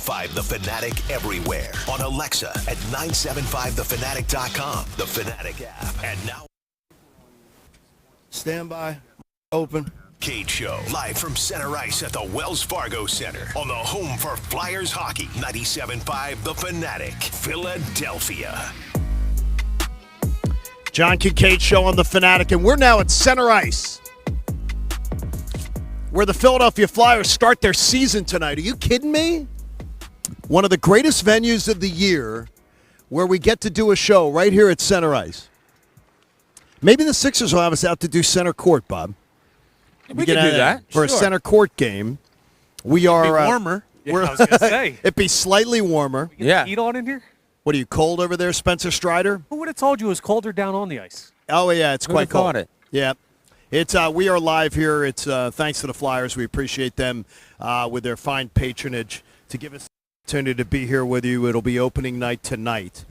975 The Fanatic everywhere. On Alexa at 975thefanatic.com. The Fanatic app. And now. Stand by. Open. Cade Show, live from center ice at the Wells Fargo Center on the home for Flyers hockey. 97.5 The Fanatic, Philadelphia. John Kincade Show on The Fanatic, and we're now at center ice, where the Philadelphia Flyers start their season tonight. Are you kidding me? One of the greatest venues of the year, where we get to do a show right here at center ice. Maybe the Sixers will have us out to do center court, Bob. We can do that for a center court game. We are It'd be warmer. Yeah, I was gonna say it'd be slightly warmer. We get the heat on in here. What are you, cold over there, Spencer Strider? Who would have told you it was colder down on the ice? Oh yeah, it's quite cold. Thought it? Yeah, it's we are live here. It's thanks to the Flyers. We appreciate them with their fine patronage to give us the opportunity to be here with you. It'll be opening night tonight.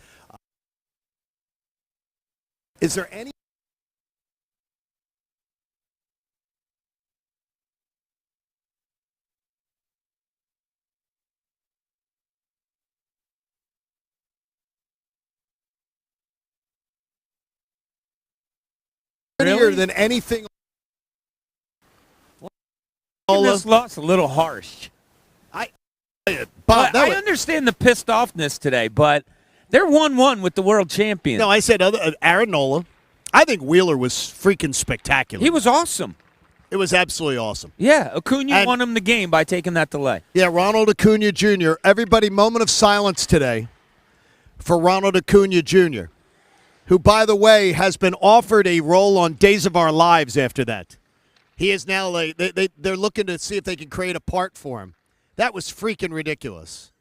Is there any? Really? Than anything. This loss a little harsh. Bob, I understand the pissed offness today, but they're 1-1 with the world champions. No, I said Aaron Nola. I think Wheeler was freaking spectacular. He was awesome. It was absolutely awesome. Yeah, Acuna won him the game by taking that delay. Yeah, Ronald Acuna Jr. Everybody, moment of silence today for Ronald Acuna Jr., who, by the way, has been offered a role on Days of Our Lives after that. He is now, they're looking to see if they can create a part for him. That was freaking ridiculous.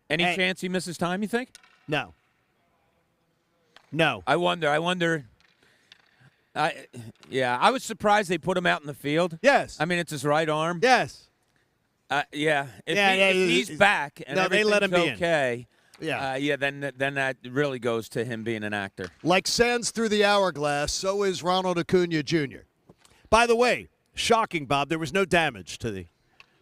Any chance he misses time, you think? No. I wonder. I was surprised they put him out in the field. Yes. I mean, it's his right arm. Yes. If he's back and they let him be okay. Yeah. Then that really goes to him being an actor. Like sands through the hourglass, so is Ronald Acuna Jr. By the way, shocking, Bob, there was no damage to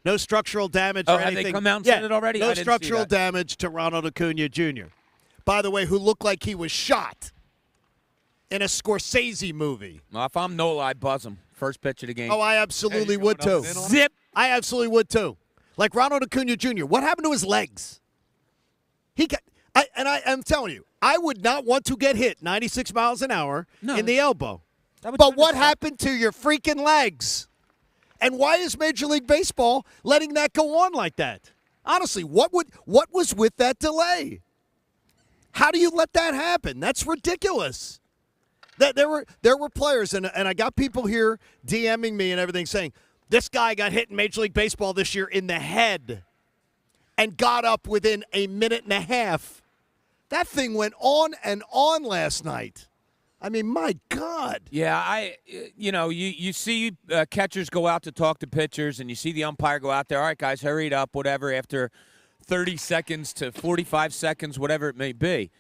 no structural damage or anything. Have they come out and said it already? No I didn't structural see that. damage to Ronald Acuna Jr. By the way, who looked like he was shot in a Scorsese movie. Well, if I'm Nola, I'd buzz him. First pitch of the game. Oh, I absolutely would too. Zip. I absolutely would too. Like Ronald Acuna Jr. What happened to his legs? I'm telling you, I would not want to get hit 96 miles an hour in the elbow. But what happened to your freaking legs? And why is Major League Baseball letting that go on like that? Honestly, what was with that delay? How do you let that happen? That's ridiculous. There were players, and I got people here DMing me and everything saying, this guy got hit in Major League Baseball this year in the head and got up within a minute and a half. That thing went on and on last night. I mean, my God. Yeah, you see catchers go out to talk to pitchers, and you see the umpire go out there, all right, guys, hurry it up, whatever, after 30 seconds to 45 seconds, whatever it may be.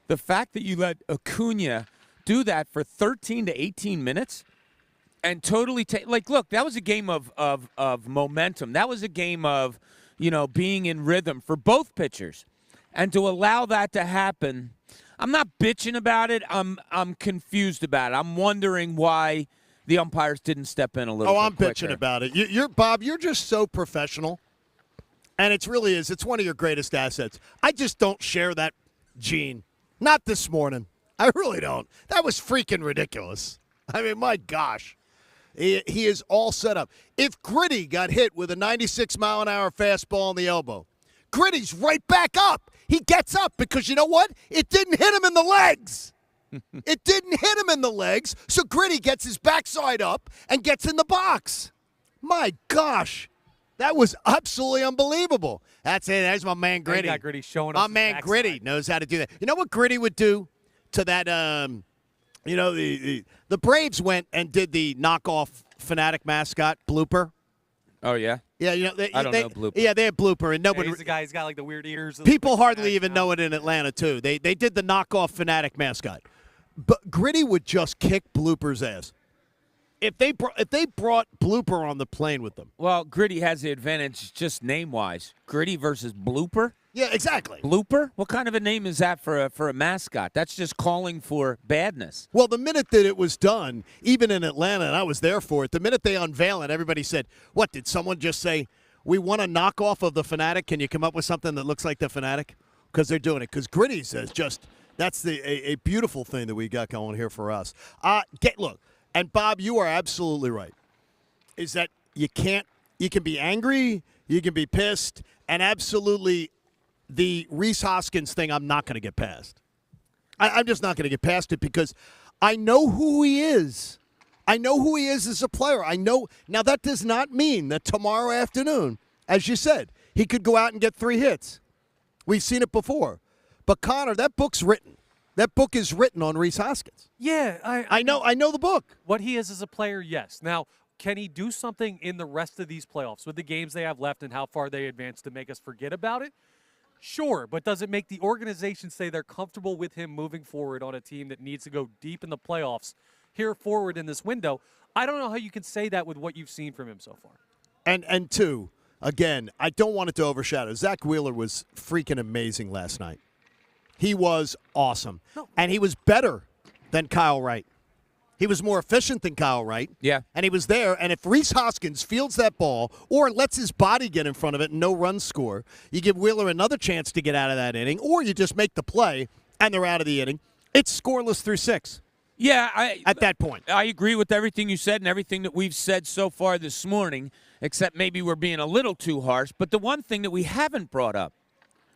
The fact that you let Acuna do that for 13 to 18 minutes and totally look, that was a game of momentum. That was a game of, being in rhythm for both pitchers. And to allow that to happen, I'm not bitching about it. I'm confused about it. I'm wondering why the umpires didn't step in a little bit I'm quicker. bitching about it. You're Bob, you're just so professional. And it really is. It's one of your greatest assets. I just don't share that gene. Not this morning. I really don't. That was freaking ridiculous. I mean, my gosh. He is all set up. If Gritty got hit with a 96-mile-an-hour fastball in the elbow, Gritty's right back up. He gets up because you know what? It didn't hit him in the legs. It didn't hit him in the legs, so Gritty gets his backside up and gets in the box. My gosh. That was absolutely unbelievable. That's it. There's my man Gritty. Got Gritty showing my us man his Gritty knows how to do that. You know what Gritty would do to that? The Braves went and did the knockoff Fanatic mascot blooper. Oh yeah. Yeah, I don't know blooper. Yeah, they had blooper, and nobody. He's the guy. He's got like the weird ears. People hardly even know it in Atlanta too. They did the knockoff Fanatic mascot, but Gritty would just kick blooper's ass. if they brought Blooper on the plane with them. Well, Gritty has the advantage just name-wise. Gritty versus Blooper? Yeah, exactly. Blooper? What kind of a name is that for a mascot? That's just calling for badness. Well, the minute that it was done, even in Atlanta, and I was there for it, the minute they unveil it, everybody said, what, did someone just say, we want a knockoff of the Fanatic? Can you come up with something that looks like the Fanatic? Because they're doing it. Because Gritty says that's a beautiful thing that we got going here for us. Look, and Bob, you are absolutely right, is that you can be angry, you can be pissed, and absolutely the Rhys Hoskins thing I'm not going to get past. I'm just not going to get past it because I know who he is. I know who he is as a player. I know. Now, that does not mean that tomorrow afternoon, as you said, he could go out and get 3 hits. We've seen it before. But, Connor, that book's written. That book is written on Rhys Hoskins. Yeah. I know the book. What he is as a player, yes. Now, can he do something in the rest of these playoffs with the games they have left and how far they advance to make us forget about it? Sure, but does it make the organization say they're comfortable with him moving forward on a team that needs to go deep in the playoffs here forward in this window? I don't know how you can say that with what you've seen from him so far. And two, again, I don't want it to overshadow. Zach Wheeler was freaking amazing last night. He was awesome. No. And he was better than Kyle Wright. He was more efficient than Kyle Wright. Yeah. And he was there. And if Rhys Hoskins fields that ball or lets his body get in front of it and no run score, you give Wheeler another chance to get out of that inning, or you just make the play and they're out of the inning. It's scoreless through 6. Yeah, at that point. I agree with everything you said and everything that we've said so far this morning, except maybe we're being a little too harsh. But the one thing that we haven't brought up,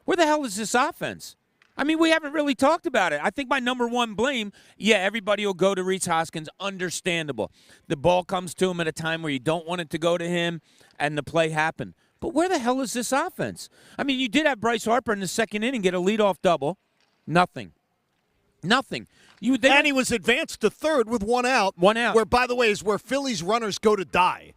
where the hell is this offense? I mean, we haven't really talked about it. I think my number one blame, everybody will go to Rhys Hoskins. Understandable. The ball comes to him at a time where you don't want it to go to him, and the play happened. But where the hell is this offense? I mean, you did have Bryce Harper in the second inning get a leadoff double. Nothing. And he was advanced to third with 1 out. 1 out. Where, by the way, is where Phillies runners go to die.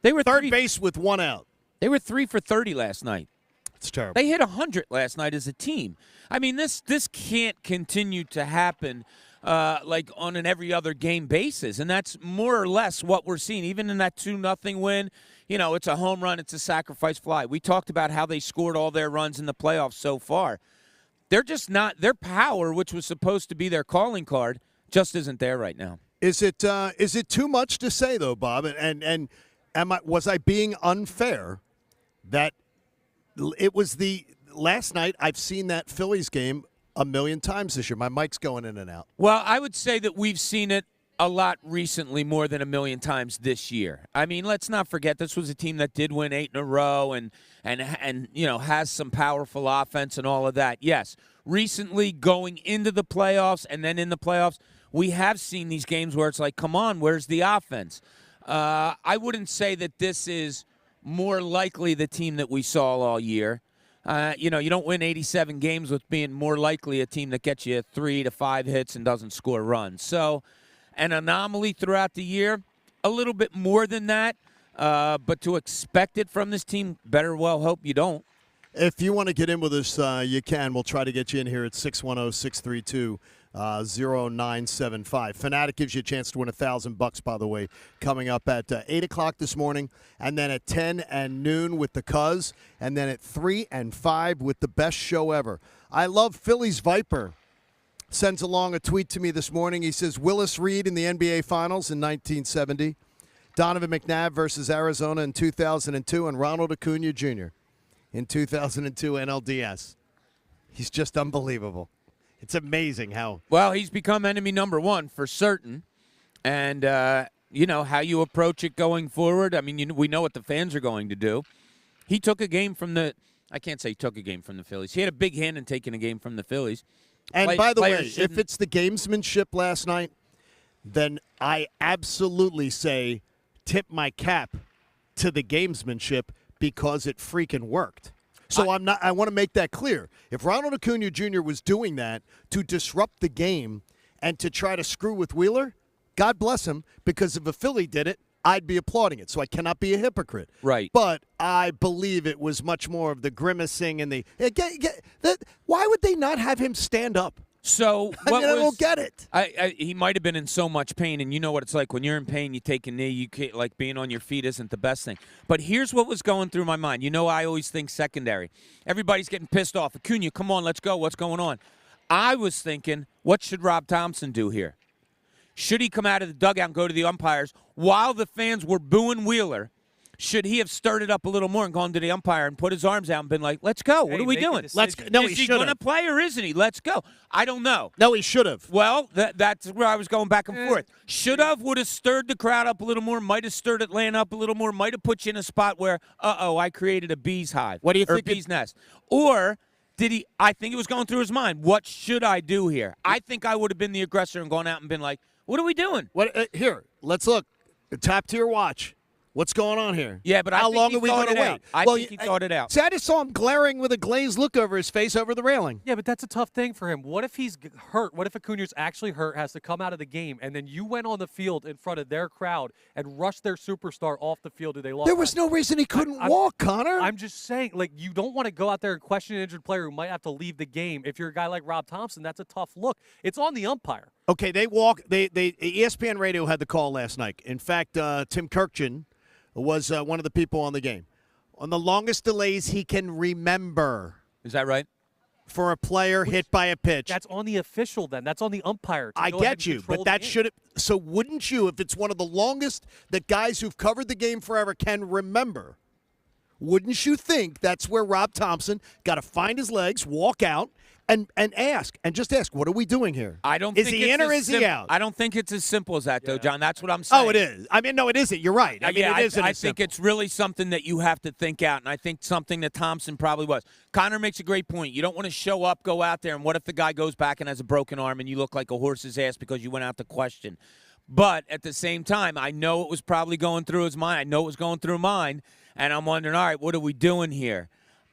They were third base with 1 out. They were 3 for 30 last night. It's terrible. They hit 100 last night as a team. I mean, this can't continue to happen like on an every other game basis, and that's more or less what we're seeing. Even in that 2-0 win, it's a home run, it's a sacrifice fly. We talked about how they scored all their runs in the playoffs so far. They're just not – their power, which was supposed to be their calling card, just isn't there right now. Is it too much to say, though, Bob? And was I being unfair that it was the – last night I've seen that Phillies game a million times this year. My mic's going in and out. Well, I would say that we've seen it a lot recently, more than a million times this year. I mean, let's not forget this was a team that did win 8 in a row and has some powerful offense and all of that. Yes, recently going into the playoffs and then in the playoffs, we have seen these games where it's like, come on, where's the offense? I wouldn't say that this is more likely the team that we saw all year. You don't win 87 games with being more likely a team that gets you 3 to 5 hits and doesn't score runs. So an anomaly throughout the year, a little bit more than that. But to expect it from this team, better well hope you don't. If you want to get in with us, you can. We'll try to get you in here at 610-632-0975. Fanatic gives you a chance to win $1,000, by the way, coming up at 8 o'clock this morning, and then at 10 and noon with the Cuz, and then at 3 and 5 with the best show ever. I love Phillies Viper. Sends along a tweet to me this morning. He says, Willis Reed in the NBA Finals in 1970, Donovan McNabb versus Arizona in 2002, and Ronald Acuna Jr. in 2002 NLDS. He's just unbelievable. It's amazing how. Well, he's become enemy number one for certain. And, how you approach it going forward. I mean, we know what the fans are going to do. He took a game from the – I can't say he took a game from the Phillies. He had a big hand in taking a game from the Phillies. And by the way, if it's the gamesmanship last night, then I absolutely say tip my cap to the gamesmanship because it freaking worked. So I want to make that clear. If Ronald Acuna Jr. was doing that to disrupt the game and to try to screw with Wheeler, God bless him, because if a Philly did it, I'd be applauding it. So I cannot be a hypocrite. Right. But I believe it was much more of the grimacing and the why would they not have him stand up? So I what mean, I was, don't get it. he might have been in so much pain, and you know what it's like when you're in pain. You take a knee. You can't, like being on your feet isn't the best thing. But here's what was going through my mind. You know, I always think secondary. Everybody's getting pissed off. Acuna, come on, let's go. What's going on? I was thinking, what should Rob Thompson do here? Should he come out of the dugout and go to the umpires while the fans were booing Wheeler? Should he have stirred it up a little more and gone to the umpire and put his arms out and been like, let's go. What are we doing? Let's go. No, is he going to play or isn't he? Let's go. I don't know. No, he should have. Well, that's where I was going back and forth. Should have, would have stirred the crowd up a little more, might have stirred Atlanta up a little more, might have put you in a spot where, I created a bee's hive. What do you or think? Bee's nest. Or did he, I think it was going through his mind, what should I do here? I think I would have been the aggressor and gone out and been like, what are we doing? What? Here, let's look. Tap to your watch. What's going on here? Yeah, but how I think long he are we thought going to it wait? out. I think he thought it out. See, I just saw him glaring with a glazed look over his face over the railing. Yeah, but that's a tough thing for him. What if he's hurt? What if Acuna's actually hurt, has to come out of the game, and then you went on the field in front of their crowd and rushed their superstar off the field? They lost? There was no reason he couldn't walk, Connor. I'm just saying, like, you don't want to go out there and question an injured player who might have to leave the game. If you're a guy like Rob Thompson, that's a tough look. It's on the umpire. Okay, ESPN Radio had the call last night. In fact, Tim Kirkjian was one of the people on the game. On the longest delays he can remember. Is that right? For a player hit by a pitch. That's on the official then. That's on the umpire. I get you, but that should have. So wouldn't you, if it's one of the longest that guys who've covered the game forever can remember, wouldn't you think that's where Rob Thompson got to find his legs, walk out, and just ask, what are we doing here? I don't is think he in or is he out? I don't think it's as simple as that, though, John. That's what I'm saying. Oh, it is. I mean, no, it isn't. You're right. I mean, it isn't. I think it's really something that you have to think out, and I think something that Thompson probably was. Connor makes a great point. You don't want to show up, go out there, and what if the guy goes back and has a broken arm and you look like a horse's ass because you went out to question? But at the same time, I know it was probably going through his mind. I know it was going through mine, and I'm wondering, all right, what are we doing here?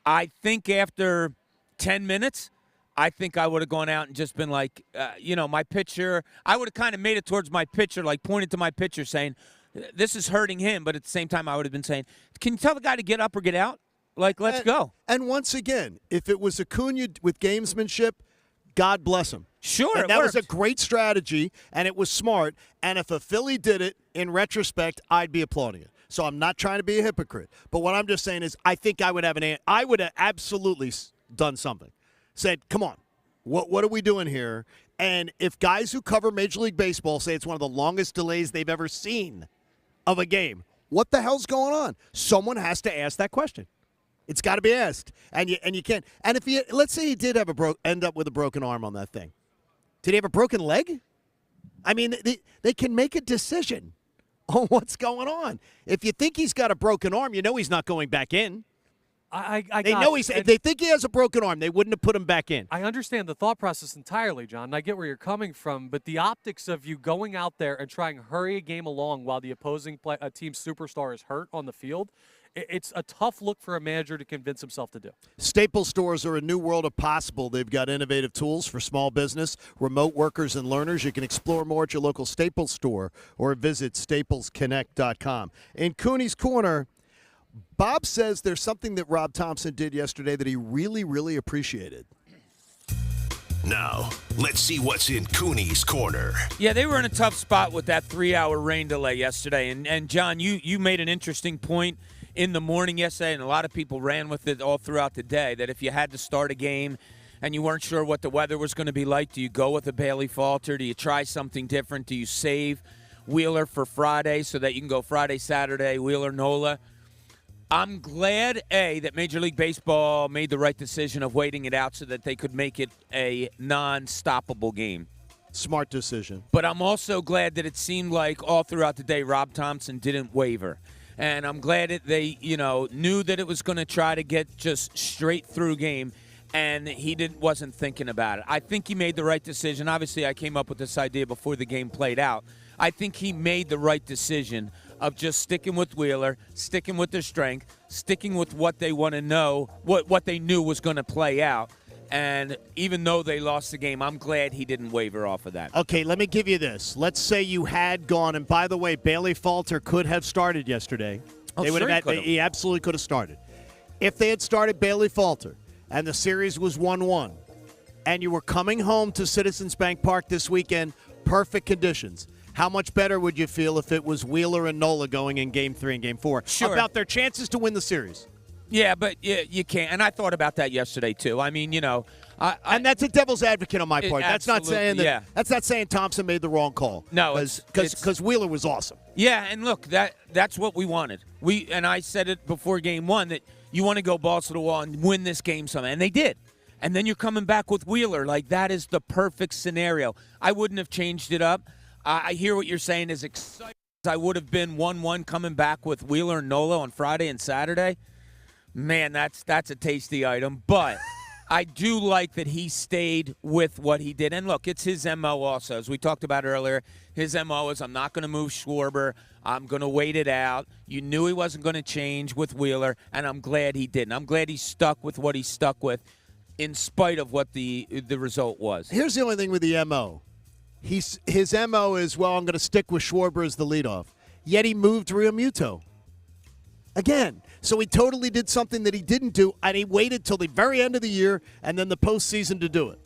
I think after 10 minutes, I think I would have gone out and just been like, my pitcher. I would have kind of made it towards my pitcher, like pointed to my pitcher saying, this is hurting him. But at the same time, I would have been saying, can you tell the guy to get up or get out? Like, let's go. And once again, if it was Acuna with gamesmanship, God bless him. Sure, and that was a great strategy, and it was smart. And if a Philly did it, in retrospect, I'd be applauding it. So I'm not trying to be a hypocrite. But what I'm just saying is I think I would have I would have absolutely done something. Said, come on, what are we doing here? And if guys who cover Major League Baseball say it's one of the longest delays they've ever seen of a game, what the hell's going on? Someone has to ask that question. It's got to be asked, and you can't. And if let's say he did have end up with a broken arm on that thing, did he have a broken leg? I mean, they can make a decision on what's going on. If you think he's got a broken arm, you know he's not going back in. If they think he has a broken arm, they wouldn't have put him back in. I understand the thought process entirely, John, and I get where you're coming from, but the optics of you going out there and trying to hurry a game along while the opposing team's superstar is hurt on the field, it's a tough look for a manager to convince himself to do. Staples stores are a new world of possible. They've got innovative tools for small business, remote workers, and learners. You can explore more at your local Staples store or visit staplesconnect.com. In Cooney's Corner, Bob says there's something that Rob Thompson did yesterday that he really, really appreciated. Now, let's see what's in Cooney's Corner. Yeah, they were in a tough spot with that 3-hour rain delay yesterday. And John, you made an interesting point in the morning yesterday, and a lot of people ran with it all throughout the day, that if you had to start a game and you weren't sure what the weather was going to be like, do you go with a Bailey Falter? Do you try something different? Do you save Wheeler for Friday so that you can go Friday, Saturday, Wheeler, Nola? I'm glad, that Major League Baseball made the right decision of waiting it out so that they could make it a non-stoppable game. Smart decision. But I'm also glad that it seemed like all throughout the day Rob Thompson didn't waver. And I'm glad that they, knew that it was going to try to get just straight through game, and he wasn't thinking about it. I think he made the right decision. Obviously, I came up with this idea before the game played out. I think he made the right decision of just sticking with Wheeler, sticking with their strength, sticking with what they want to know, what they knew was going to play out. And even though they lost the game, I'm glad he didn't waver off of that. Okay, let me give you this. Let's say you had gone, and by the way, Bailey Falter could have started yesterday. He absolutely could have started. If they had started Bailey Falter and the series was 1-1, and you were coming home to Citizens Bank Park this weekend, perfect conditions, how much better would you feel if it was Wheeler and Nola going in Game 3 and Game 4 about their chances to win the series? Yeah, but you can't. And I thought about that yesterday, too. I mean, and that's a devil's advocate on my part. That's not saying that. Yeah. That's not saying Thompson made the wrong call. No, because Wheeler was awesome. Yeah, and look, that's what we wanted. And I said it before Game 1 that you want to go balls to the wall and win this game somehow, and they did. And then you're coming back with Wheeler. Like, that is the perfect scenario. I wouldn't have changed it up. I hear what you're saying. As excited as I would have been 1-1 coming back with Wheeler and Nola on Friday and Saturday, man, that's a tasty item. But I do like that he stayed with what he did. And, look, it's his M.O. also. As we talked about earlier, his M.O. is I'm not going to move Schwarber. I'm going to wait it out. You knew he wasn't going to change with Wheeler, and I'm glad he didn't. I'm glad he stuck with what he stuck with in spite of what the result was. Here's the only thing with the M.O. His M.O. is, well, I'm going to stick with Schwarber as the leadoff. Yet he moved Realmuto. Again. So he totally did something that he didn't do, and he waited till the very end of the year and then the postseason to do it.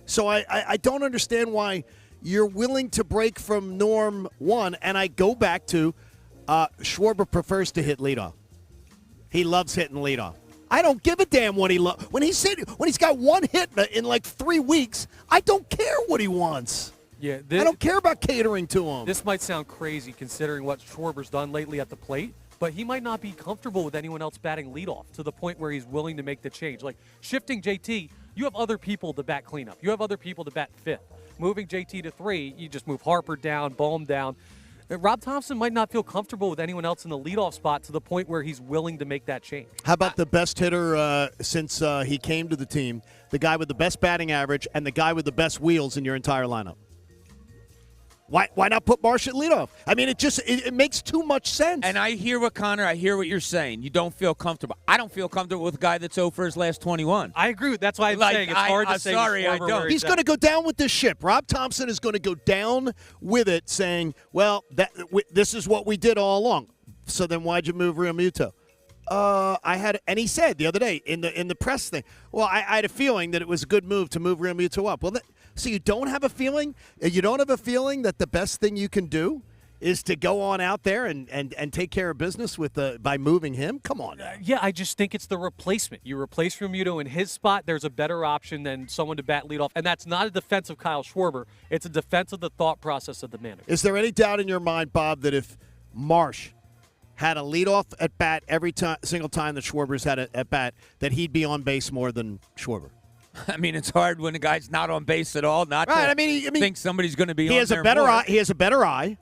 So I don't understand why you're willing to break from norm one, and I go back to Schwarber prefers to hit leadoff. He loves hitting leadoff. I don't give a damn what he loves. When he's got one hit in like 3 weeks, I don't care what he wants. Yeah, I don't care about catering to him. This might sound crazy considering what Schwarber's done lately at the plate, but he might not be comfortable with anyone else batting leadoff to the point where he's willing to make the change. Like shifting JT, you have other people to bat cleanup. You have other people to bat fifth. Moving JT to 3, you just move Harper down, Bohm down. Rob Thompson might not feel comfortable with anyone else in the leadoff spot to the point where he's willing to make that change. How about the best hitter since he came to the team, the guy with the best batting average and the guy with the best wheels in your entire lineup? Why not put Marsh at leadoff? I mean, it makes too much sense. And I hear what you're saying. You don't feel comfortable. I don't feel comfortable with a guy that's 0 for his last 21. I agree. That's why I'm saying it's hard to say. Sorry, I don't. He's going to go down with this ship. Rob Thompson is going to go down with it, saying, "Well, this is what we did all along. So then, why'd you move Realmuto?" And he said the other day in the press thing, well, I had a feeling that it was a good move to move Realmuto up. Well, so you don't have a feeling? You don't have a feeling that the best thing you can do is to go on out there and take care of business by moving him? Come on. Yeah, I just think it's the replacement. You replace Realmuto in his spot, there's a better option than someone to bat leadoff. And that's not a defense of Kyle Schwarber. It's a defense of the thought process of the manager. Is there any doubt in your mind, Bob, that if Marsh had a leadoff at bat every single time that Schwarber's had a at bat, that he'd be on base more than Schwarber? I mean, it's hard when a guy's not on base at all not right, to think somebody's going to be on there. He has a better eye. He has a better eye.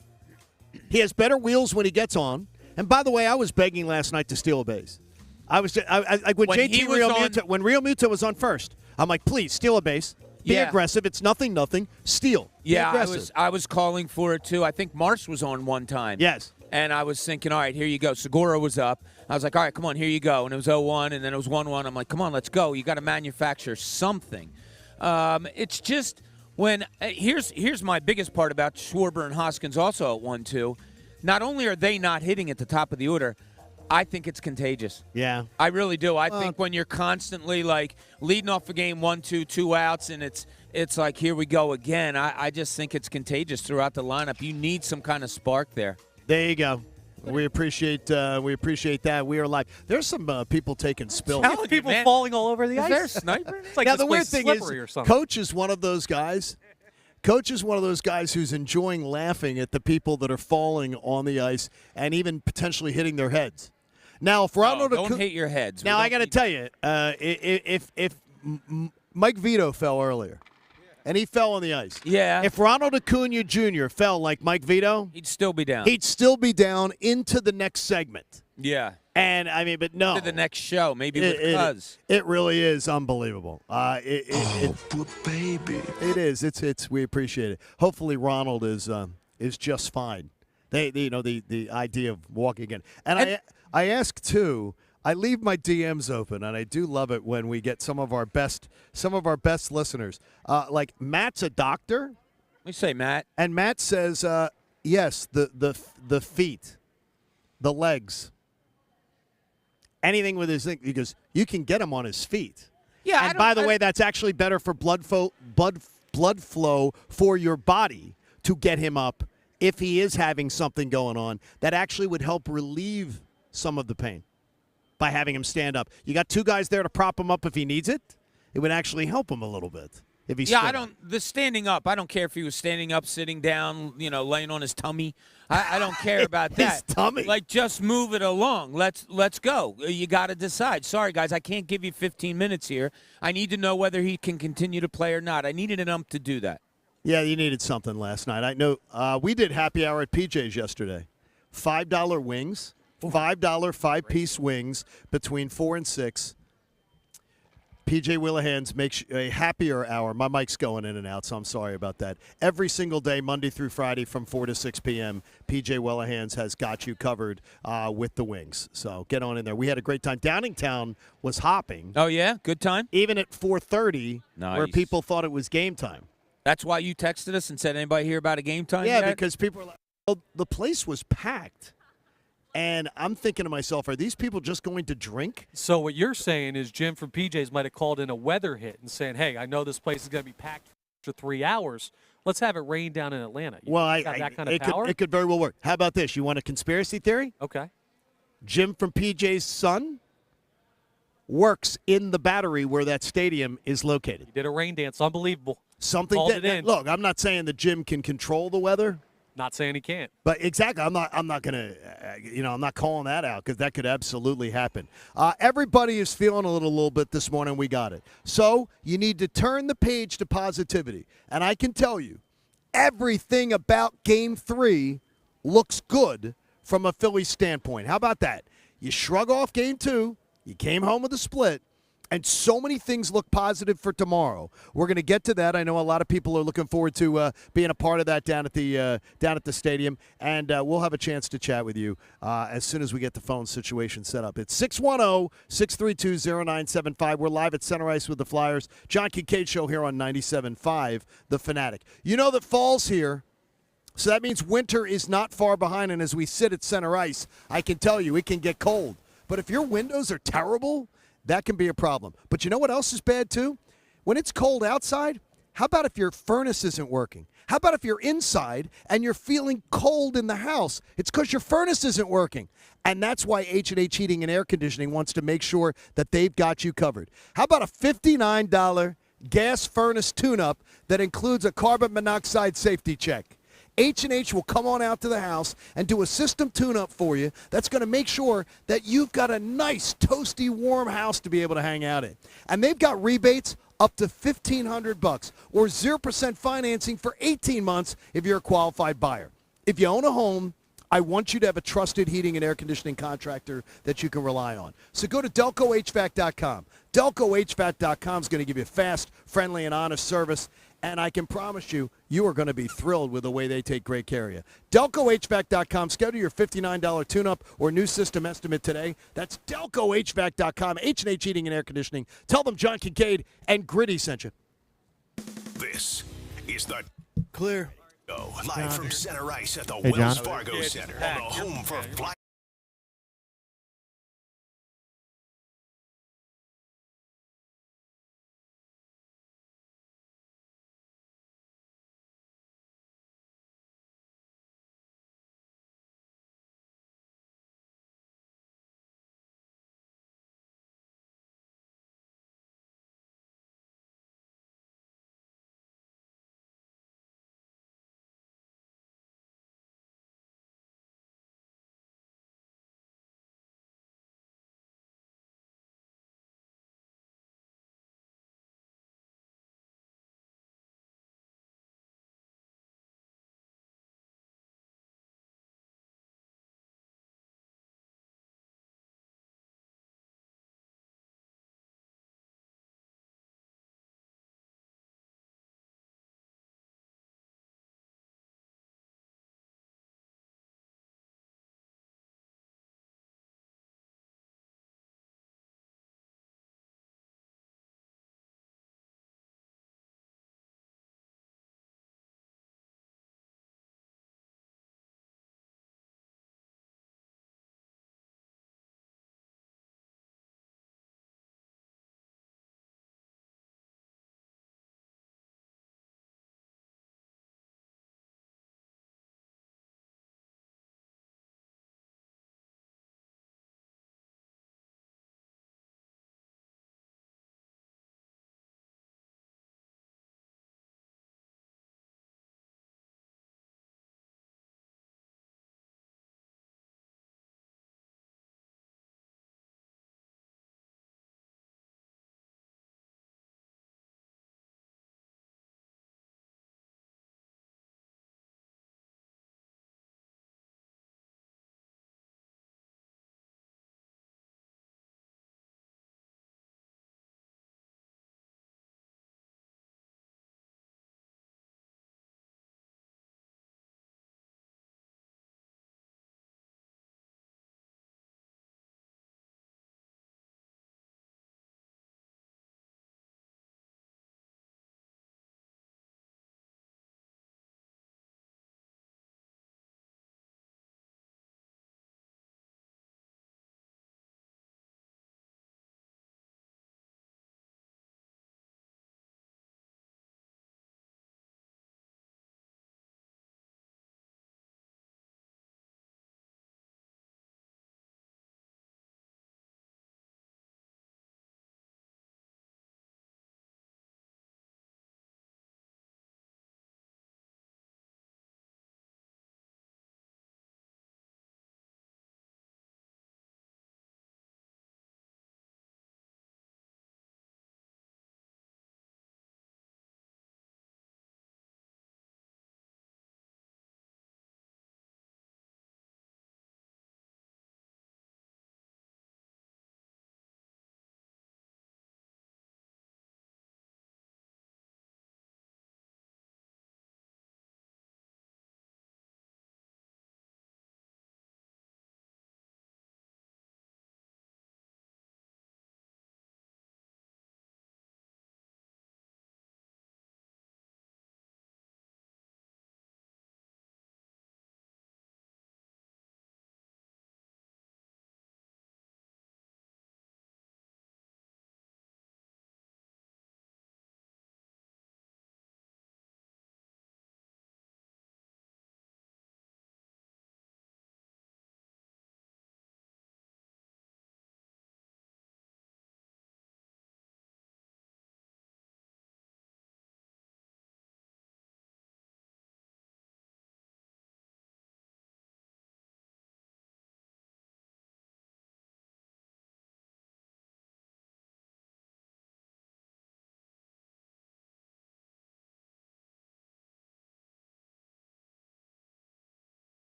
He has better wheels when he gets on. And by the way, I was begging last night to steal a base. I when Realmuto was on first, I'm like, please steal a base. Be aggressive. It's nothing. Steal. Yeah, I was calling for it too. I think Marsh was on one time. Yes. And I was thinking, all right, here you go. Segura was up. I was like, all right, come on, here you go. And it was 0-1, and then it was 1-1. I'm like, come on, let's go. You got to manufacture something. It's just when here's my biggest part about Schwarber and Hoskins also at 1-2. Not only are they not hitting at the top of the order, I think it's contagious. Yeah. I really do. I think when you're constantly like leading off a game 1-2, 2 outs, and it's like, here we go again. I just think it's contagious throughout the lineup. You need some kind of spark there. There you go. We appreciate that. We are live. There's some people taking spills. People falling all over the ice. Is there a sniper? It's like now the weird thing is, Coach is one of those guys. Coach is one of those guys who's enjoying laughing at the people that are falling on the ice and even potentially hitting their heads. Now, if Ronald don't hit your heads. Now I got to tell you, if Mike Vito fell earlier. And he fell on the ice. Yeah. If Ronald Acuna Jr. fell like Mike Vito, he'd still be down. He'd still be down into the next segment. Yeah. And, I mean, but no. To the next show, maybe with Cuz. It really is unbelievable. Baby. It is. We appreciate it. Hopefully Ronald is just fine. The idea of walking again. And I ask, too, I leave my DMs open, and I do love it when we get some of our best listeners. Like Matt's a doctor. Let me say, Matt. And Matt says, yes, the feet, the legs, anything with his thing. He goes, you can get him on his feet. Yeah, And by the way, that's actually better for blood flow for your body to get him up if he is having something going on. That actually would help relieve some of the pain by having him stand up. You got 2 guys there to prop him up if he needs it. It would actually help him a little bit if he's the standing up. I don't care if he was standing up, sitting down, laying on his tummy. I don't care about that. His tummy. Like, just move it along. Let's go. You got to decide. Sorry, guys, I can't give you 15 minutes here. I need to know whether he can continue to play or not. I needed an ump to do that. Yeah, you needed something last night. I know we did happy hour at PJ's yesterday. $5 wings, $5 5-piece wings between 4 and 6. PJ Willihan's makes a happier hour. My mic's going in and out, so I'm sorry about that. Every single day, Monday through Friday from 4 to 6 p.m., PJ Willihan's has got you covered with the wings. So get on in there. We had a great time. Downingtown was hopping. Oh, yeah? Good time? Even at 4:30, Nice. where people thought it was game time. That's why you texted us and said, anybody hear about a game time Yeah, yet? because people were like, well, the place was packed. And I'm thinking to myself, are these people just going to drink? So what you're saying is Jim from PJ's might have called in a weather hit and saying, hey, I know this place is going to be packed for 3 hours. Let's have it rain down in Atlanta. You Well, got that kind of power? it could very well work. How about this? You want a conspiracy theory? Okay. Jim from PJ's son works in the Battery where that stadium is located. He did a rain dance. Unbelievable. Something Called that, it in. look, I'm not saying that Jim can control the weather. Not saying he can't. But exactly, I'm not going to, I'm not calling that out because that could absolutely happen. Everybody is feeling a little bit this morning. We got it. So you need to turn the page to positivity. And I can tell you, everything about Game 3 looks good from a Phillies standpoint. How about that? You shrug off Game 2. You came home with a split. And so many things look positive for tomorrow. We're going to get to that. I know a lot of people are looking forward to being a part of that down at the stadium, and we'll have a chance to chat with you as soon as we get the phone situation set up. It's 610-632-0975. We're live at Center Ice with the Flyers. John Kincade Show here on 97.5, The Fanatic. You know that fall's here. So that means winter is not far behind, and as we sit at Center Ice, I can tell you it can get cold. But if your windows are terrible, that can be a problem. But you know what else is bad, too? When it's cold outside, how about if your furnace isn't working? How about if you're inside and you're feeling cold in the house? It's because your furnace isn't working. And that's why H&H Heating and Air Conditioning wants to make sure that they've got you covered. How about a $59 gas furnace tune-up that includes a carbon monoxide safety check? H&H will come on out to the house and do a system tune-up for you that's going to make sure that you've got a nice, toasty, warm house to be able to hang out in. And they've got rebates up to $1,500 or 0% financing for 18 months if you're a qualified buyer. If you own a home, I want you to have a trusted heating and air conditioning contractor that you can rely on. So go to DelcoHVAC.com. DelcoHVAC.com is going to give you fast, friendly, and honest service. And I can promise you, you are going to be thrilled with the way they take great care of you. DelcoHVAC.com. Schedule your $59 tune-up or new system estimate today. That's DelcoHVAC.com. H&H Heating and Air Conditioning. Tell them John Kincade and Gritty sent you. This is the Clear. live from Center Ice at the Hey, Wells John. Fargo Center on the home for Fly.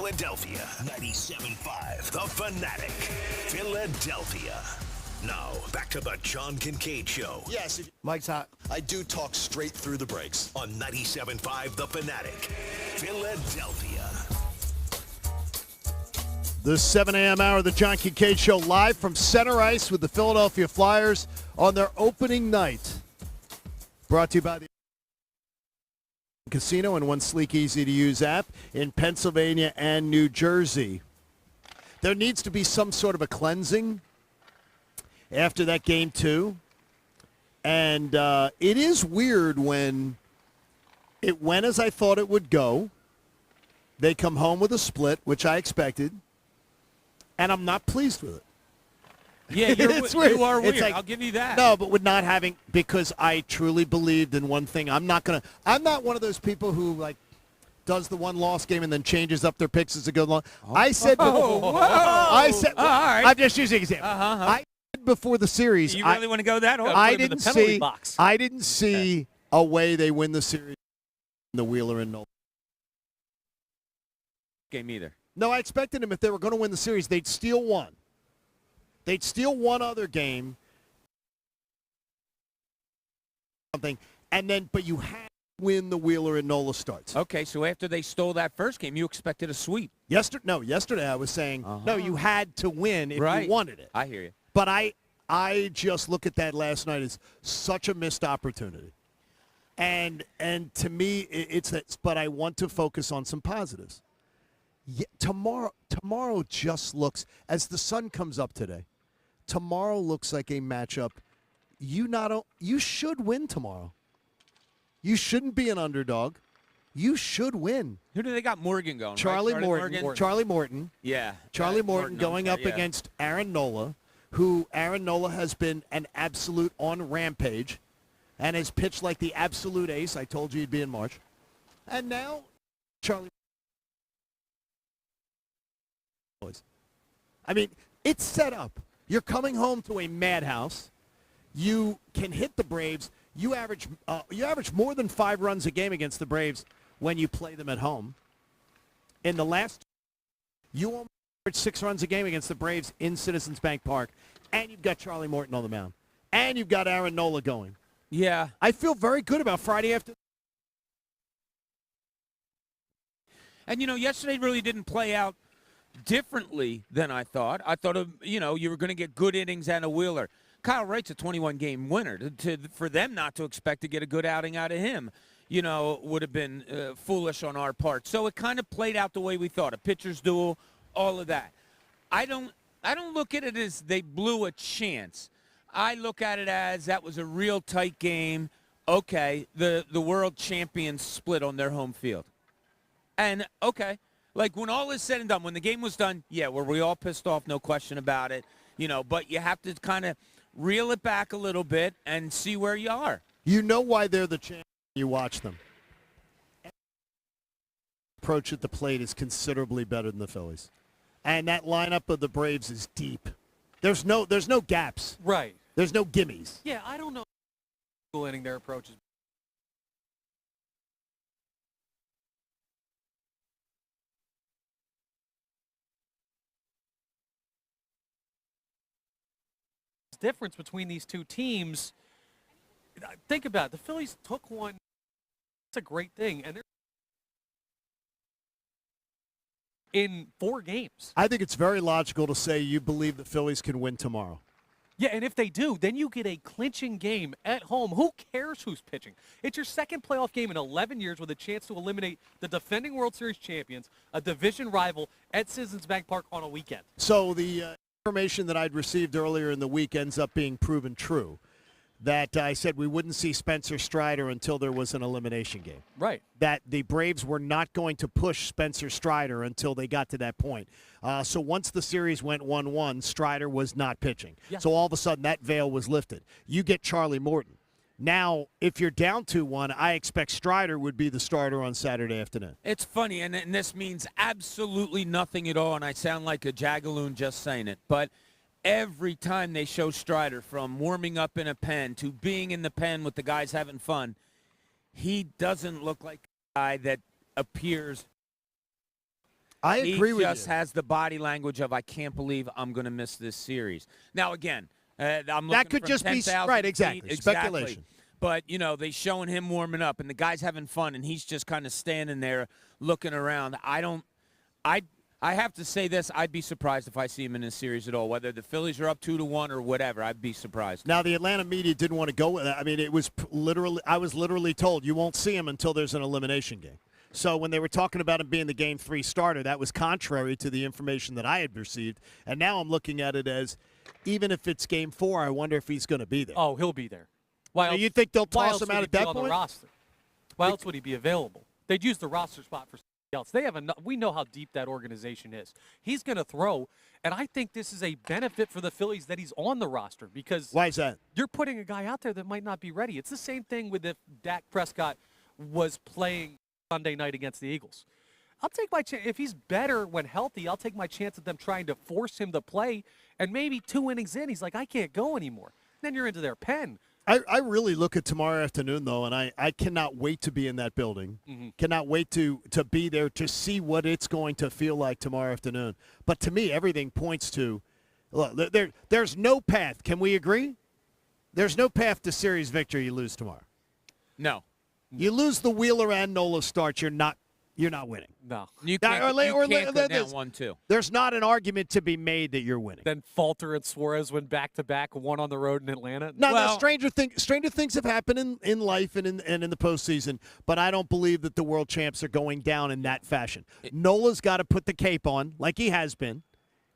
Philadelphia. 97.5 The Fanatic. Philadelphia. Now, back to the John Kincade Show. Yes, Mike's hot. I do talk straight through the breaks. On 97.5 The Fanatic. Philadelphia. The 7 a.m. hour of the John Kincade Show live from center ice with the Philadelphia Flyers on their opening night. Brought to you by the Casino and one sleek, easy-to-use app in Pennsylvania and New Jersey. There needs to be some sort of a cleansing after that game, too. And it is weird when it went as I thought it would go. They come home with a split, which I expected. And I'm not pleased with it. Yeah, It's weird. you are It's weird. like- I'll give you that. No, but with not having, because I truly believed in one thing. I'm not one of those people who, like, does the one-loss game and then changes up their picks as a good loss. I said, Whoa. I said, All right. I'm just using an example. I said before the series, You really want to go that hard? I put him in the didn't penalty see, box. I didn't see a way they win the series in the Wheeler and Nola game either. No, I expected them, if they were going to win the series, they'd steal one. They'd steal one other game, something, and then, but you had to win the Wheeler and Nola starts. Okay, so after they stole that first game, you expected a sweep. Yesterday I was saying, no, you had to win if Right. you wanted it. I hear you. But I just look at that last night as such a missed opportunity. And to me, it's that, but I want to focus on some positives. Yeah, tomorrow just looks, as the sun comes up today, tomorrow looks like a matchup. You should win tomorrow. You shouldn't be an underdog. You should win. Who do they got? Morgan going, Charlie right? Morton. Charlie Morton. Yeah. Charlie Morton going up yeah. against Aaron Nola, who Aaron Nola has been an absolute on rampage and has pitched like the absolute ace. I told you he'd be in March. And now Charlie. I mean, it's set up. You're coming home to a madhouse. You can hit the Braves. You average more than 5 runs a game against the Braves when you play them at home. In the last, you almost average 6 runs a game against the Braves in Citizens Bank Park, and you've got Charlie Morton on the mound, and you've got Aaron Nola going. Yeah. I feel very good about Friday after. And, yesterday really didn't play out differently than I thought. I thought, you were going to get good innings out of Wheeler. Kyle Wright's a 21-game winner. For them not to expect to get a good outing out of him, would have been foolish on our part. So it kind of played out the way we thought. A pitcher's duel, all of that. I don't look at it as they blew a chance. I look at it as that was a real tight game. Okay, the world champions split on their home field. And, okay, like when all is said and done, when the game was done, yeah, were we all pissed off? No question about it. But you have to kind of reel it back a little bit and see where you are. You know why they're the champion. You watch them. Approach at the plate is considerably better than the Phillies. And that lineup of the Braves is deep. There's no gaps. Right. There's no gimmies. Yeah, I don't know. Inning their approaches. Difference between these two teams. Think about it. The Phillies took one. It's a great thing, and they're in 4 games. I think it's very logical to say you believe the Phillies can win tomorrow. Yeah, and if they do, then you get a clinching game at home. Who cares who's pitching? It's your second playoff game in 11 years with a chance to eliminate the defending World Series champions, a division rival, at Citizens Bank Park on a weekend. So the information that I'd received earlier in the week ends up being proven true. That I said we wouldn't see Spencer Strider until there was an elimination game. Right. That the Braves were not going to push Spencer Strider until they got to that point. So once the series went 1-1, Strider was not pitching. Yeah. So all of a sudden that veil was lifted. You get Charlie Morton. Now, if you're down 2-1, I expect Strider would be the starter on Saturday afternoon. It's funny, and this means absolutely nothing at all, and I sound like a jagaloon just saying it, but every time they show Strider, from warming up in a pen to being in the pen with the guys having fun, he doesn't look like a guy that appears. I agree with you. He just has the body language of, I can't believe I'm going to miss this series. Now, again, I'm looking That could from just be 10,000 right, feet. exactly. Speculation. But, they showing him warming up, and the guy's having fun, and he's just kind of standing there looking around. I have to say this. I'd be surprised if I see him in this series at all, whether the Phillies are up 2-1 or whatever. I'd be surprised. Now, the Atlanta media didn't want to go with that. I mean, I was literally told you won't see him until there's an elimination game. So when they were talking about him being the Game 3 starter, that was contrary to the information that I had received. And now I'm looking at it as, even if it's Game 4, I wonder if he's going to be there. Oh, he'll be there. Now, you think they'll toss him out at that on point? The roster? Why else would he be available? They'd use the roster spot for something else. They have enough. We know how deep that organization is. He's going to throw, and I think this is a benefit for the Phillies that he's on the roster because Why is that? you're putting a guy out there that might not be ready. It's the same thing with if Dak Prescott was playing Sunday night against the Eagles. I'll take my chance. If he's better when healthy, I'll take my chance at them trying to force him to play, and maybe 2 innings in, he's like, I can't go anymore. Then you're into their pen. I really look at tomorrow afternoon, though, and I cannot wait to be in that building. Mm-hmm. Cannot wait to be there to see what it's going to feel like tomorrow afternoon. But to me, everything points to, look, there's no path. Can we agree? There's no path to series victory you lose tomorrow. No. You lose the Wheeler and Nola starts, you're not winning. No. You can't go down 1-2. There's not an argument to be made that you're winning. Then Falter and Suarez went back-to-back, one on the road in Atlanta. Now, stranger things have happened in life and in the postseason, but I don't believe that the world champs are going down in that fashion. Nola's got to put the cape on, like he has been,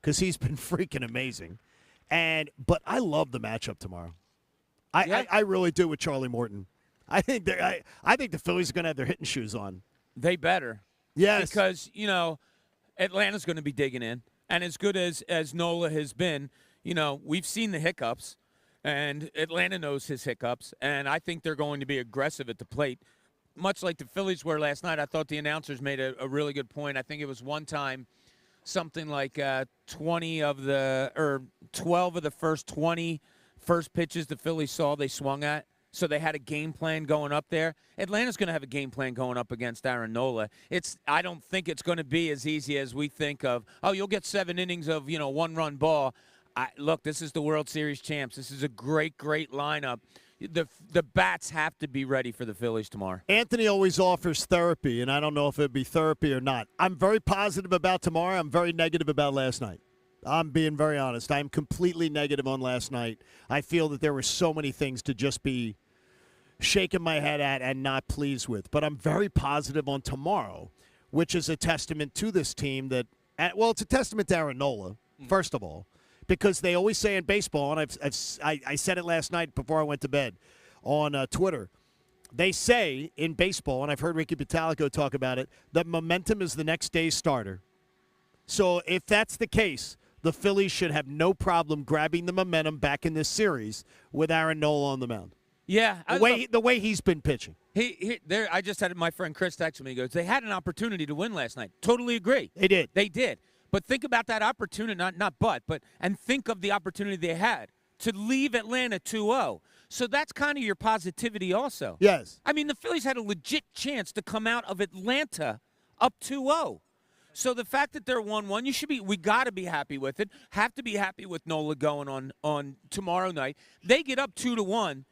because he's been freaking amazing. But I love the matchup tomorrow. I really do with Charlie Morton. I think the Phillies are going to have their hitting shoes on. They better. Yes. Because, Atlanta's going to be digging in. And as good as Nola has been, we've seen the hiccups. And Atlanta knows his hiccups. And I think they're going to be aggressive at the plate. Much like the Phillies were last night, I thought the announcers made a really good point. I think it was one time something like 12 of the first 20 first pitches the Phillies saw they swung at. So they had a game plan going up there. Atlanta's going to have a game plan going up against Aaron Nola. I don't think it's going to be as easy as we think of, you'll get 7 innings of, 1-run ball. Look, this is the World Series champs. This is a great, great lineup. The bats have to be ready for the Phillies tomorrow. Anthony always offers therapy, and I don't know if it'd be therapy or not. I'm very positive about tomorrow. I'm very negative about last night. I'm being very honest. I'm completely negative on last night. I feel that there were so many things to just be shaking my head at and not pleased with. But I'm very positive on tomorrow, which is a testament to this team that, it's a testament to Aaron Nola, first of all, because they always say in baseball, and I said it last night before I went to bed on Twitter, they say in baseball, and I've heard Ricky Pitalico talk about it, that momentum is the next day's starter. So if that's the case, the Phillies should have no problem grabbing the momentum back in this series with Aaron Nola on the mound. Yeah. The way he's been pitching. I just had my friend Chris text me. He goes, they had an opportunity to win last night. Totally agree. They did. They did. But think about that opportunity, and think of the opportunity they had to leave Atlanta 2-0. So that's kind of your positivity also. Yes. I mean, the Phillies had a legit chance to come out of Atlanta up 2-0. So the fact that they're 1-1, we got to be happy with it. Have to be happy with Nola going on tomorrow night. They get up 2-1.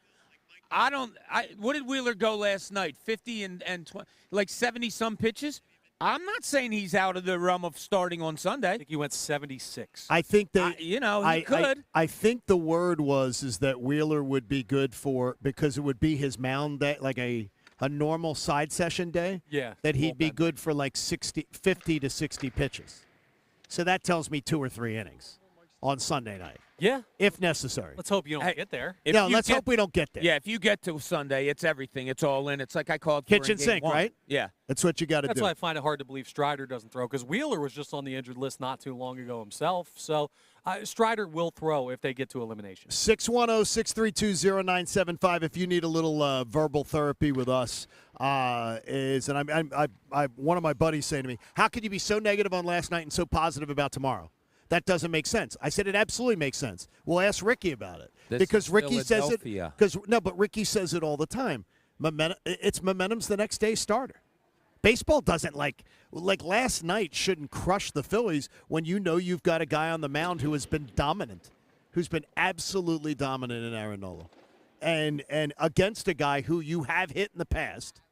What did Wheeler go last night? 50 and 20, like 70-some pitches? I'm not saying he's out of the realm of starting on Sunday. I think he went 76. I think that he could. I think the word is that Wheeler would be good because it would be his mound day, like a normal side session day. Yeah. That he'd be good for like 50 to 60 pitches. So that tells me 2 or 3 innings on Sunday night. Yeah. If necessary. Let's hope you don't get there. Let's hope we don't get there. Yeah, if you get to Sunday, it's everything. It's all in. It's like I called kitchen sink, right? Yeah. That's what you got to do. That's why I find it hard to believe Strider doesn't throw, because Wheeler was just on the injured list not too long ago himself. So Strider will throw if they get to elimination. 610-632-0975 if you need a little verbal therapy with us. One of my buddies saying to me, how could you be so negative on last night and so positive about tomorrow? That doesn't make sense. I said it absolutely makes sense. We'll ask Ricky about it. Because Ricky says it. But Ricky says it all the time. Momentum's the next day's starter. Baseball doesn't like last night shouldn't crush the Phillies when you know you've got a guy on the mound who has been dominant, who's been absolutely dominant in Aaron Nola, and against a guy who you have hit in the past,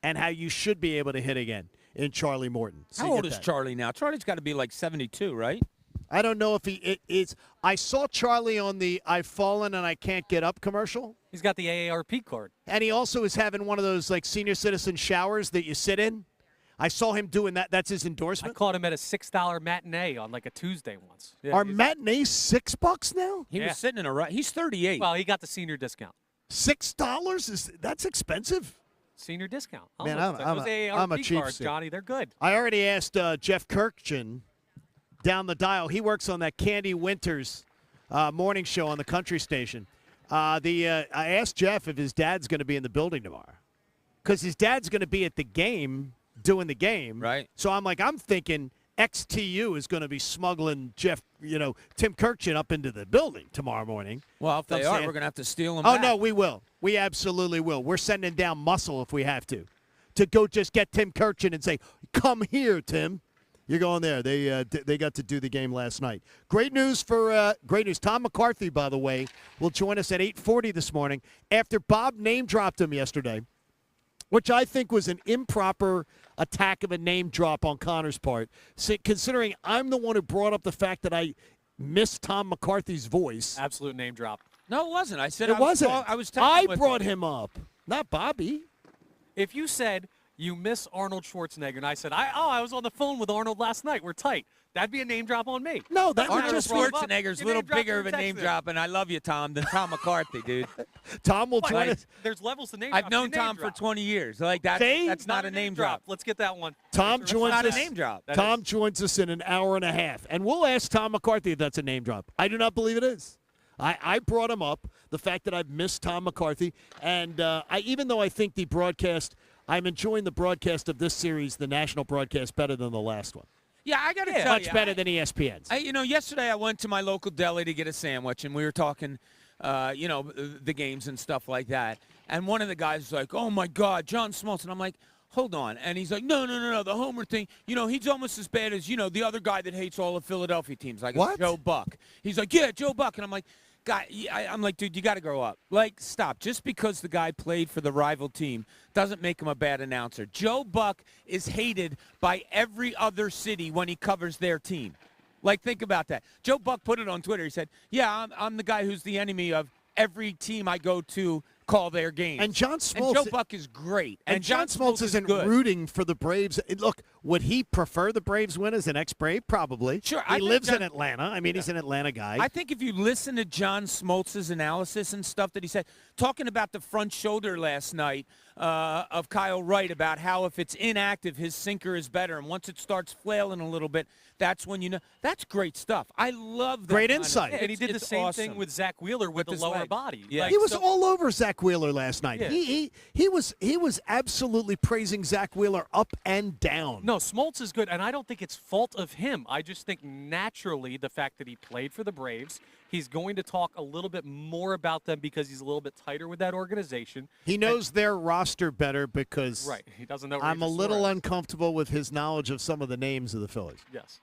and how you should be able to hit again in Charlie Morton. So How old is Charlie now? Charlie's got to be like 72, right? I don't know if he is. I saw Charlie on the "I've fallen and I can't get up" commercial. He's got the AARP card. And he also is having one of those like senior citizen showers that you sit in. I saw him doing that. That's his I endorsement. caught him at a $6 matinee on like a Tuesday once. Yeah, Are matinees $6 now? He Yeah. was sitting in a He's 38. Well, he got the senior discount. $6 that's expensive. Senior discount. Man, Those I'm a AARP cards, cheapskate. Johnny. They're good. I already asked Jeff Kirkchin down the dial. He works on that Candy Winters morning show on the country station. I asked Jeff if his dad's going to be in the building tomorrow because his dad's going to be at the game doing the game. Right. So I'm thinking XTU is going to be smuggling Tim Kirkchin up into the building tomorrow morning. Well, if they I'm are, saying- we're going to have to steal him Oh, back. no, we will. We absolutely will. We're sending down muscle if we have to go just get Tim Kirkchin and say, come here, Tim. You're going there. They got to do the game last night. Great news. Tom McCarthy, by the way, will join us at 8:40 this morning after Bob name dropped him yesterday, which I think was an improper attack of a name drop on Connor's part, considering I'm the one who brought up the fact that I missed Tom McCarthy's voice. Absolute name drop. No, it wasn't. I said It wasn't. I was I texting brought with him up, not Bobby. If you said you miss Arnold Schwarzenegger, and I said, I was on the phone with Arnold last night. We're tight. That'd be a name drop on me. No, that would Arnold just brought him up. Schwarzenegger's a Your little name drop bigger of through a name text drop, and I love you, Tom, than Tom McCarthy, dude. Tom will join us. There's levels to name I've drop. known Your name Tom for drop. 20 years. Like that. See? That's not a name drop. Let's get that one. Tom That's joins not a us. name drop. That Tom is. joins us in an hour and a half, and we'll ask Tom McCarthy if that's a name drop. I do not believe it is. I brought him up, the fact that I've missed Tom McCarthy, and even though I think I'm enjoying the broadcast of this series, the national broadcast, better than the last one. Yeah, I got to tell Much you. better than ESPN's. Yesterday I went to my local deli to get a sandwich, and we were talking, the games and stuff like that. And one of the guys was like, "Oh my God, John Smoltz," and I'm like, "Hold on," and he's like, "No, the Homer thing. He's almost as bad as the other guy that hates all of Philadelphia teams, like What? Joe Buck." He's like, "Yeah, Joe Buck," and I'm like, "Guy," I'm like, "Dude, you got to grow up. Like, stop. Just because the guy played for the rival team doesn't make him a bad announcer. Joe Buck is hated by every other city when he covers their team. Like, think about that. Joe Buck put it on Twitter. He said, "Yeah, I'm the guy who's the enemy of every team I go to call their games." And John Smoltz. And Joe Buck is great. And John Smoltz isn't good. rooting for the Braves. Look, would he prefer the Braves win as an ex-Brave? Probably. Sure, He I think lives John- in Atlanta. I mean, he's an Atlanta guy. I think if you listen to John Smoltz's analysis and stuff that he said, talking about the front shoulder last night of Kyle Wright, about how if it's inactive, his sinker is better, and once it starts flailing a little bit, that's when that's great stuff. I love that. Great kind of- insight. And he did the it's same awesome. thing with Zach Wheeler with the his lower leg. body. Yeah. He was so- all over Zach Wheeler last night. Yeah. He was absolutely praising Zach Wheeler up and down. No, Smoltz is good, and I don't think it's fault of him. I just think naturally the fact that he played for the Braves, he's going to talk a little bit more about them because he's a little bit tighter with that organization. He knows their roster better because Right. He doesn't know. I'm a Ranger little Suarez. uncomfortable with his knowledge of some of the names of the Phillies. Yes.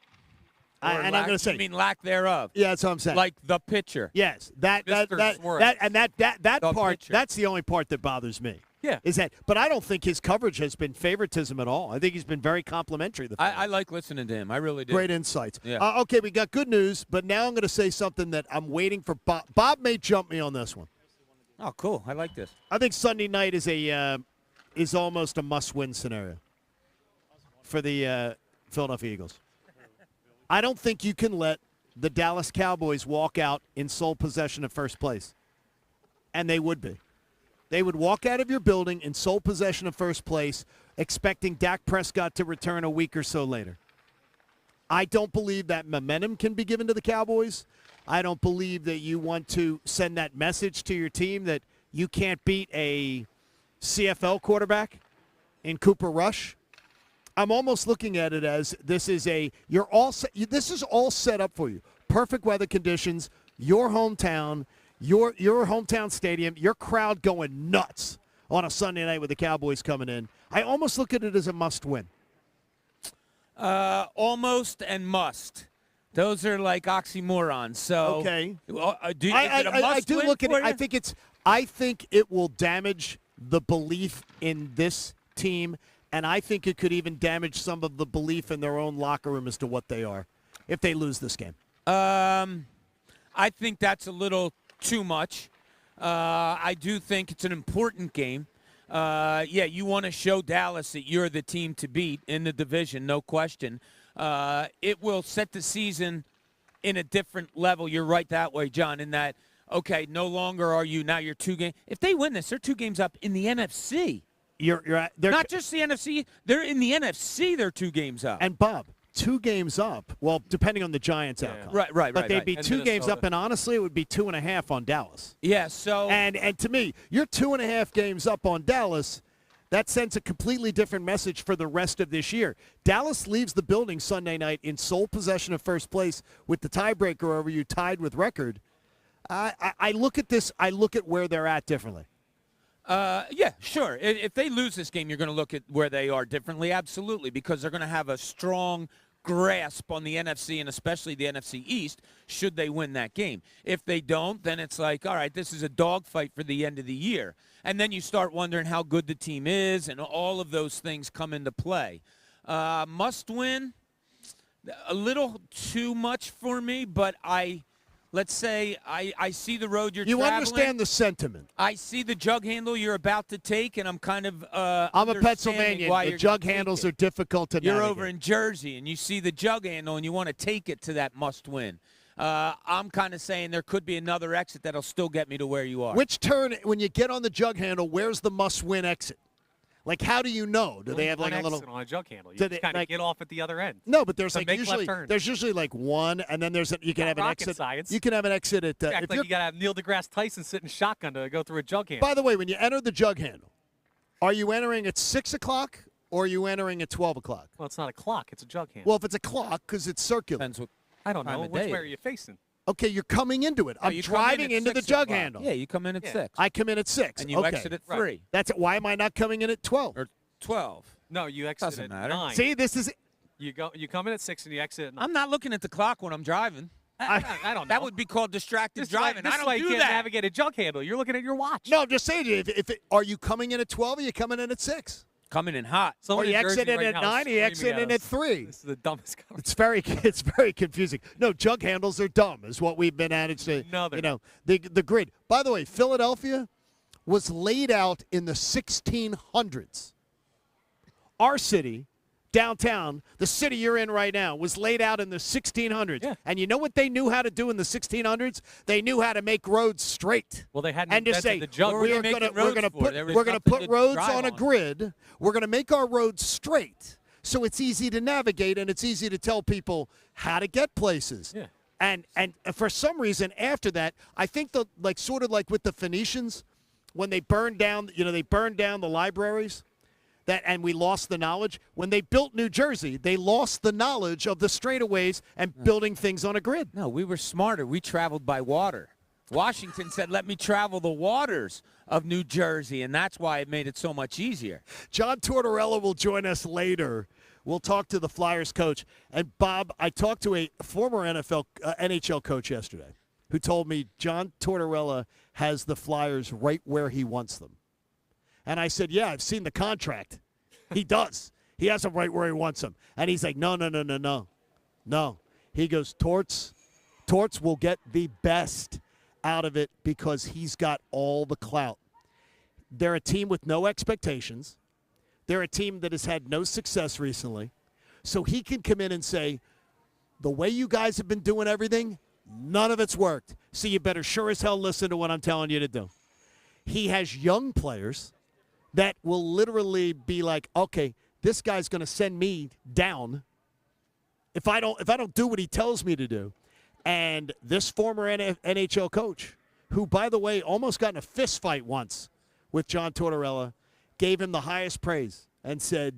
Or And I'm lack- going to say, I mean, lack thereof. yeah, that's what I'm saying. Like the pitcher. yes, that Mr. Suarez. that The part. pitcher. That's the only part that bothers me. Yeah. Is that? But I don't think his coverage has been favoritism at all. I think he's been very complimentary. The I like listening to him. I really do. Great insights. Yeah. Okay, we got good news, but now I'm going to say something that I'm waiting for. Bob may jump me on this one. Oh, cool. I like this. I think Sunday night is almost a must-win scenario for the Philadelphia Eagles. I don't think you can let the Dallas Cowboys walk out in sole possession of first place, and they would be. They would walk out of your building in sole possession of first place, expecting Dak Prescott to return a week or so later. I don't believe that momentum can be given to the Cowboys. I don't believe that you want to send that message to your team that you can't beat a CFL quarterback in Cooper Rush. I'm almost looking at it as this is this is all set up for you. Perfect weather conditions, your hometown, your hometown stadium, your crowd going nuts on a Sunday night with the Cowboys coming in. I almost look at it as a must-win. Almost and must. Those are like oxymorons. So okay, is it a I do must-win look at for it. you? I think it will damage the belief in this team, and I think it could even damage some of the belief in their own locker room as to what they are if they lose this game. I think that's a little too much. I do think it's an important game. You want to show Dallas that you're the team to beat in the division, no question. It will set the season in a different level. You're right that way, John, in that, okay, no longer are you, now you're 2 games. If they win this, they're 2 games up in the NFC. They're not just the NFC. They're in the NFC, they're 2 games up. And, Bob, 2 games up, well, depending on the Giants' outcome. Right. But they'd be And 2 games Minnesota. up, and honestly, it would be 2.5 on Dallas. Yeah, so. And to me, you're 2.5 games up on Dallas. That sends a completely different message for the rest of this year. Dallas leaves the building Sunday night in sole possession of first place with the tiebreaker over you tied with record. I look at this. I look at where they're at differently. Yeah, sure. If they lose this game, you're going to look at where they are differently, absolutely, because they're going to have a strong grasp on the NFC and especially the NFC East should they win that game. If they don't, then it's like, all right, this is a dogfight for the end of the year. And then you start wondering how good the team is, and all of those things come into play. Must win, a little too much for me, but let's say I see the road you're traveling. You understand the sentiment. I see the jug handle you're about to take, and I'm kind of I'm a Pennsylvanian. The jug handles are difficult to navigate. You're over in Jersey, and you see the jug handle, and you want to take it to that must-win. I'm kind of saying there could be another exit that'll still get me to where you are. Which turn, when you get on the jug handle, where's the must-win exit? Like, how do you know? Do they have like a little on a jug handle? You do just they, kind of like- get off at the other end. No, but there's So like make usually left turn. there's usually like one, and then you can have an rocket exit. science. You can have an exit at. Act if like you're- you got to have Neil deGrasse Tyson sitting shotgun to go through a jug handle. by the way, when you enter the jug handle, are you entering at 6 o'clock or are you entering at 12 o'clock? Well, it's not a clock. It's a jug handle. Well, if it's a clock, because it's circular. Depends what I don't time know. of Which day way it are is. you facing? Okay, you're coming into it. I'm you come in driving at into the 6 jug o'clock. handle. Yeah, you come in at 6. I come in at 6. And you okay. exit at Right. 3 That's it. Why am I not coming in at 12? or 12. No, you exit Doesn't at matter. 9. See, this is. You come in at 6 and you exit at 9. I'm not looking at the clock when I'm driving. I don't know. That would be called distracted driving. This I is why don't you do can't that. navigate a jug handle. You're looking at your watch. No, I'm just saying. Are you coming in at 12 or are you coming in at 6? Coming in hot. Someone Or you in Jersey exit in right at now 9 or you screaming exit in us. at 3. This is the dumbest conversation. It's very confusing. No, jug handles are dumb, is what we've been managed to. No, they're you know, the grid. By the way, Philadelphia was laid out in the 1600s. Our city, downtown, the city you're in right now, was laid out in the 1600s. Yeah. And you know what they knew how to do in the 1600s? They knew how to make roads straight. Well, they hadn't And to invented say the jug. What were we they are making gonna roads for? put There was we're gonna nothing put to roads drive on a on. grid. We're gonna make our roads straight, so it's easy to navigate and it's easy to tell people how to get places. Yeah. And for some reason after that, I think sort of like with the Phoenicians, when they burned down the libraries. And we lost the knowledge. When they built New Jersey, they lost the knowledge of the straightaways and building things on a grid. No, we were smarter. We traveled by water. Washington said, let me travel the waters of New Jersey, and that's why it made it so much easier. John Tortorella will join us later. We'll talk to the Flyers coach. And, Bob, I talked to a former NHL coach yesterday who told me John Tortorella has the Flyers right where he wants them. And I said, yeah, I've seen the contract. He does. He has them right where he wants them. And he's like, no. He goes, Torts will get the best out of it because he's got all the clout. They're a team with no expectations. They're a team that has had no success recently. So he can come in and say, the way you guys have been doing everything, none of it's worked. So you better sure as hell listen to what I'm telling you to do. He has young players that will literally be like, okay, this guy's going to send me down if I don't do what he tells me to do. And this former NHL coach, who, by the way, almost got in a fist fight once with John Tortorella, gave him the highest praise and said,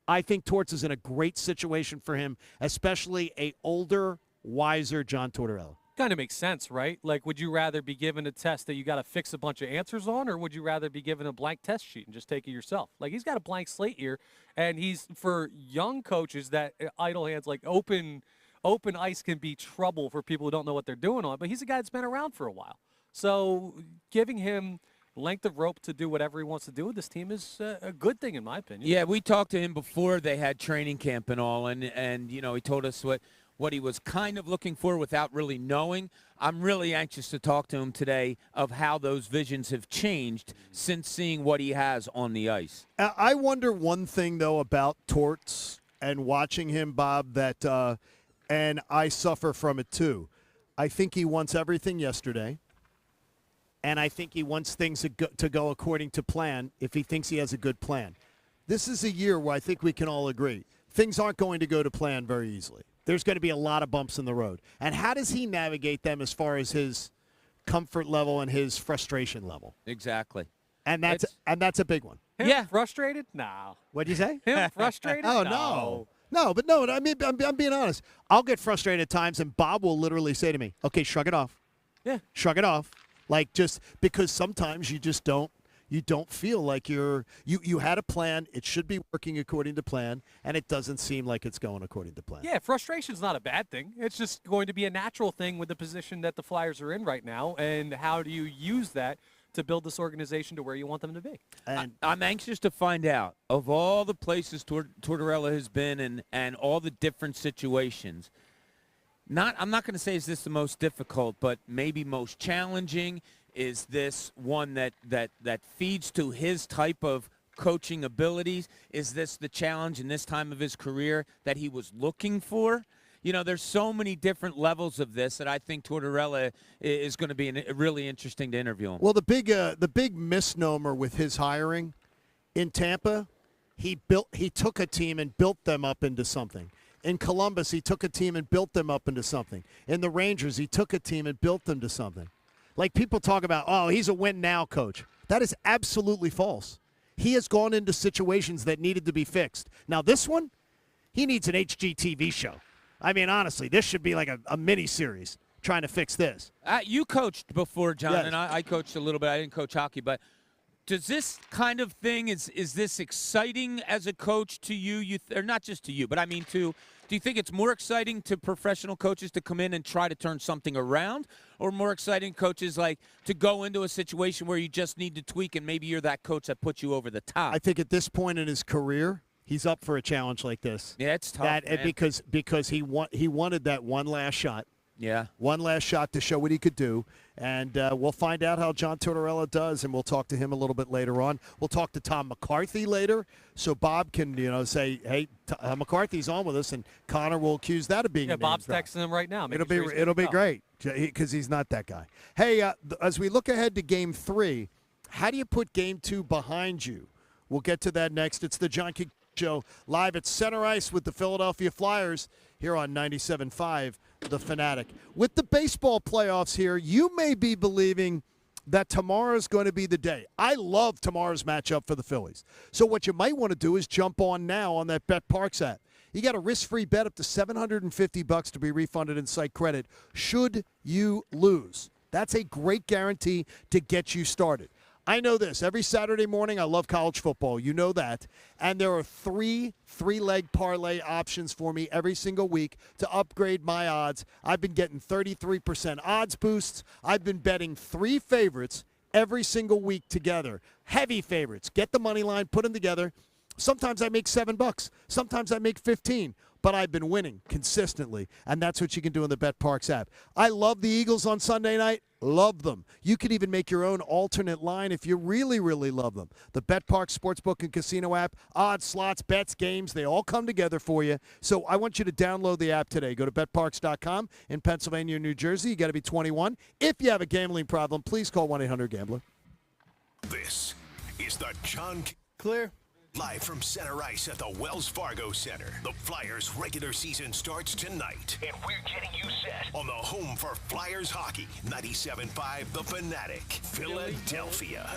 I think Torts is in a great situation for him, especially a older, wiser John Tortorella. Kind of makes sense, right? Like, would you rather be given a test that you got to fix a bunch of answers on, or would you rather be given a blank test sheet and just take it yourself? Like, he's got a blank slate here, and he's for young coaches that idle hands, like open ice can be trouble for people who don't know what they're doing on. But he's a guy that's been around for a while, so giving him length of rope to do whatever he wants to do with this team is a good thing, in my opinion. Yeah, we talked to him before they had training camp and all, and he told us what he was kind of looking for without really knowing. I'm really anxious to talk to him today of how those visions have changed since seeing what he has on the ice. I wonder one thing, though, about Torts and watching him, Bob, that and I suffer from it, too. I think he wants everything yesterday, and I think he wants things to go according to plan if he thinks he has a good plan. This is a year where I think we can all agree things aren't going to go to plan very easily. There's going to be a lot of bumps in the road. And how does he navigate them as far as his comfort level and his frustration level? Exactly. And that's a big one. Him frustrated? No. What'd you say? Him frustrated? Oh, no. No, but no, I mean, I'm being honest. I'll get frustrated at times, and Bob will literally say to me, okay, shrug it off. Yeah. Shrug it off. Like, just because sometimes you just don't feel like you had a plan. It should be working according to plan, and it doesn't seem like it's going according to plan. Yeah, frustration's not a bad thing. It's just going to be a natural thing with the position that the Flyers are in right now, and how do you use that to build this organization to where you want them to be? And I'm anxious to find out, of all the places Tortorella has been and all the different situations, I'm not going to say is this the most difficult, but maybe most challenging. Is this one that feeds to his type of coaching abilities? Is this the challenge in this time of his career that he was looking for? There's so many different levels of this that I think Tortorella is going to be really interesting to interview him. Well, the big misnomer with his hiring in Tampa, he took a team and built them up into something. In Columbus, he took a team and built them up into something. In the Rangers, he took a team and built them to something. Like people talk about, oh, he's a win-now coach. That is absolutely false. He has gone into situations that needed to be fixed. Now, this one, he needs an HGTV show. I mean, honestly, this should be like a mini-series trying to fix this. You coached before, John, Yes. and I coached a little bit. I didn't coach hockey, but does this kind of thing, is this exciting as a coach to you? Or not just to you, but I mean do you think it's more exciting to professional coaches to come in and try to turn something around, or more exciting coaches like to go into a situation where you just need to tweak and maybe you're that coach that puts you over the top? I think at this point in his career, he's up for a challenge like this. Yeah, it's tough, man. Because he wanted that one last shot. Yeah. One last shot to show what he could do. And we'll find out how John Tortorella does, and we'll talk to him a little bit later on. We'll talk to Tom McCarthy later, so Bob can, say, hey, McCarthy's on with us, and Connor will accuse that of being a Bob's name drop. texting him right now. It'll be great because he's not that guy. Hey, as we look ahead to Game 3, how do you put Game 2 behind you? We'll get to that next. It's the John Kincade Show live at Center Ice with the Philadelphia Flyers here on 97.5 The Fanatic. With the baseball playoffs here, you may be believing that tomorrow's going to be the day. I love tomorrow's matchup for the Phillies. So what you might want to do is jump on now on that BetParx app. You got a risk-free bet up to $750 to be refunded in site credit should you lose. That's a great guarantee to get you started. I know this. Every Saturday morning, I love college football. You know that. And there are three-leg parlay options for me every single week to upgrade my odds. I've been getting 33% odds boosts. I've been betting 3 favorites every single week together. Heavy favorites. Get the money line, put them together. Sometimes I make $7. Sometimes I make 15. But I've been winning consistently, and that's what you can do in the BetParx app. I love the Eagles on Sunday night. Love them. You can even make your own alternate line if you really, really love them. The BetParx Sportsbook and Casino app, odds, slots, bets, games, they all come together for you. So I want you to download the app today. Go to betparx.com in Pennsylvania or New Jersey. You got to be 21. If you have a gambling problem, please call 1-800-GAMBLER. This is the John Clear. Live from Center Ice at the Wells Fargo Center. The Flyers regular season starts tonight, and we're getting you set on the home for Flyers hockey, 97.5 The Fanatic, Philadelphia.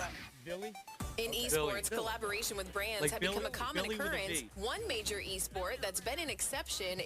In esports, collaboration with brands have become a common occurrence. One major esport that's been an exception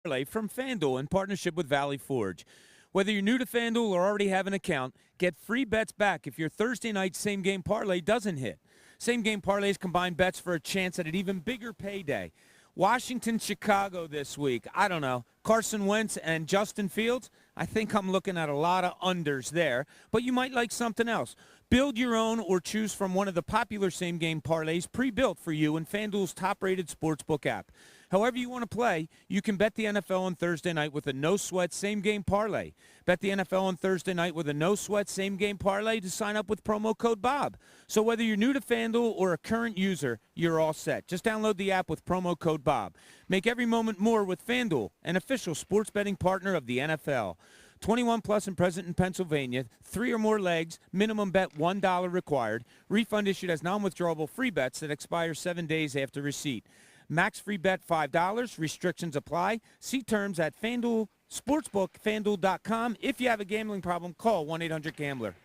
parlay from FanDuel in partnership with Valley Forge. Whether you're new to FanDuel or already have an account, get free bets back if your Thursday night same-game parlay doesn't hit. Same-game parlays combine bets for a chance at an even bigger payday. Washington, Chicago this week. I don't know. Carson Wentz and Justin Fields. I think I'm looking at a lot of unders there, but you might like something else. Build your own or choose from one of the popular same-game parlays pre-built for you in FanDuel's top-rated sportsbook app. However you want to play, you can bet the NFL on Thursday night with a no-sweat same-game parlay. Bet the NFL on Thursday night with a no-sweat same-game parlay to sign up with promo code BOB. So whether you're new to FanDuel or a current user, you're all set. Just download the app with promo code BOB. Make every moment more with FanDuel, an official sports betting partner of the NFL. 21 plus and present in Pennsylvania. 3 or more legs. Minimum bet $1 required. Refund issued as non-withdrawable free bets that expire 7 days after receipt. Max free bet $5. Restrictions apply. See terms at FanDuel Sportsbook, FanDuel.com. If you have a gambling problem, call 1-800-GAMBLER.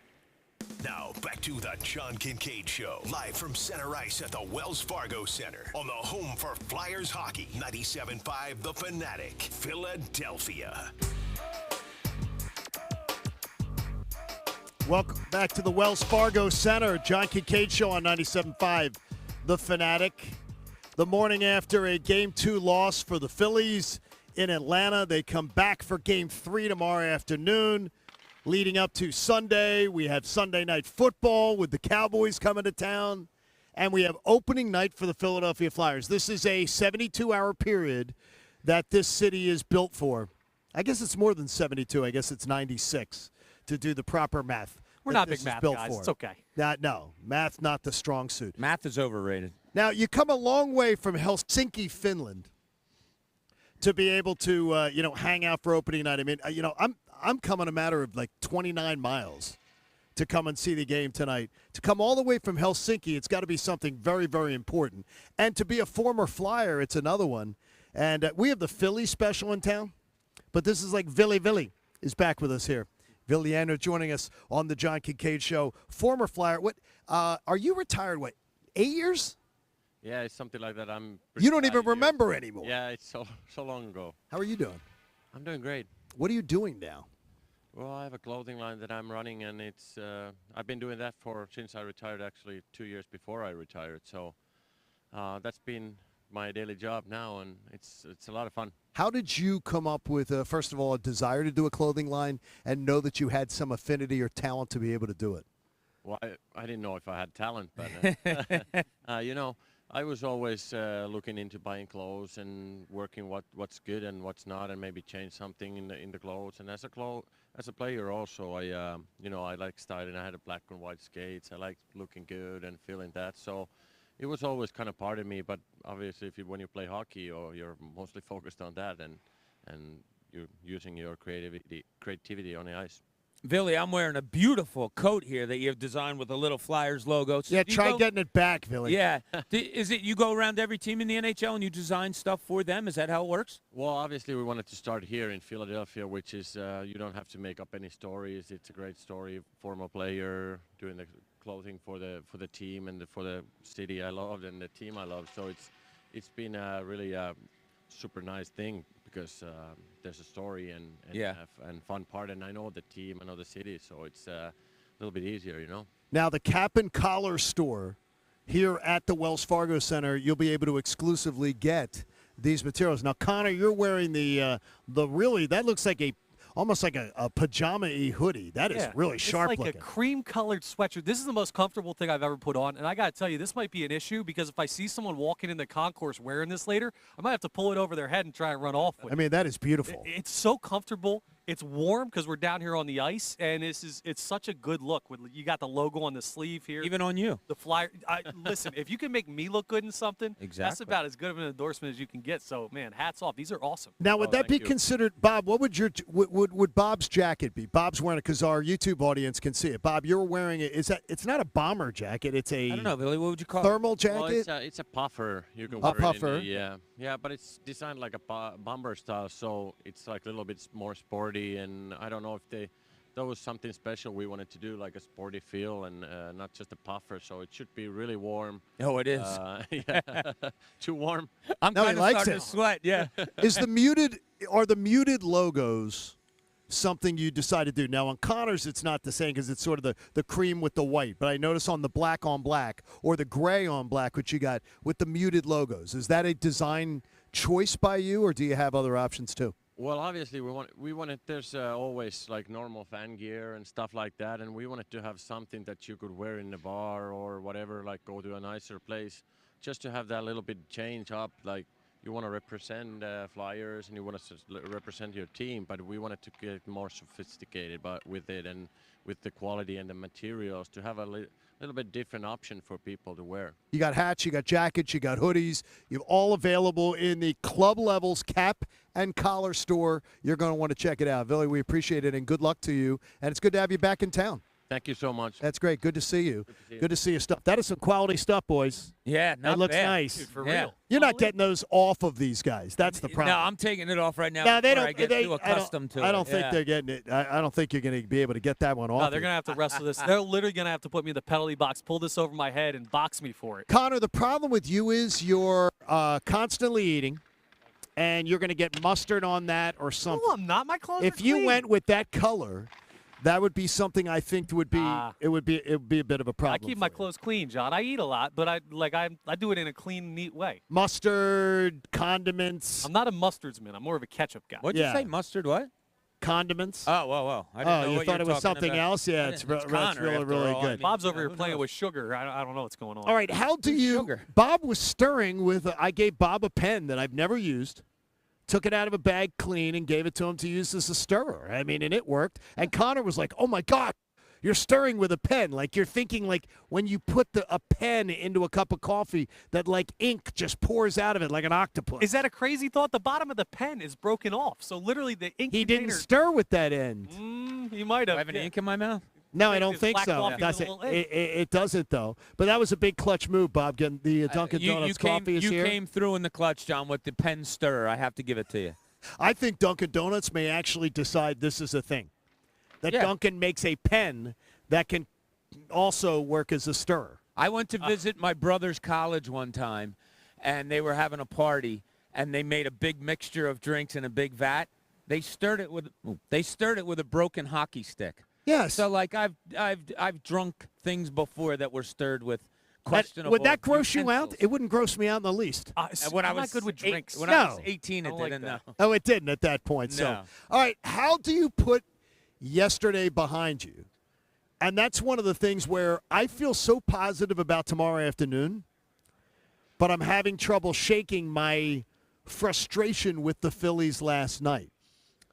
Now, back to the John Kincade Show, live from center ice at the Wells Fargo Center on the home for Flyers hockey, 97.5 The Fanatic, Philadelphia. Welcome back to the Wells Fargo Center. John Kincade Show on 97.5 The Fanatic. The morning after a Game 2 loss for the Phillies in Atlanta. They come back for Game 3 tomorrow afternoon. Leading up to Sunday, we have Sunday night football with the Cowboys coming to town. And we have opening night for the Philadelphia Flyers. This is a 72-hour period that this city is built for. I guess it's more than 72. I guess it's 96 to do the proper math. We're not big math guys. It's okay. No, math not the strong suit. Math is overrated. Now, you come a long way from Helsinki, Finland, to be able to, hang out for opening night. I mean, I'm coming a matter of like 29 miles to come and see the game tonight. To come all the way from Helsinki, it's got to be something very, very important. And to be a former Flyer, it's another one. And we have the Philly special in town, but this is like Villy is back with us here. Villiano joining us on the John Kincade Show. Former Flyer. What are you retired, 8 years? Yeah, it's something like that. You don't even remember anymore. Yeah, it's so long ago. How are you doing? I'm doing great. What are you doing now? Well, I have a clothing line that I'm running, and it's I've been doing that since I retired, actually 2 years before I retired. So that's been my daily job now, and it's a lot of fun. How did you come up with, first of all, a desire to do a clothing line and know that you had some affinity or talent to be able to do it? Well, I didn't know if I had talent, but I was always looking into buying clothes and working what's good and what's not, and maybe change something in the clothes. And as a player also, I like styling. I had a black and white skates. I like looking good and feeling that. So it was always kind of part of me. But obviously, when you play hockey, you're mostly focused on that, and you're using your creativity on the ice. Billy, I'm wearing a beautiful coat here that you've designed with a little Flyers logo. So yeah, try getting it back, Billy. Yeah. Is it you go around every team in the NHL and you design stuff for them? Is that how it works? Well, obviously we wanted to start here in Philadelphia, which is you don't have to make up any stories. It's a great story. Former player doing the clothing for the team and for the city I loved and the team I loved. So it's been a really super nice thing. Because there's a story and fun part, and I know the team, I know the city, so it's a little bit easier, Now, the Cap and Collar store here at the Wells Fargo Center, you'll be able to exclusively get these materials. Now, Connor, you're wearing the really, that looks like almost like a pajama-y hoodie. That is really sharp looking. It's like a cream-colored sweatshirt. This is the most comfortable thing I've ever put on, and I got to tell you, this might be an issue because if I see someone walking in the concourse wearing this later, I might have to pull it over their head and try and run off with it. I mean, that is beautiful. It's so comfortable. It's warm because we're down here on the ice, and it's such a good look. You got the logo on the sleeve here. Even on you. The Flyer. Listen, if you can make me look good in something, exactly. That's about as good of an endorsement as you can get. So, man, hats off. These are awesome. Now, would that be considered, Bob, what would would Bob's jacket be? Bob's wearing it because our YouTube audience can see it. Bob, you're wearing it. It's not a bomber jacket. It's a I don't know, Billy. What would you call thermal jacket? Well, it's a puffer. You can a wear puffer. Yeah, but it's designed like a bomber style, so it's like a little bit more sporty, and I don't know if that was something special we wanted to do, like a sporty feel and not just a puffer, so it should be really warm. Oh, it is. Too warm. I'm kind of starting to sweat, yeah. Is the muted are the muted logos something you decide to do? Now, on Connor's, it's not the same because it's sort of the cream with the white. But I notice on the black on black or the gray on black, which you got with the muted logos, is that a design choice by you, or do you have other options too? Well, obviously we wanted. There's always like normal fan gear and stuff like that, and we wanted to have something that you could wear in the bar or whatever, like go to a nicer place, just to have that little bit change up. Like you want to represent Flyers and you want to represent your team, but we wanted to get more sophisticated, but with it and with the quality and the materials to have a little bit different option for people to wear. You got hats, you got jackets, you got hoodies. You're all available in the Club Levels cap and collar store. You're going to want to check it out. Billy, we appreciate it, and good luck to you. And it's good to have you back in town. Thank you so much. That's great. Good to see you. Good to see you stuff. That is some quality stuff, boys. Yeah, that looks bad. nice. Dude, for real. You're not getting those off of these guys. That's the problem. No, I'm taking it off right now. No, they don't. I get too accustomed to it. I don't think they're getting it. I don't think you're going to be able to get that one off. No, they're going to have to wrestle this. They're literally going to have to put me in the penalty box, pull this over my head, and box me for it. Connor, the problem with you is you're constantly eating, and you're going to get mustard on that or something. No, I'm not. My clothes If are you clean. went with that color, that would be something I think would be it would be a bit of a problem. I keep my clothes clean, John. I eat a lot, but I do it in a clean, neat way. Mustard, condiments. I'm not a mustards man. I'm more of a ketchup guy. What'd you say? Mustard what? Condiments. Oh, whoa. I didn't know you what thought you it were was talking something about. else? Yeah, it's Connor, really, after really all. good. I mean, Bob's over here who playing knows? with sugar. I don't know what's going on. All right, how do you? Sugar. Bob was stirring with. I gave Bob a pen that I've never used. Took it out of a bag clean and gave it to him to use as a stirrer. I mean, and it worked. And Connor was like, "Oh my God, you're stirring with a pen." Like you're thinking like when you put a pen into a cup of coffee that like ink just pours out of it like an octopus. Is that a crazy thought? The bottom of the pen is broken off, so literally the ink. He didn't container- stir with that end. He might have. Do I have any ink in my mouth? No, I Like don't this think black so. coffee That's with it. a little ink. It doesn't though. But that was a big clutch move, Bob. Getting the Dunkin' Donuts coffee is you here. came through in the clutch, John, with the pen stirrer. I have to give it to you. I think Dunkin' Donuts may actually decide this is a thing. That Yeah. Dunkin' makes a pen that can also work as a stirrer. I went to visit my brother's college one time, and they were having a party, and they made a big mixture of drinks in a big vat. They stirred it with a broken hockey stick. Yes. So like I've drunk things before that were stirred with questionable. Would that gross you out? utensils. It wouldn't gross me out in the least. When I'm not good with drinks. When No. I was 18, I it don't like didn't. that. No. Oh, it didn't at that point. So, No. all right, how do you put yesterday behind you? And that's one of the things where I feel so positive about tomorrow afternoon, but I'm having trouble shaking my frustration with the Phillies last night.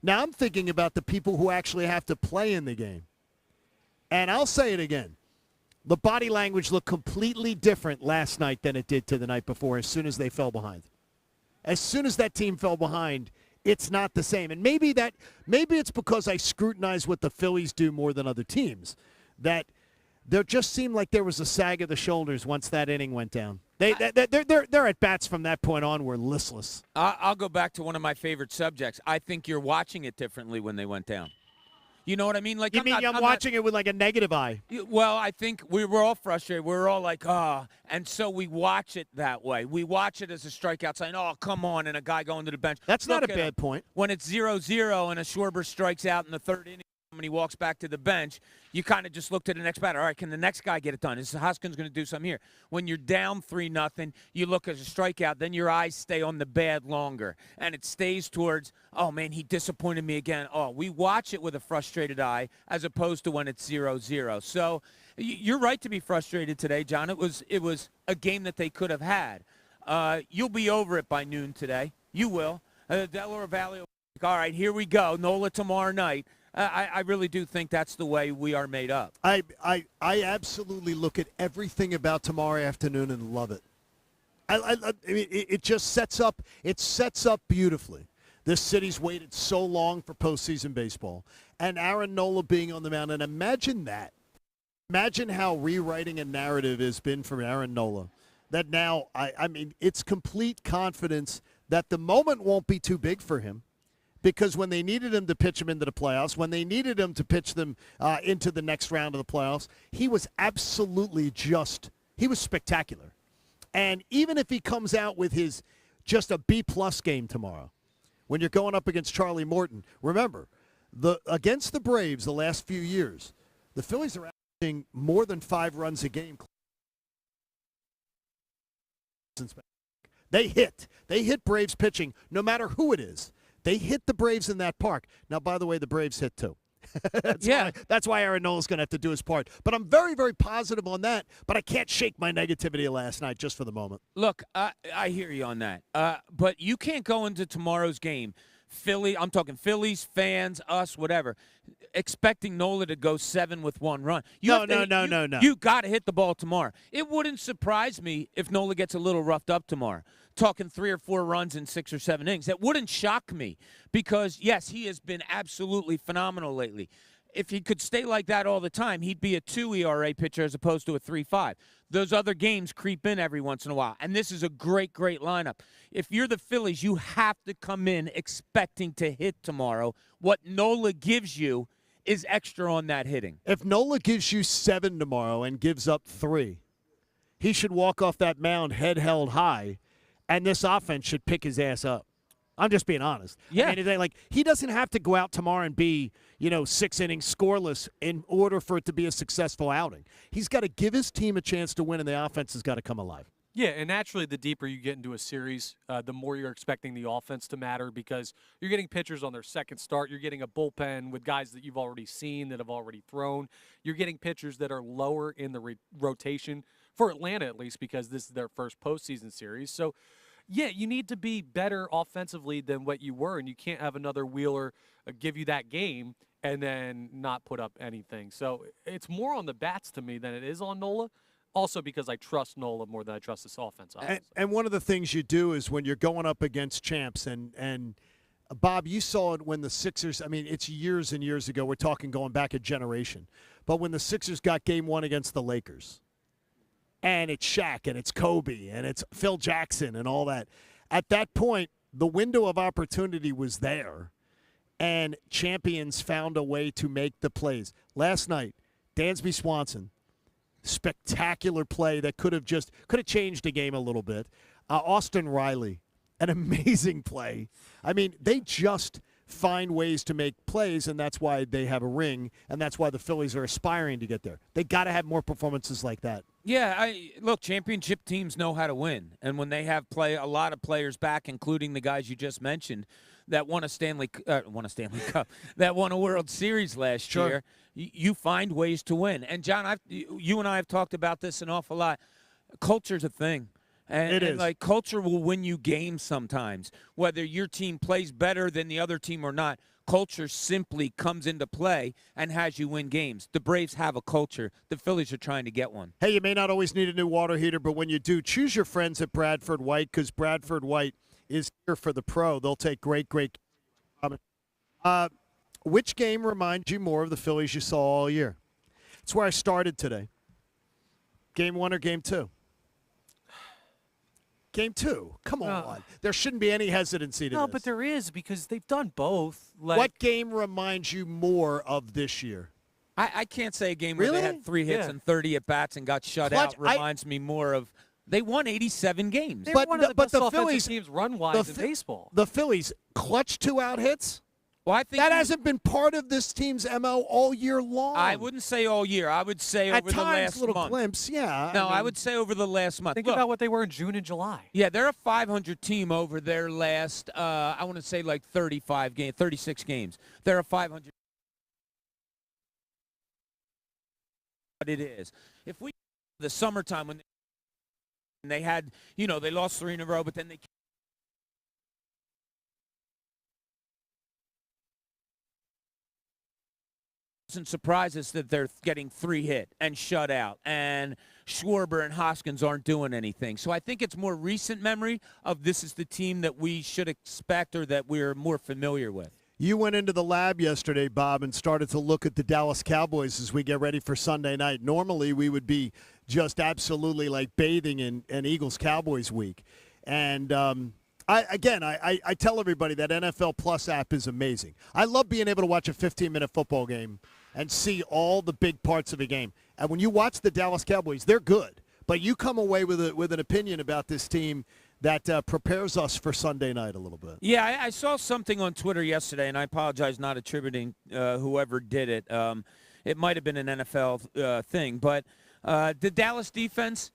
Now I'm thinking about the people who actually have to play in the game. And I'll say it again. The body language looked completely different last night than it did to the night before as soon as they fell behind. As soon as that team fell behind, it's not the same. And maybe it's because I scrutinize what the Phillies do more than other teams, that there just seemed like there was a sag of the shoulders once that inning went down. Their at bats from that point on were listless. I'll go back to one of my favorite subjects. I think you're watching it differently when they went down. You know what I mean? Like I'm watching it with like a negative eye. Well, I think we were all frustrated. We were all like, and so we watch it that way. We watch it as a strikeout saying, oh, come on, and a guy going to the bench. That's not Look a at bad him. point. When it's 0-0 and a Schwarber strikes out in the third inning and he walks back to the bench, you kind of just look to the next batter. All right, can the next guy get it done? Is Hoskins going to do something here? When you're down 3-0, you look as a strikeout, then your eyes stay on the bad longer. And it stays towards, oh, man, he disappointed me again. Oh, we watch it with a frustrated eye as opposed to when it's 0-0. So you're right to be frustrated today, John. It was a game that they could have had. You'll be over it by noon today. You will. Delaware Valley will be like, all right, here we go. NOLA tomorrow night. I really do think that's the way we are made up. I absolutely look at everything about tomorrow afternoon and love it. I mean, it just sets up beautifully. This city's waited so long for postseason baseball, and Aaron Nola being on the mound. And imagine that. Imagine how rewriting a narrative has been for Aaron Nola. That now, I mean, it's complete confidence that the moment won't be too big for him. Because when they needed him to pitch them into the playoffs, when they needed him to pitch them into the next round of the playoffs, he was absolutely he was spectacular. And even if he comes out with just a B-plus game tomorrow, when you're going up against Charlie Morton. Remember, against the Braves the last few years, the Phillies are averaging more than 5 runs a game. They hit Braves pitching no matter who it is. They hit the Braves in that park. Now, by the way, the Braves hit too. That's why Aaron Nola's going to have to do his part. But I'm very, very positive on that. But I can't shake my negativity last night just for the moment. Look, I hear you on that. But you can't go into tomorrow's game, I'm talking Phillies, fans, us, whatever, expecting Nola to go 7 with 1 run. No. You got to hit the ball tomorrow. It wouldn't surprise me if Nola gets a little roughed up tomorrow. Talking 3 or 4 runs in 6 or 7 innings. That wouldn't shock me because, yes, he has been absolutely phenomenal lately. If he could stay like that all the time, he'd be a 2 ERA pitcher as opposed to a 3.5. Those other games creep in every once in a while, and this is a great, great lineup. If you're the Phillies, you have to come in expecting to hit tomorrow. What Nola gives you is extra on that hitting. If Nola gives you 7 tomorrow and gives up 3, he should walk off that mound head held high, and this offense should pick his ass up. I'm just being honest. Yeah. I mean, he doesn't have to go out tomorrow and be, 6 innings scoreless in order for it to be a successful outing. He's got to give his team a chance to win, and the offense has got to come alive. Yeah, and naturally, the deeper you get into a series, the more you're expecting the offense to matter because you're getting pitchers on their second start. You're getting a bullpen with guys that you've already seen, that have already thrown. You're getting pitchers that are lower in the rotation, for Atlanta at least, because this is their first postseason series. So, yeah, you need to be better offensively than what you were, and you can't have another Wheeler give you that game and then not put up anything. So it's more on the bats to me than it is on Nola, also because I trust Nola more than I trust this offense. And one of the things you do is when you're going up against champs, and Bob, you saw it when the Sixers, I mean, it's years and years ago. We're talking going back a generation. But when the Sixers got game 1 against the Lakers, and it's Shaq, and it's Kobe, and it's Phil Jackson, and all that. At that point, the window of opportunity was there, and champions found a way to make the plays. Last night, Dansby Swanson, spectacular play that could have changed the game a little bit. Austin Riley, an amazing play. I mean, they just find ways to make plays, and that's why they have a ring, and that's why the Phillies are aspiring to get there. They got to have more performances like that. Yeah, look, championship teams know how to win, and when they have a lot of players back, including the guys you just mentioned, that won a Stanley Cup, that won a World Series last year, you find ways to win. And John, you and I have talked about this an awful lot. Culture's a thing. And culture will win you games sometimes, whether your team plays better than the other team or not. Culture simply comes into play and has you win games. The Braves have a culture. The Phillies are trying to get one. Hey, you may not always need a new water heater, but when you do, choose your friends at Bradford White because Bradford White is here for the pro. They'll take great. Which game reminds you more of the Phillies you saw all year? It's where I started today. Game 1 or Game 2? Game 2. Come on. There shouldn't be any hesitancy to this. No, but there is because they've done both. What game reminds you more of this year? I can't say a game where they had 3 hits and 30 at-bats and got shut out reminds me more of they won 87 games. They're one of the best offensive teams run-wise in baseball. The Phillies clutch 2-out hits? Well, I think that hasn't been part of this team's MO all year long. I wouldn't say all year. I would say over the last month. At times, little glimpse, yeah. No, I would say over the last month. Think about what they were in June and July. Yeah, they're a 500 team over their last, I want to say like 36 games. They're a 500. But it is. If we the summertime when they had, they lost 3 in a row, but then they doesn't surprise us that they're getting 3 hit and shut out, and Schwarber and Hoskins aren't doing anything. So I think it's more recent memory of this is the team that we should expect or that we're more familiar with. You went into the lab yesterday, Bob, and started to look at the Dallas Cowboys as we get ready for Sunday night. Normally we would be just absolutely like bathing in Eagles-Cowboys week. And I tell everybody that NFL Plus app is amazing. I love being able to watch a 15-minute football game and see all the big parts of a game. And when you watch the Dallas Cowboys, they're good. But you come away with an opinion about this team that prepares us for Sunday night a little bit. Yeah, I saw something on Twitter yesterday, and I apologize not attributing whoever did it. It might have been an NFL thing, but the Dallas defense,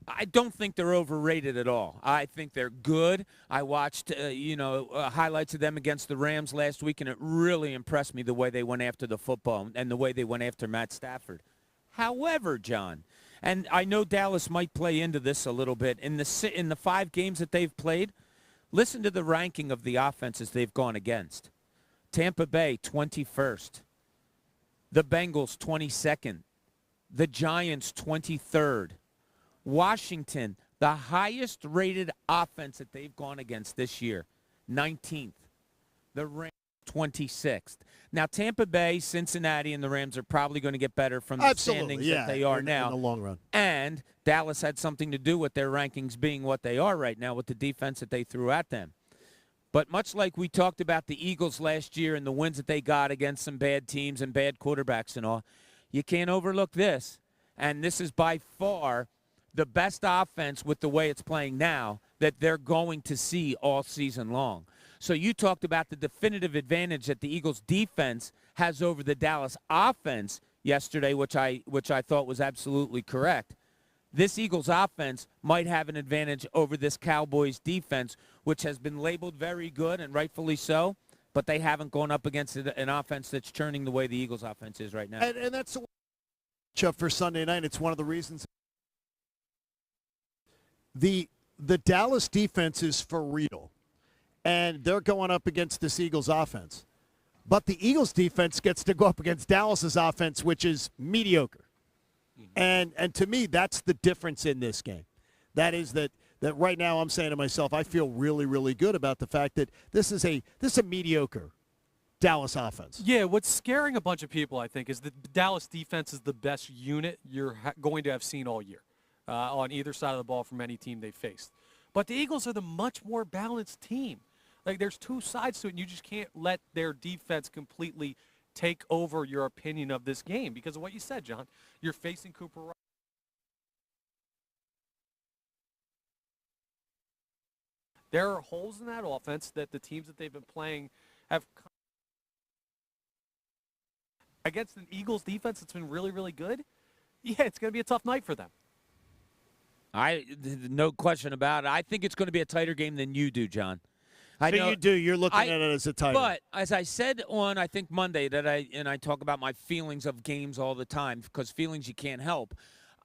I don't think they're overrated at all. I think they're good. I watched, highlights of them against the Rams last week, and it really impressed me the way they went after the football and the way they went after Matt Stafford. However, John, and I know Dallas might play into this a little bit, in the 5 games that they've played, listen to the ranking of the offenses they've gone against. Tampa Bay, 21st. The Bengals, 22nd. The Giants, 23rd. Washington, the highest-rated offense that they've gone against this year, 19th. The Rams, 26th. Now, Tampa Bay, Cincinnati, and the Rams are probably going to get better from the standings that they are now. In the long run. And Dallas had something to do with their rankings being what they are right now with the defense that they threw at them. But much like we talked about the Eagles last year and the wins that they got against some bad teams and bad quarterbacks and all, you can't overlook this. And this is by far the best offense with the way it's playing now that they're going to see all season long. So you talked about the definitive advantage that the Eagles defense has over the Dallas offense yesterday, which I thought was absolutely correct. This Eagles offense might have an advantage over this Cowboys defense, which has been labeled very good and rightfully so, but they haven't gone up against an offense that's churning the way the Eagles offense is right now. And that's the matchup for Sunday night. It's one of the reasons the Dallas defense is for real, and they're going up against this Eagles offense. But the Eagles defense gets to go up against Dallas's offense, which is mediocre. And to me, that's the difference in this game. That is that right now I'm saying to myself, I feel really, really good about the fact that this is a mediocre Dallas offense. Yeah, what's scaring a bunch of people, I think, is that the Dallas defense is the best unit you're going to have seen all year on either side of the ball from any team they've faced. But the Eagles are the much more balanced team. Like, there's two sides to it, and you just can't let their defense completely take over your opinion of this game because of what you said, John. You're facing Cooper Rush. There are holes in that offense that the teams that they've been playing have against an Eagles defense that's been really, really good. Yeah, it's going to be a tough night for them. No question about it. I think it's going to be a tighter game than you do, John. So you do. You're looking at it as a title. But as I said on, I think, Monday, I talk about my feelings of games all the time because feelings you can't help.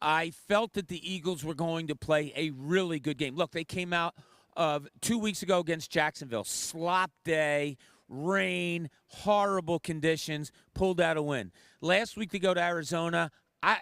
I felt that the Eagles were going to play a really good game. Look, they came out of 2 weeks ago against Jacksonville. Slop day, rain, horrible conditions, pulled out a win. Last week they go to Arizona.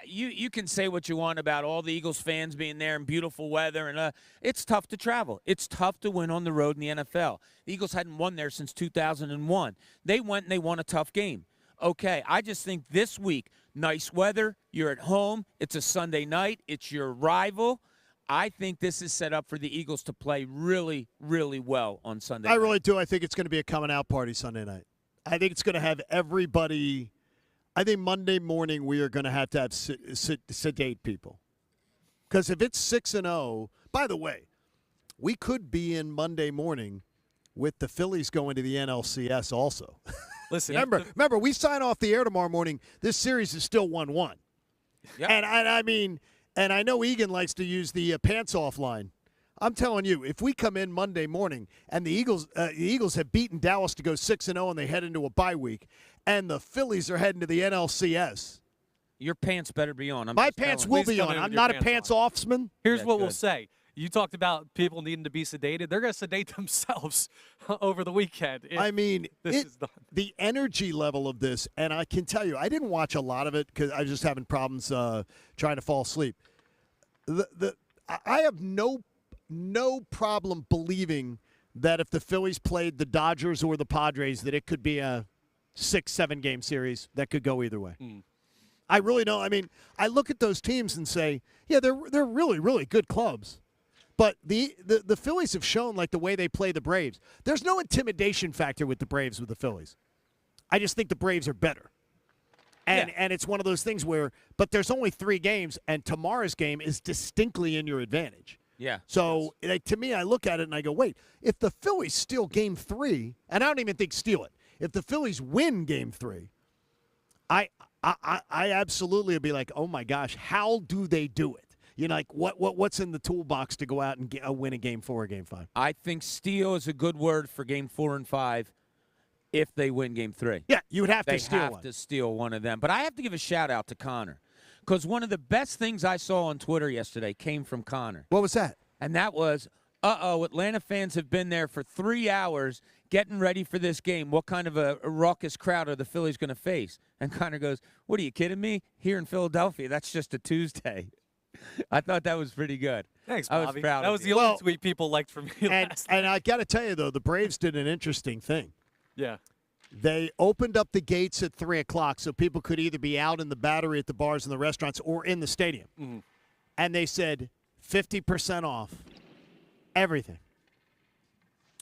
You can say what you want about all the Eagles fans being there in beautiful weather, and it's tough to travel. It's tough to win on the road in the NFL. The Eagles hadn't won there since 2001. They went and they won a tough game. Okay, I just think this week, nice weather, you're at home, it's a Sunday night, it's your rival. I think this is set up for the Eagles to play really, really well on Sunday night. I really do. I think it's going to be a coming-out party Sunday night. I think it's going to have everybody – I think Monday morning we are going to have sedate people. Because if it's 6-0, by the way, we could be in Monday morning with the Phillies going to the NLCS also. Listen, remember, we sign off the air tomorrow morning. This series is still 1-1. Yep. And I mean, and I know Egan likes to use the pants off line. I'm telling you, if we come in Monday morning and the Eagles have beaten Dallas to go 6-0 and they head into a bye week, and the Phillies are heading to the NLCS, your pants better be on. My pants will be on. I'm not a pants-offsman. Here's what we'll say. You talked about people needing to be sedated. They're going to sedate themselves over the weekend. The energy level of this, and I can tell you, I didn't watch a lot of it because I was just having problems trying to fall asleep. I have no problem believing that if the Phillies played the Dodgers or the Padres, that it could be a 6-7 game series that could go either way. I really don't. I mean, I look at those teams and say, yeah, they're really, really good clubs. But the Phillies have shown, like, the way they play the Braves. There's no intimidation factor with the Braves with the Phillies. I just think the Braves are better. And it's one of those things where, but there's only 3 games, and tomorrow's game is distinctly in your advantage. Yeah. So like, to me, I look at it and I go, wait, if the Phillies steal Game 3, and I don't even think steal it, if the Phillies win Game 3, I absolutely would be like, oh my gosh, how do they do it? You know, like what's in the toolbox to go out and win a Game 4 or Game 5? I think steal is a good word for Game 4 and 5 if they win Game 3. Yeah, you would have They to steal have one. to steal one of them. But I have to give a shout-out to Connor because one of the best things I saw on Twitter yesterday came from Connor. What was that? And that was, Atlanta fans have been there for 3 hours getting ready for this game. What kind of a raucous crowd are the Phillies going to face? And Connor goes, what are you kidding me? Here in Philadelphia, that's just a Tuesday. I thought that was pretty good. Thanks, I was Bobby. proud that of was you. the only tweet people liked from you. And I got to tell you, though, the Braves did an interesting thing. Yeah. They opened up the gates at 3 o'clock so people could either be out in the Battery at the bars and the restaurants or in the stadium. Mm-hmm. And they said 50% off everything.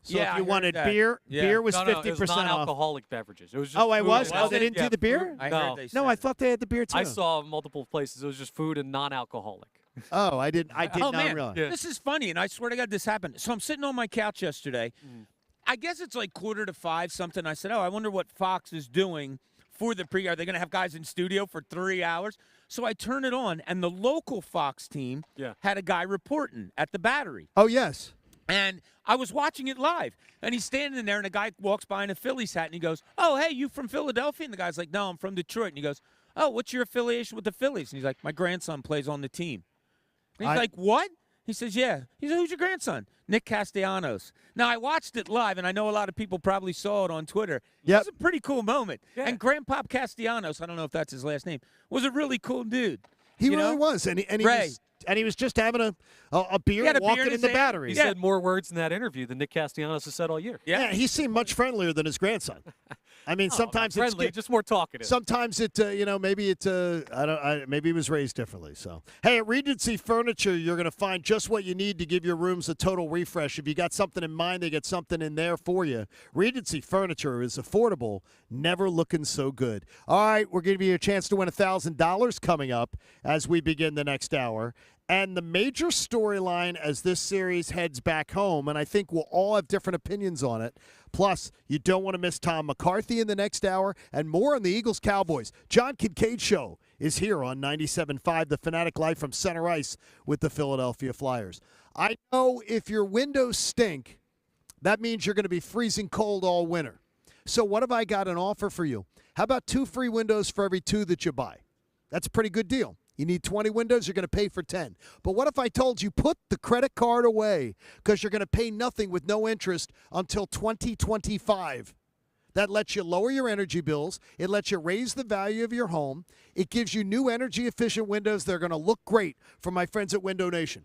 So Yeah, if I you heard wanted that. beer, Yeah. beer was No, 50% it was off. non-alcoholic beverages. It was just Oh, I food was? and- Oh, they didn't do the beer? I No. heard they No, said I it. thought they had the beer too. I saw multiple places. It was just food and non-alcoholic. Oh, I did Oh, not man, realize. Yeah. this is funny, and I swear to God this happened. So I'm sitting on my couch yesterday. I guess it's like 4:45 something. I said, I wonder what Fox is doing for the pre. Are they going to have guys in studio for 3 hours? So I turn it on, and the local Fox team had a guy reporting at the Battery. Oh, yes. And I was watching it live, and he's standing there, and a guy walks by in a Phillies hat, and he goes, oh, hey, you from Philadelphia? And the guy's like, no, I'm from Detroit. And he goes, oh, what's your affiliation with the Phillies? And he's like, my grandson plays on the team. And he's like, what? He says, yeah. He said, who's your grandson? Nick Castellanos. Now, I watched it live, and I know a lot of people probably saw it on Twitter. Yep. It was a pretty cool moment. Yeah. And Grandpop Castellanos, I don't know if that's his last name, was a really cool dude. He You really know? was. And he was just having a beer He had a beer walking in in his the hand. Battery. He Yeah. said more words in that interview than Nick Castellanos has said all year. Yeah, he seemed much friendlier than his grandson. I mean, sometimes Not it's friendly, just more talkative. Sometimes it, maybe it, maybe he was raised differently. So, hey, at Regency Furniture, you're going to find just what you need to give your rooms a total refresh. If you got something in mind, they get something in there for you. Regency Furniture is affordable, never looking so good. All right, we're going to give you a chance to win $1,000 coming up as we begin the next hour. And the major storyline as this series heads back home, and I think we'll all have different opinions on it. Plus, you don't want to miss Tom McCarthy in the next hour and more on the Eagles-Cowboys. John Kincade Show is here on 97.5, the Fanatic Live from Center Ice with the Philadelphia Flyers. I know if your windows stink, that means you're going to be freezing cold all winter. So what have I got an offer for you? How about 2 free windows for every 2 that you buy? That's a pretty good deal. You need 20 windows, you're going to pay for 10. But what if I told you put the credit card away because you're going to pay nothing with no interest until 2025? That lets you lower your energy bills. It lets you raise the value of your home. It gives you new energy-efficient windows that are going to look great for my friends at Window Nation.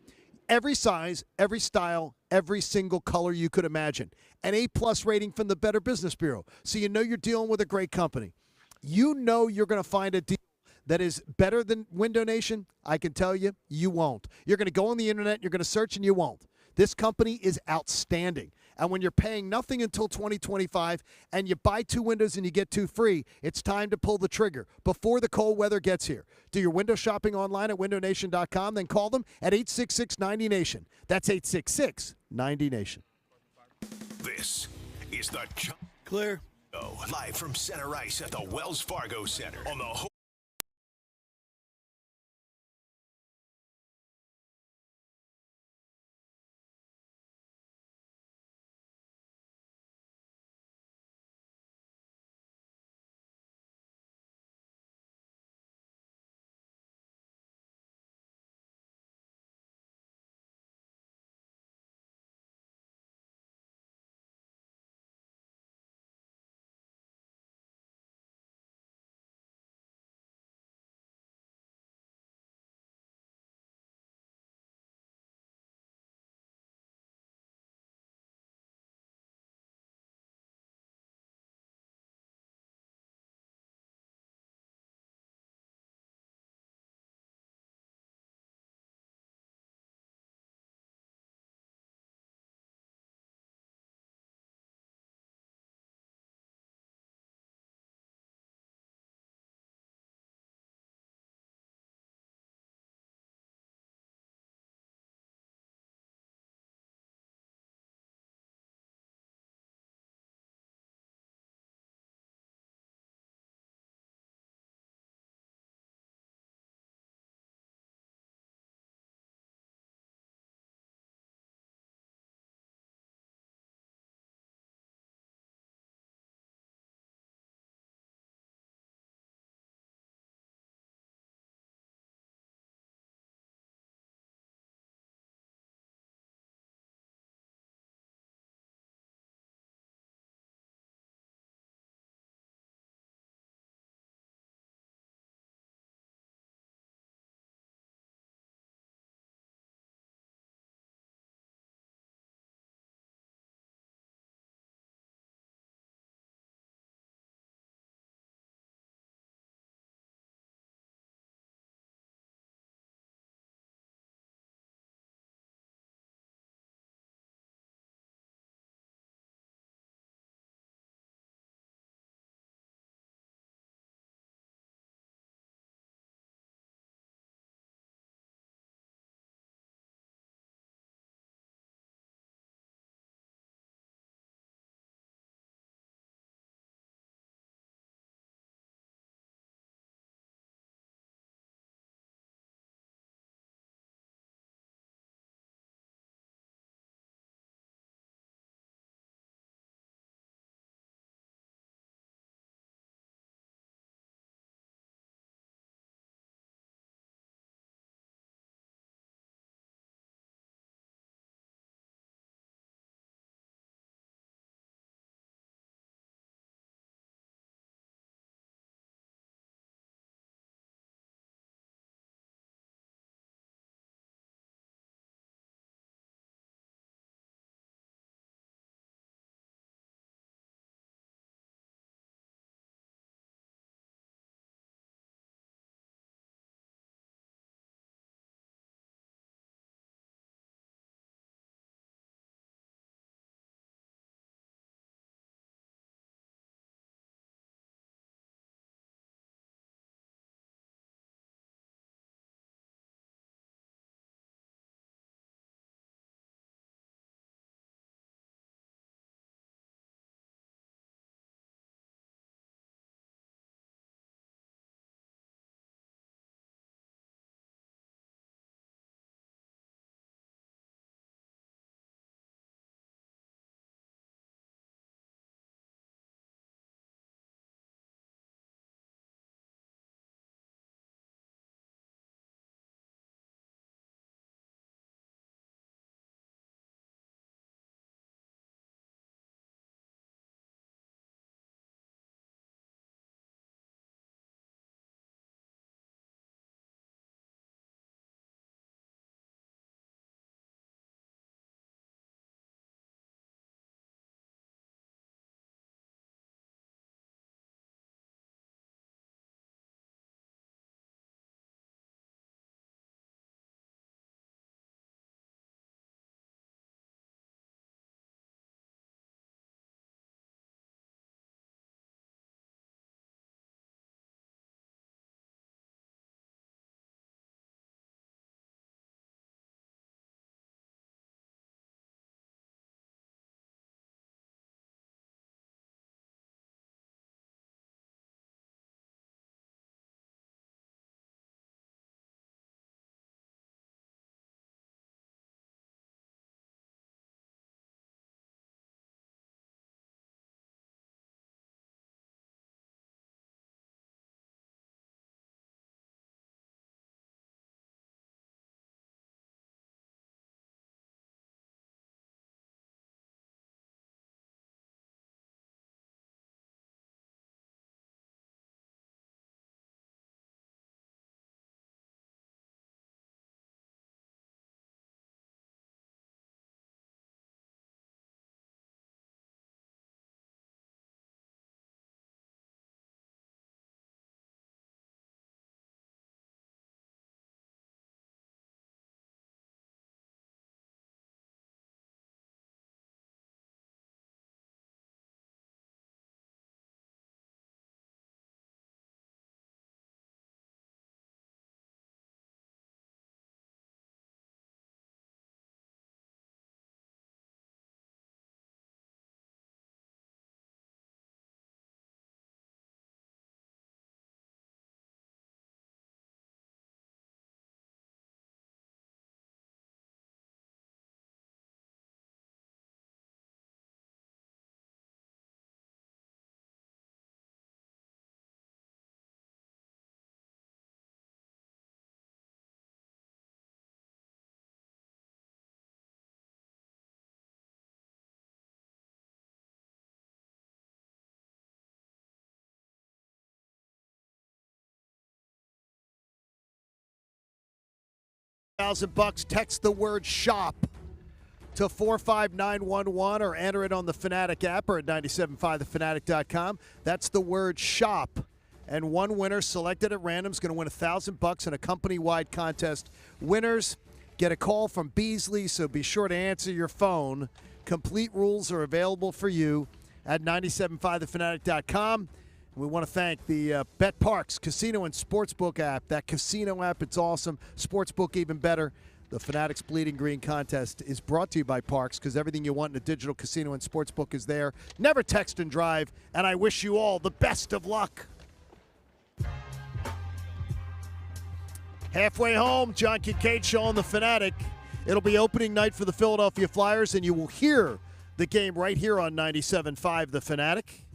Every size, every style, every single color you could imagine. An A-plus rating from the Better Business Bureau. So you know you're dealing with a great company. You know you're going to find a deal that is better than Window Nation. I can tell you, you won't. You're going to go on the internet, you're going to search, and you won't. This company is outstanding. And when you're paying nothing until 2025 and you buy 2 windows and you get 2 free, it's time to pull the trigger before the cold weather gets here. Do your window shopping online at windownation.com, then call them at 866-90-NATION. That's 866-90-NATION. This is the Clear. live from Center Ice at the Wells Fargo Center on the home $1,000. Text the word shop to 45911 or enter it on the Fanatic app or at 975thefanatic.com. That's the word shop. And one winner selected at random is going to win $1,000 in a company-wide contest. Winners get a call from Beasley, so be sure to answer your phone. Complete rules are available for you at 975thefanatic.com. We want to thank the Bet Parks Casino and Sportsbook app. That casino app, it's awesome. Sportsbook, even better. The Fanatics Bleeding Green contest is brought to you by Parks because everything you want in a digital casino and sportsbook is there. Never text and drive, and I wish you all the best of luck. Halfway home, John Kincade Show on the Fanatic. It'll be opening night for the Philadelphia Flyers, and you will hear the game right here on 97.5 The Fanatic.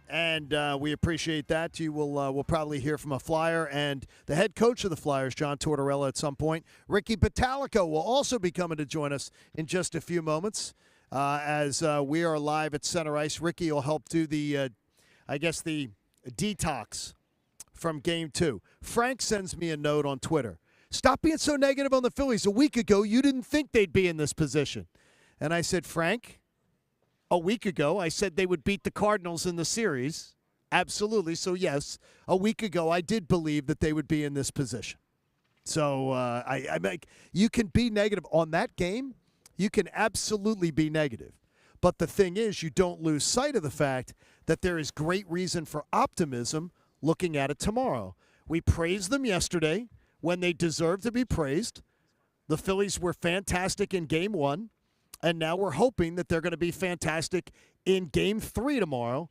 And we appreciate that. You will we'll probably hear from a Flyer and the head coach of the Flyers, John Tortorella, at some point. Ricky Pitalico will also be coming to join us in just a few moments as we are live at Center Ice. Ricky will help do the detox from Game 2. Frank sends me a note on Twitter. Stop being so negative on the Phillies. A week ago, you didn't think they'd be in this position. And I said, Frank, a week ago, I said they would beat the Cardinals in the series. Absolutely. So, yes, a week ago, I did believe that they would be in this position. So, you can be negative on that game. You can absolutely be negative. But the thing is, you don't lose sight of the fact that there is great reason for optimism looking at it tomorrow. We praised them yesterday when they deserved to be praised. The Phillies were fantastic in Game 1. And now we're hoping that they're going to be fantastic in Game 3 tomorrow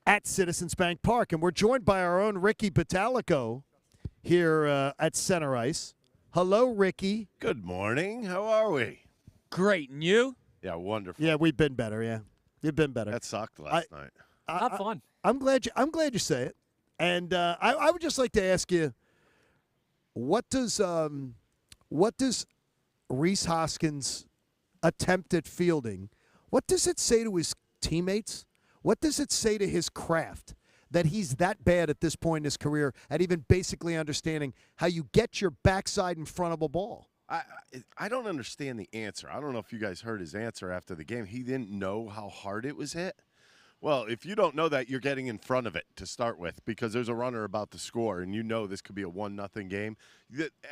at Citizens Bank Park. And we're joined by our own Ricky Pitalico here at Center Ice. Hello, Ricky. Good morning. How are we? Great. And you? Yeah, wonderful. Yeah, we've been better, yeah. You've been better. That sucked last night. Not fun. I'm glad you say it. And I would just like to ask you, what does Rhys Hoskins' attempt at fielding, what does it say to his teammates? What does it say to his craft that he's that bad at this point in his career at even basically understanding how you get your backside in front of a ball? I don't understand the answer. I don't know if you guys heard his answer after the game. He didn't know how hard it was hit. Well, if you don't know that, you're getting in front of it to start with because there's a runner about to score, and you know this could be a 1-0 game.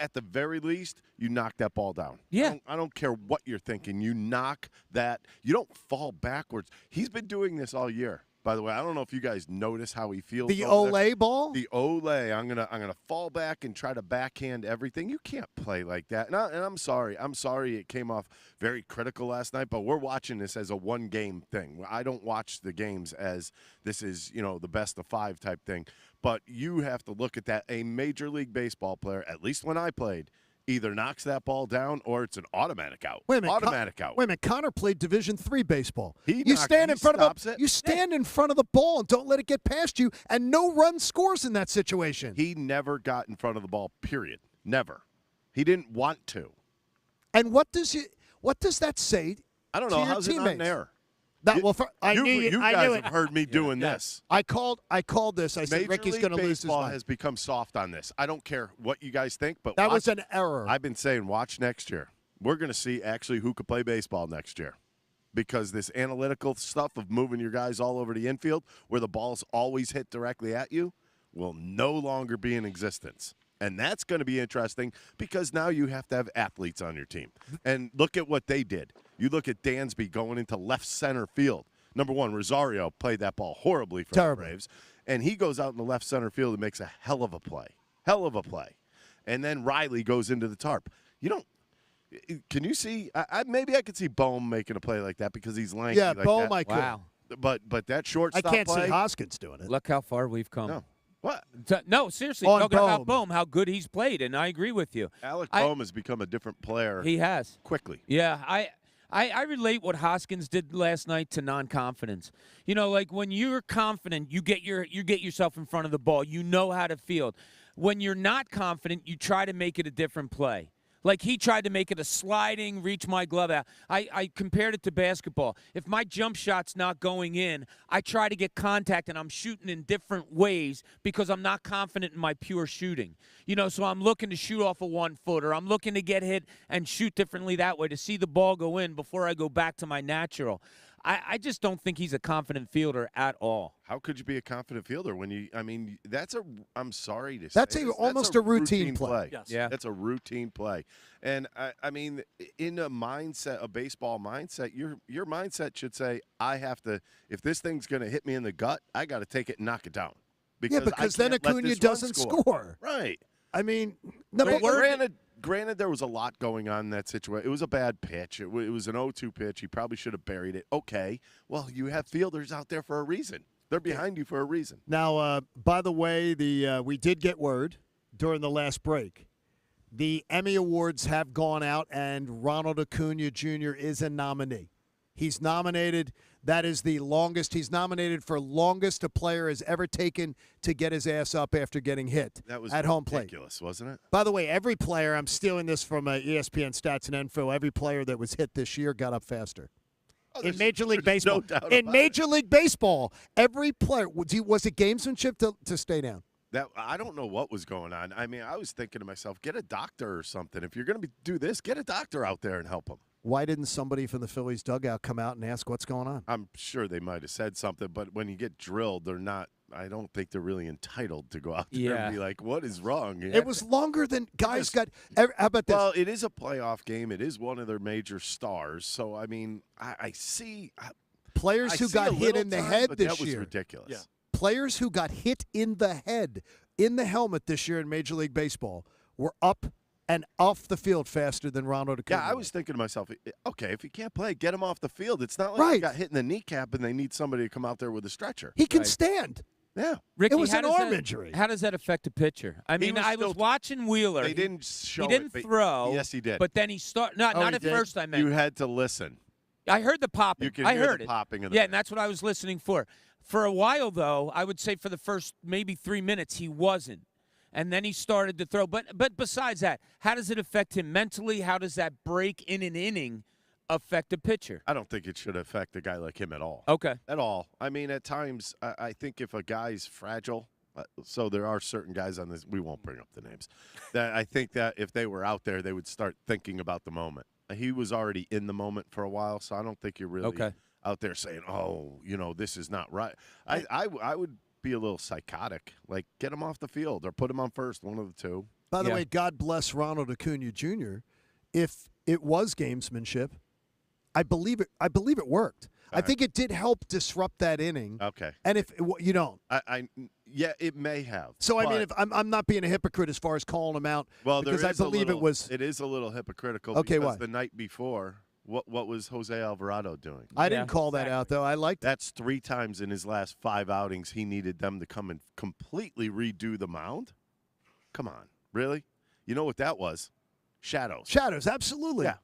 At the very least, you knock that ball down. Yeah. I don't care what you're thinking. You knock that. You don't fall backwards. He's been doing this all year. By the way, I don't know if you guys notice how he feels. The Olay ball? The Olay. I'm gonna fall back and try to backhand everything. You can't play like that. And I'm sorry. I'm sorry it came off very critical last night, but we're watching this as a one-game thing. I don't watch the games as this is, the best of 5 type thing. But you have to look at that. A Major League Baseball player, at least when I played, either knocks that ball down or it's an automatic out. Wait a minute. Automatic out. Wait a minute. Connor played Division III baseball. You stand in front of the ball and don't let it get past you, and no run scores in that situation. He never got in front of the ball, period. Never. He didn't want to. And what does that say? I don't know. How's it not an error? You guys have heard me doing this. I called this. I said Ricky's going to lose his mind. Baseball has become soft on this. I don't care what you guys think, but that was an error. I've been saying watch next year. We're going to see actually who could play baseball next year because this analytical stuff of moving your guys all over the infield where the ball's always hit directly at you will no longer be in existence. And that's going to be interesting because now you have to have athletes on your team. And look at what they did. You look at Dansby going into left center field. Number one, Rosario played that ball horribly for the Braves. And he goes out in the left center field and makes a hell of a play. Hell of a play. And then Riley goes into the tarp. Can you see? Maybe I could see Bohm making a play like that because he's lanky. Yeah, like Bohm that. I could. Wow. But that shortstop I can't play, see Hoskins doing it. Look how far we've come. No. What? No, seriously, On talking about Bohm. Bohm, how good he's played, and I agree with you. Alec Bohm has become a different player. He has. Quickly. Yeah, I relate what Hoskins did last night to non-confidence. Like when you're confident, you get yourself in front of the ball. You know how to field. When you're not confident, you try to make it a different play. Like he tried to make it a sliding, reach my glove out. I compared it to basketball. If my jump shot's not going in, I try to get contact and I'm shooting in different ways because I'm not confident in my pure shooting. So I'm looking to shoot off a 1-footer. I'm looking to get hit and shoot differently that way to see the ball go in before I go back to my natural. I just don't think he's a confident fielder at all. How could you be a confident fielder when I'm sorry to say That's this, almost a routine play. Yes. Yeah. That's a routine play. And I mean, in a mindset, a baseball mindset, your mindset should say, I have to, if this thing's going to hit me in the gut, I got to take it and knock it down. Because then Acuna doesn't score. Right. I mean, Granted, there was a lot going on in that situation. It was a bad pitch. It was an 0-2 pitch. He probably should have buried it. Okay. Well, you have fielders out there for a reason. They're behind you for a reason. Now, by the way, we did get word during the last break. The Emmy Awards have gone out, and Ronald Acuna Jr. is a nominee. He's nominated. That is the longest. He's nominated for longest a player has ever taken to get his ass up after getting hit at home plate. Ridiculous, wasn't it? By the way, every player, I'm stealing this from ESPN Stats and Info, every player that was hit this year got up faster. In Major League Baseball. No doubt in about Major League Baseball, every player, was it gamesmanship to stay down? I don't know what was going on. I mean, I was thinking to myself, get a doctor or something. If you're going to do this, get a doctor out there and help him. Why didn't somebody from the Phillies dugout come out and ask what's going on? I'm sure they might have said something, but when you get drilled, they're not. I don't think they're really entitled to go out there and be like, what is wrong? It was longer than guys got. How about this? Well, it is a playoff game. It is one of their major stars. So, I mean, I see. Players who got hit in the head this year. That was ridiculous. Yeah. Players who got hit in the head, in the helmet this year in Major League Baseball were up and off the field faster than Ronald Acuna. Yeah, I was thinking to myself, okay, if he can't play, get him off the field. It's not like he got hit in the kneecap and they need somebody to come out there with a stretcher. He can stand. Yeah. Ricky, it was an arm injury. How does that affect a pitcher? I mean, I was watching Wheeler. They didn't show He didn't throw. Yes, he did. But then he started. Not at first, I meant. You had to listen. I heard the popping. You can I hear heard the it. popping of the and that's what I was listening for. For a while, though, I would say for the first maybe 3 minutes, he wasn't. And then he started to throw. But besides that, how does it affect him mentally? How does that break in an inning affect a pitcher? I don't think it should affect a guy like him at all. Okay. At all. I mean, at times, I think if a guy's fragile, so there are certain guys on this, we won't bring up the names, that I think that if they were out there, they would start thinking about the moment. He was already in the moment for a while, so I don't think you're really out there saying, oh, this is not right. I would be a little psychotic. Like, get him off the field or put him on first, one of the two. By the way, God bless Ronald Acuna Jr. If it was gamesmanship, I believe it worked. I think it did help disrupt that inning. Okay. And if you don't, yeah, it may have. So I mean, if I'm not being a hypocrite as far as calling him out, well, because I believe it was. It is a little hypocritical. Okay, because why? The night before, what was Jose Alvarado doing? I didn't call that out though. I liked. That's 3 times in his last 5 outings he needed them to come and completely redo the mound. Come on, really? You know what that was? Shadows. Shadows, absolutely. Yeah.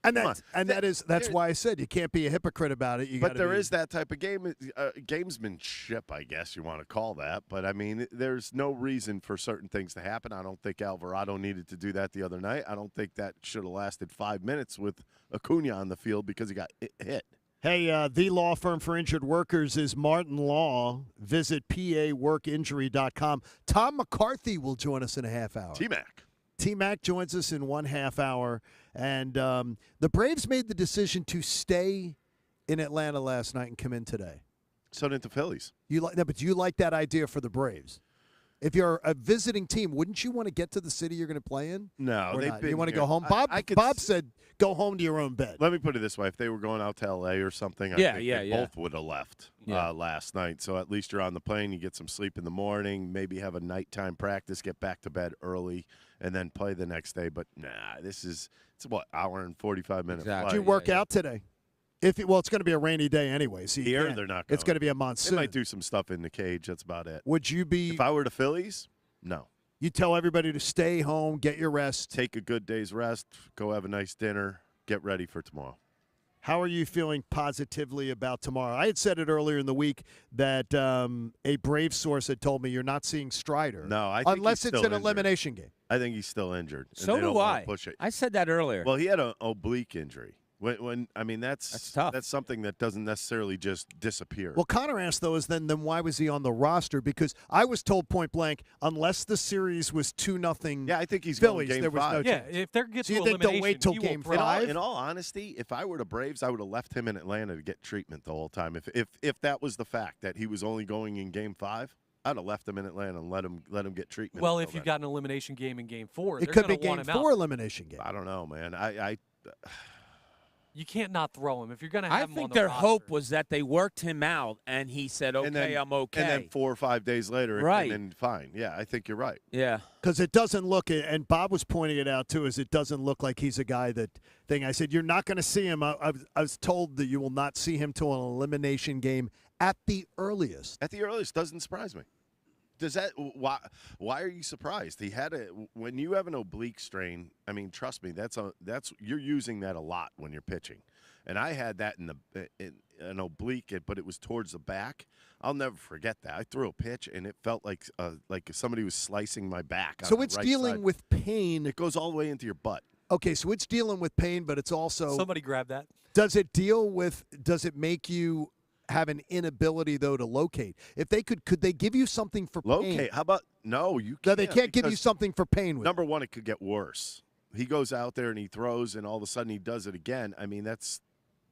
And that's why I said you can't be a hypocrite about it. But there is that type of gamesmanship, I guess you want to call that. But I mean, there's no reason for certain things to happen. I don't think Alvarado needed to do that the other night. I don't think that should have lasted 5 minutes with Acuna on the field because he got hit. Hey, the law firm for injured workers is Martin Law. Visit paworkinjury.com. Tom McCarthy will join us in a half hour. T-Mac joins us in 1/2 hour. And the Braves made the decision to stay in Atlanta last night and come in today. So did the Phillies. But do you like that idea for the Braves? If you're a visiting team, wouldn't you want to get to the city you're going to play in? No, you want to go home. Bob said go home to your own bed. Let me put it this way: if they were going out to L.A. or something, I think they both would have left last night. So at least you're on the plane, you get some sleep in the morning, maybe have a nighttime practice, get back to bed early, and then play the next day. But it's what, hour and 45 minutes. Did you work out today? It's going to be a rainy day anyway. So Here, they're not going. It's going to be a monsoon. They might do some stuff in the cage. That's about it. Would you be? If I were the Phillies, no. You tell everybody to stay home, get your rest. Take a good day's rest, go have a nice dinner, get ready for tomorrow. How are you feeling positively about tomorrow? I had said it earlier in the week that a Brave source had told me you're not seeing Strider. No, I think unless he's it's still an elimination game. I think he's still injured. And So they don't do wanna I. Push it. I said that earlier. Well, he had an oblique injury. When I mean That's tough. That's something that doesn't necessarily just disappear. Well, Connor asked, though, is then why was he on the roster? Because I was told point blank, unless the series was 2-0 yeah, I think he's Phillies, going game there was 5. no Yeah, chance. if they're get So to you think they'll elimination, wait till he will game throw. 5? In all honesty, if I were the Braves, I would have left him in Atlanta to get treatment the whole time. If that was the fact that he was only going in game 5, I'd have left him in Atlanta and let him get treatment. Well, until if you've then. got an elimination game in game 4, It they're could be gonna want game him 4 out. elimination game. I don't know, man. I You can't not throw him if you're going to I have him on think the their roster. hope was that they worked him out, and he said, "Okay, and then, I'm okay." And then 4 or 5 days later, Right. and then fine. Yeah, I think you're right. yeah. Because it doesn't look, and Bob was pointing it out too, is it doesn't look like he's a guy that thing. I said, you're not going to see him. I was told that you will not see him till an elimination game at the earliest. At the earliest, doesn't surprise me. Does that why are you surprised? He had when you have an oblique strain. I mean, trust me, that's you're using that a lot when you're pitching. And I had that in an oblique, but it was towards the back. I'll never forget that. I threw a pitch, and it felt like somebody was slicing my back. So on it's the right dealing side. with pain. It goes all the way into your butt. Okay, so it's dealing with pain, but it's also Somebody grab that. Does it make you have an inability though to locate? If they could they give you something for pain? Locate? How about no? You No, can't. they can't give you because something for pain with. Number one, it could get worse. He goes out there and he throws, and all of a sudden he does it again. I mean, that's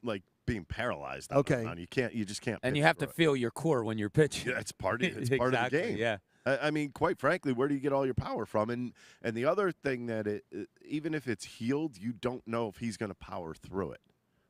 like being paralyzed. out Okay. on. You just can't. And pitch you have to through it. feel your core when you're pitching. Yeah, it's part of the Exactly, game. yeah. I mean, quite frankly, where do you get all your power from? And the other thing that even if it's healed, you don't know if he's going to power through it.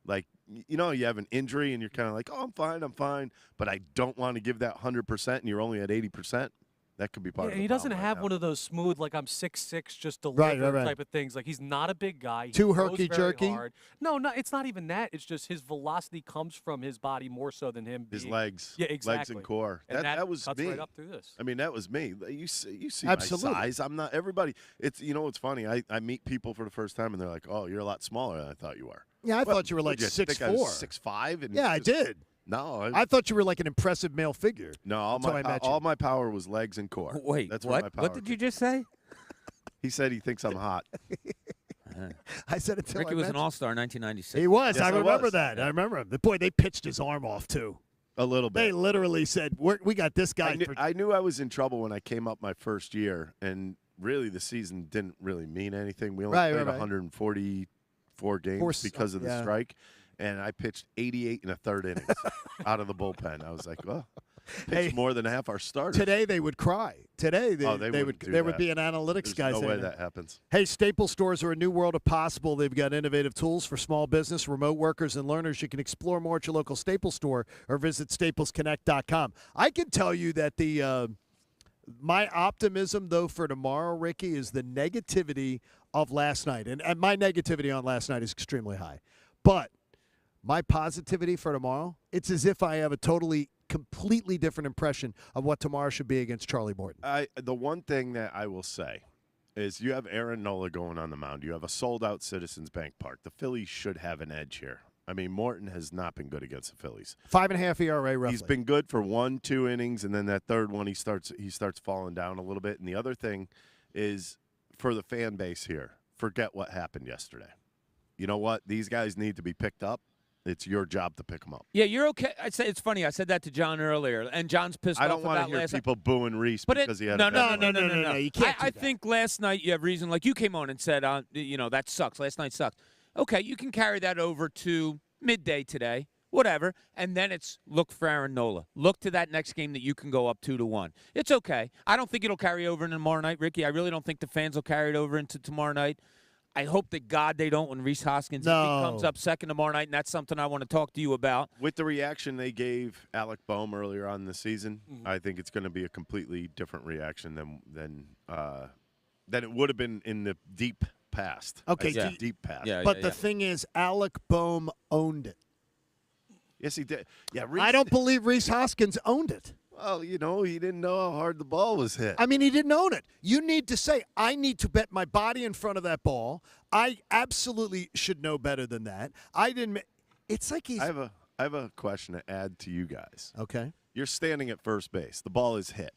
Like, you have an injury and you're kind of like, oh, I'm fine, but I don't want to give that 100% and you're only at 80%. That could be part of And the he doesn't problem right have now. one of those smooth, like I'm 6'6", just deliver right. type of things. Like he's not a big guy. He Too throws herky-jerky? very hard. No, it's not even that. It's just his velocity comes from his body more so than him. His being, legs. Yeah, exactly. Legs and core. And that was cuts me. right up through this. I mean, that was me. You see Absolutely. my size. I'm not everybody. It's it's funny. I meet people for the first time and they're like, "Oh, you're a lot smaller than I thought you were." Yeah, I thought you were like What'd you think I 6'4". was 6'5"? And Yeah, I did. No, I thought you were like an impressive male figure. no. All That's how I met you. all my power was legs and core. Wait, That's where my what? power What did you just say? He said he thinks I'm hot. I said it till Ricky I was met an you. all-star in 1996. He was. Yes, I I remember was. that. I remember him. Boy, they pitched his arm off too. A little bit. They literally said, we got this guy. I knew I was in trouble when I came up my first year, and really the season didn't really mean anything. We only played 144 games because of the strike, and I pitched 88 in a third innings out of the bullpen. I was like, well, pitched more than half our starters. Today they would cry. Today they would. wouldn't do There would that. be an analytics There's guy no saying way that happens. Hey, Staples stores are a new world of possible. They've got innovative tools for small business, remote workers, and learners. You can explore more at your local Staples store or visit staplesconnect.com. I can tell you that my optimism, though, for tomorrow, Ricky, is the negativity of last night. And my negativity on last night is extremely high. But my positivity for tomorrow, it's as if I have a completely different impression of what tomorrow should be against Charlie Morton. The one thing that I will say is you have Aaron Nola going on the mound. You have a sold-out Citizens Bank Park. The Phillies should have an edge here. I mean, Morton has not been good against the Phillies. 5.5 ERA roughly. He's been good for 1-2 innings, and then that third one he starts falling down a little bit. And the other thing is for the fan base here, forget what happened yesterday. You know what? These guys need to be picked up. It's your job to pick them up. Yeah, you're okay. It's funny. I said that to John earlier, and John's pissed off I don't want to about hear last people booing Reese But because he had no, a bad no, night. You can't do I that. think last night you have reason. Like you came on and said, that sucks. Last night sucked. Okay, you can carry that over to midday today, whatever, and then it's look for Aaron Nola. Look to that next game that you can go up 2-1. It's okay. I don't think it'll carry over into tomorrow night, Ricky. I really don't think the fans will carry it over into tomorrow night. I hope to God they don't when Rhys Hoskins if he comes up second tomorrow night, and that's something I want to talk to you about. With the reaction they gave Alec Boehm earlier on in the season, I think it's going to be a completely different reaction than it would have been in the deep past. Okay, deep past. Yeah, But the thing is, Alec Boehm owned it. Yes, he did. Yeah, I don't believe Rhys Hoskins owned it. Well, he didn't know how hard the ball was hit. I mean, he didn't own it. You need to say, I need to bet my body in front of that ball. I absolutely should know better than that. I didn't. It's like he's. I have a question to add to you guys. Okay. You're standing at first base. The ball is hit.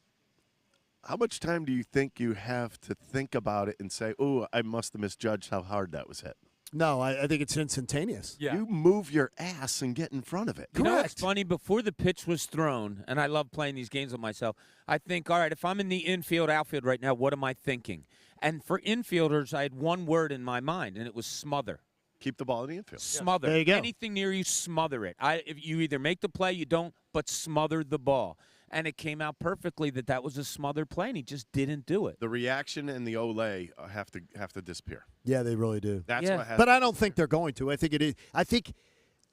How much time do you think you have to think about it and say, "Oh, I must have misjudged how hard that was hit"? No, I think it's instantaneous. Yeah. You move your ass and get in front of it. You know what's Correct. funny? Before the pitch was thrown, and I love playing these games with myself, I think, all right, if I'm in the infield, outfield right now, what am I thinking? And for infielders, I had one word in my mind, and it was smother. Keep the ball in the infield. Smother. There you go. Anything near you, smother it. If you either make the play, you don't, but smother the ball. And it came out perfectly that was a smothered play, and he just didn't do it. The reaction and the ole have to disappear. Yeah, they really do. That's Yeah. what has But to I don't think they're going to. I think it is. I think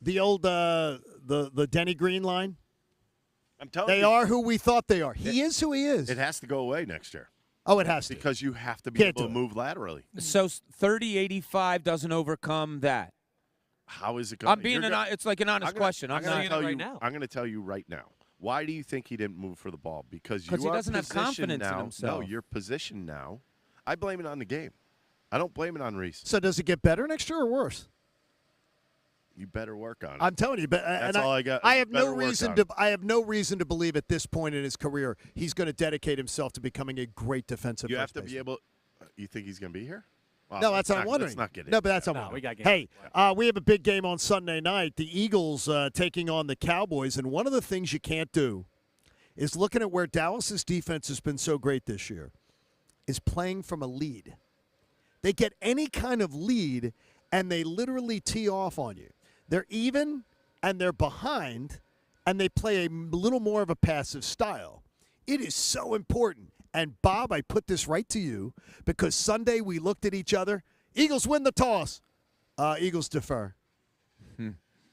the old the Denny Green line. I'm telling They you, are who we thought they are. He is who he is. it has to go away next year Oh, it has to. because you have to be Can't able to do it. move laterally. So 30-85 doesn't overcome that. How is it going? I'm being it's like an honest question. I'm not. tell you right now. I'm going to tell you right now. Why do you think he didn't move for the ball? Because you 'Cause he are doesn't have positioned confidence in now. himself. No, you're positioned now. I blame it on the game. I don't blame it on Reese. So does it get better next year or worse? You better work on it. I'm telling you, but That's all I got. I have no Better work reason on to. it. I have no reason to believe at this point in his career he's going to dedicate himself to becoming a great defensive. You have first to be baseman. able. You think he's going to be here? Well, No, that's what I'm not- wondering. Let's not get it. No, but that's what I'm No, wondering. we got games. Hey, we have a big game on Sunday night. The Eagles taking on the Cowboys, and one of the things you can't do is looking at where Dallas's defense has been so great this year, is playing from a lead. They get any kind of lead, and they literally tee off on you. They're even, and they're behind, and they play a little more of a passive style. It is so important. And, Bob, I put this right to you because Sunday we looked at each other. Eagles win the toss. Eagles defer.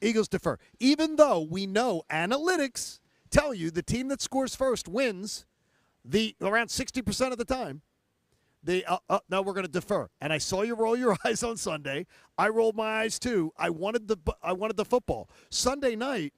Eagles defer. Even though we know analytics tell you the team that scores first wins around 60% of the time. No, we're going to defer. And I saw you roll your eyes on Sunday. I rolled my eyes too. I wanted the football. Sunday night,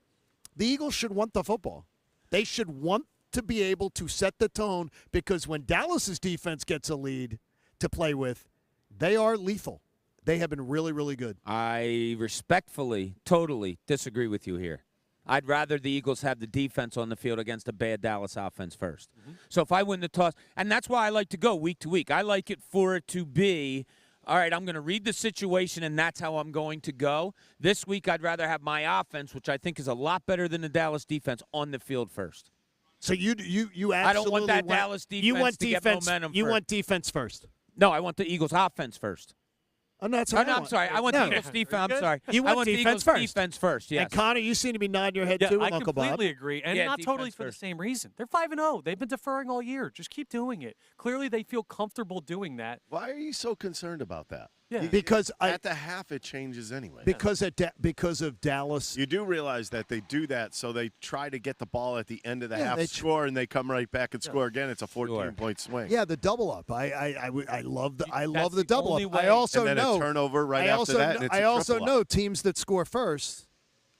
the Eagles should want the football. They should want to be able to set the tone because when Dallas's defense gets a lead to play with, they are lethal. They have been really, really good. I respectfully, totally disagree with you here. I'd rather the Eagles have the defense on the field against a bad Dallas offense first. So if I win the toss, and that's why I like to go week to week. I like it for it to be, all right, I'm going to read the situation, and that's how I'm going to go. This week, I'd rather have my offense, which I think is a lot better than the Dallas defense, on the field first. So you absolutely I don't want that Dallas defense to get momentum You first. want defense first. No, I want the Eagles offense first. Oh, no, that's Oh, what no, I I'm want. sorry. I want No. the Eagles defense. I'm sorry. You I want want the defense Eagles first. defense first, yes. And Connor, you seem to be nodding your head Yeah, too, I Uncle Bob. completely agree, and Yeah, not totally defense for first. the same reason. They're 5-0. They've been deferring all year. Just keep doing it. Clearly, they feel comfortable doing that. Why are you so concerned about that? Yeah. Because At the half, it changes anyway. because of Dallas. You do realize that they do that, so they try to get the ball at the end of the Yeah, half they score, and they come right back and score again. It's a 14-point swing. Yeah, the double up. I love That's the the double only up. way. I also and then know a turnover right I after also that. know, and it's I a also triple know up. teams that score first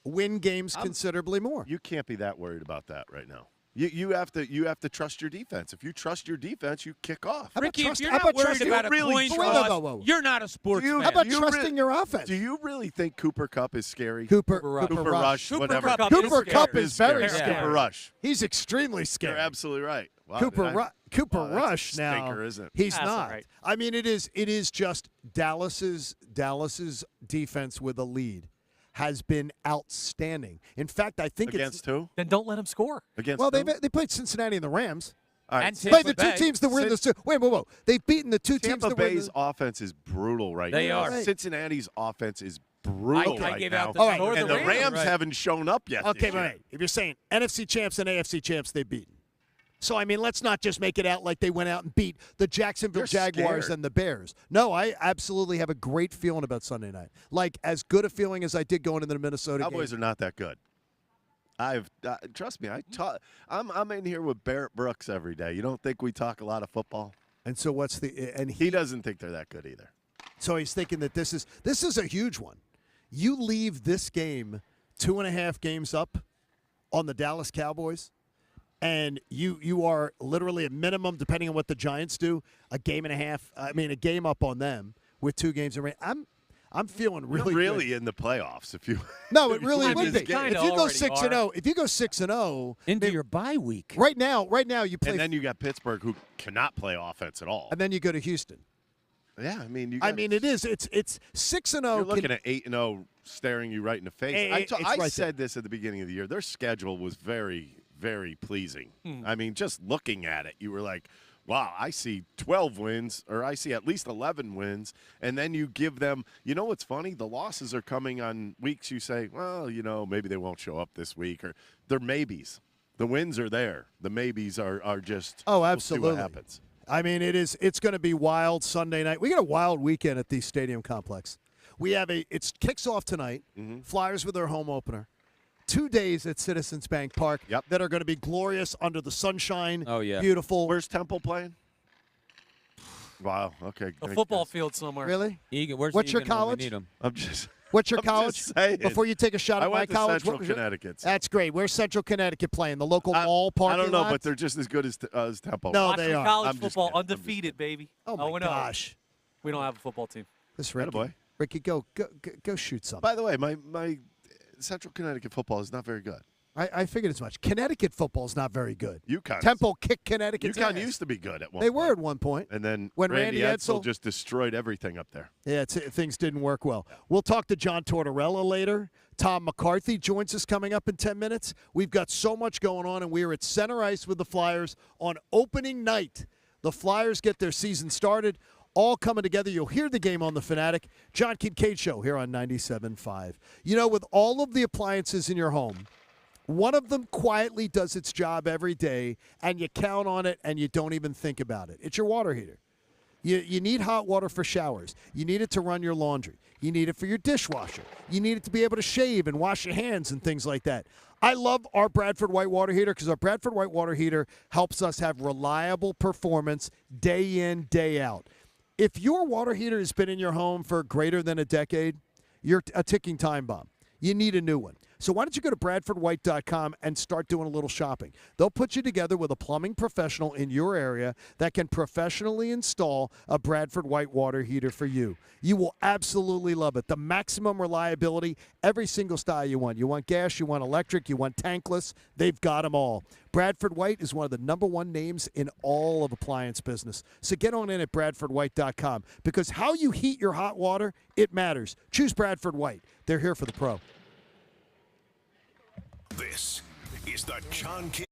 win games considerably more. You can't be that worried about that right now. You have to trust your defense. If you trust your defense, you kick off. How about Ricky, trust- if you're how not about worried trusting- about a really coin trust- toss, Whoa. you're not a sports fan. How about Do you trusting your offense? Do you really think Cooper Cup is scary? Cooper Rush, Cooper whatever. Kupp Cooper is Cup scary. is very scary. scary. Cooper Rush. He's extremely You're scary. absolutely right. Wow, Cooper did I- Cooper Wow, that's a Rush now. stinker, isn't it? He's That's not. all right. I mean, it is just Dallas's defense with a lead has been outstanding. In fact, I think Against who? Then don't let them score. Against well, who? they played Cincinnati and the Rams. All right. And Played the Tampa two Bay. teams that were in the whoa. They've beaten the two teams Tampa that were in Bay's the, offense is brutal right They now. are. Cincinnati's offense is brutal I right gave now. out the All right. score. And the Rams Right. haven't shown up yet. Okay, this year. right. If you're saying NFC champs and AFC champs, they've beaten. So, I mean, let's not just make it out like they went out and beat the Jacksonville You're Jaguars scared. and the Bears. No, I absolutely have a great feeling about Sunday night. Like, as good a feeling as I did going into the Minnesota Cowboys game. are not that good. Trust me. I'm in here with Barrett Brooks every day. You don't think we talk a lot of football? And so what's the – and He doesn't think they're that good either. so he's thinking that this is a huge one. You leave this game 2.5 games up on the Dallas Cowboys, and you are literally a minimum, depending on what the Giants do, a game up on them with 2 games in. I'm feeling You're really really in the playoffs if you. No, it really win would this be. game. If you go 6-0, if you go 6-0 into your bye week. Right now you play And then you got Pittsburgh, who cannot play offense at all. and then you go to Houston. Yeah, I mean, it is. It's 6-0. You're looking at 8-0 staring you right in the face. I right said this at the beginning of the year. Their schedule was very, very pleasing. I mean, just looking at it, you were like, wow, I see 12 wins, or I see at least 11 wins, and then you give them – you know what's funny? The losses are coming on weeks you say, well, maybe they won't show up this week, or they're maybes. The wins are there. The maybes are just Oh, we'll absolutely. see what happens. I mean, it's going to be wild Sunday night. We got a wild weekend at the stadium complex. We have it kicks off tonight. Flyers with their home opener. 2 days at Citizens Bank Park that are going to be glorious under the sunshine. Oh, yeah. Beautiful. Where's Temple playing? Wow. Okay. A football field somewhere. Really? Where's What's your Egan when we college? need him? I'm just. What's your I'm college? just saying. Before you take a shot I at my went to college, Central what was your- Connecticut. That's great. Where's Central Connecticut playing? The local mall parking I don't know, lot? but they're just as good as Temple. No, Watch they some are. college I'm just football, kidding. I'm just undefeated, baby. Oh my 0-0. gosh. We don't have a football team. This Ricky. Attaboy. Ricky, go shoot something. By the way, my Central Connecticut football is not very good. I figured as much. Connecticut football is not very good. UConn. Temple kicked Connecticut's UConn ass. used to be good at one They point. were at one point. And then When Randy Edsall just destroyed everything up there. Yeah, things didn't work well. We'll talk to John Tortorella later. Tom McCarthy joins us coming up in 10 minutes. We've got so much going on, and we are at center ice with the Flyers on opening night. The Flyers get their season started, all coming together. You'll hear the game on the Fanatic. John Kincade Show here on 97.5. With all of the appliances in your home, one of them quietly does its job every day, and you count on it, and you don't even think about it. It's your water heater. You need hot water for showers. You need it to run your laundry. You need it for your dishwasher. You need it to be able to shave and wash your hands and things like that. I love our Bradford White water heater because our Bradford White water heater helps us have reliable performance day in, day out. If your water heater has been in your home for greater than a decade, you're a ticking time bomb. You need a new one. So why don't you go to BradfordWhite.com and start doing a little shopping. They'll put you together with a plumbing professional in your area that can professionally install a Bradford White water heater for you. You will absolutely love it. The maximum reliability, every single style you want. You want gas, you want electric, you want tankless. They've got them all. Bradford White is one of the #1 names in all of appliance business. So get on in at BradfordWhite.com because how you heat your hot water, it matters. Choose Bradford White. They're here for the pro. This is the John King.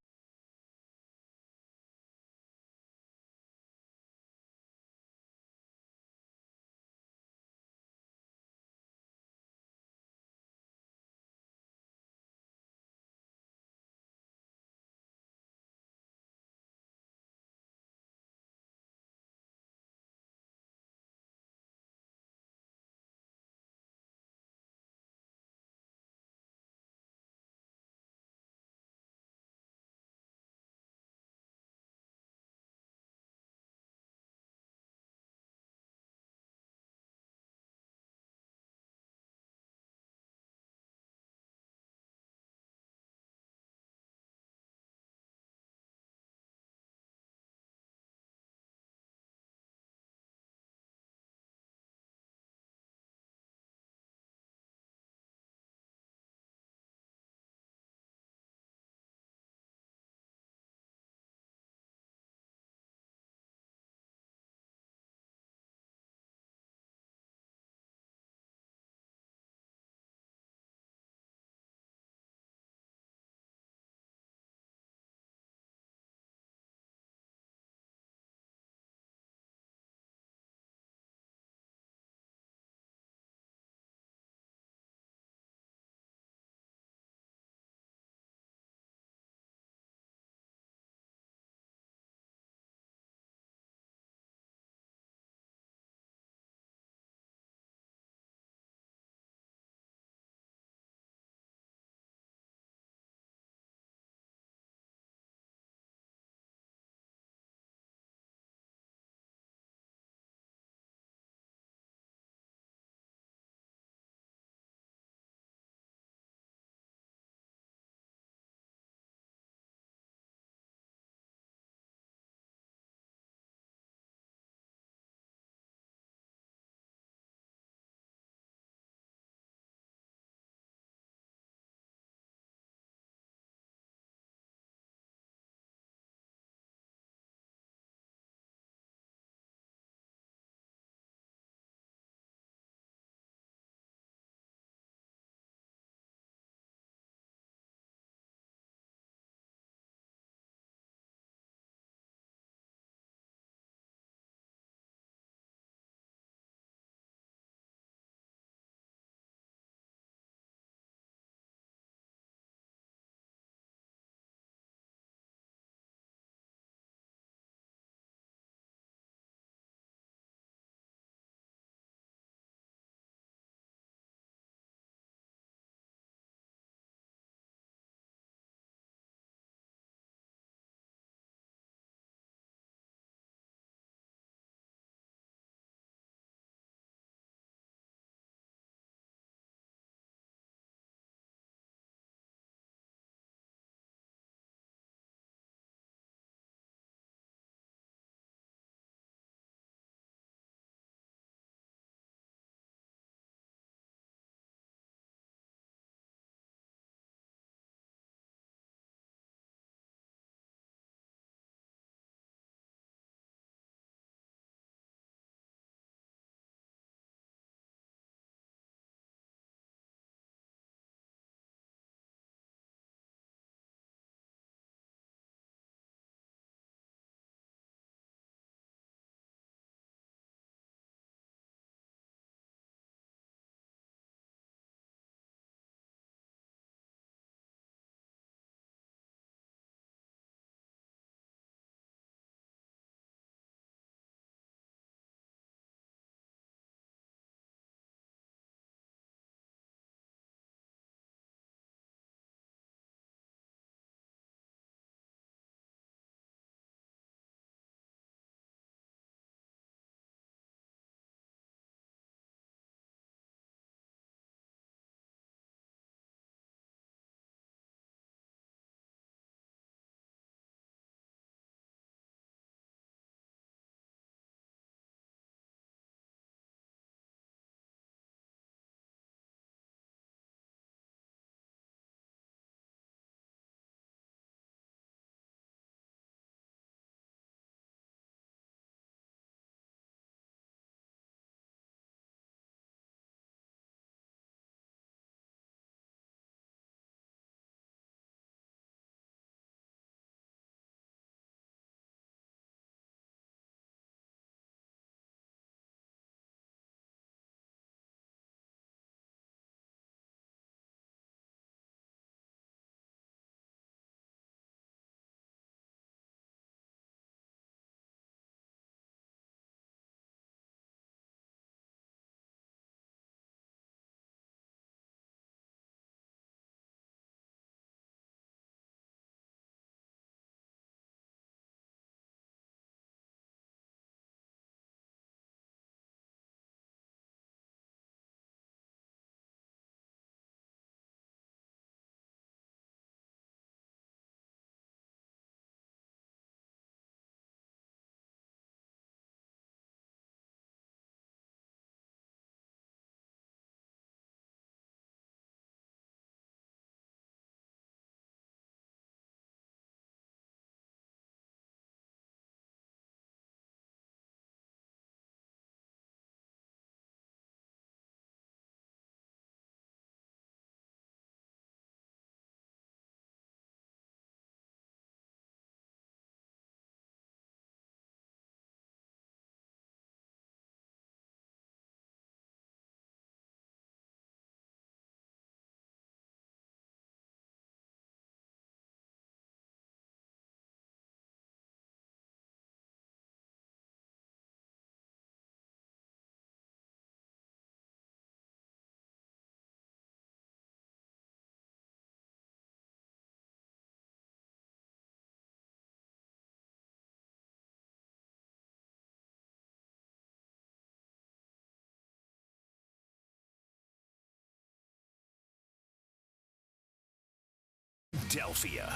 Philadelphia.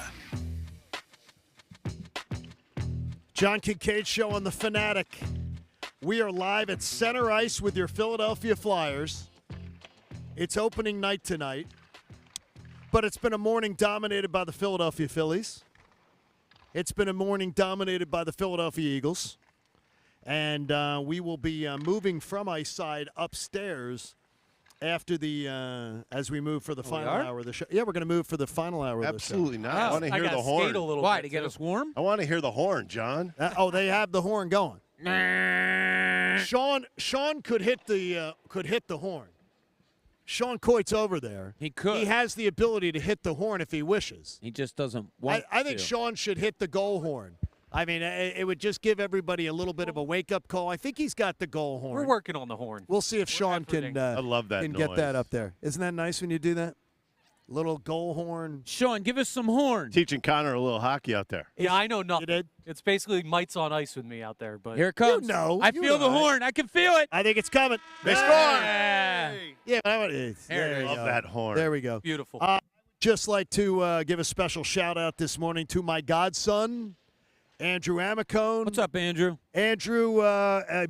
John Kincade Show on the Fanatic. We are live at center ice with your Philadelphia Flyers. It's opening night tonight, but it's been a morning dominated by the Philadelphia Phillies. It's been a morning dominated by the Philadelphia Eagles. And we will be moving from ice side upstairs after the as we move for the final hour of the show. Yeah, we're going to move for the final hour of the show. Absolutely not. I want to hear the horn. Why, to get us warm? I want to hear the horn, John. They have the horn going. Sean could hit the horn. Sean Coyte's over there. He could. He has the ability to hit the horn if he wishes. He just doesn't want I think Sean should hit the goal horn. I mean, it would just give everybody a little bit of a wake-up call. I think he's got the goal horn. We're working on the horn. We'll see if Sean can. I love that can noise. get that up there. Isn't that nice when you do that? Little goal horn. Sean, give us some horn. Teaching Connor a little hockey out there. Yeah, I know nothing. You did? It's basically mites on ice with me out there. But Here it comes. I feel the horn. I can feel it. I think it's coming. They score. Yeah. Yeah, there you Love go. that horn. There we go. Beautiful. Just like to give a special shout-out this morning to my godson, Andrew Amicone. What's up, Andrew? Andrew,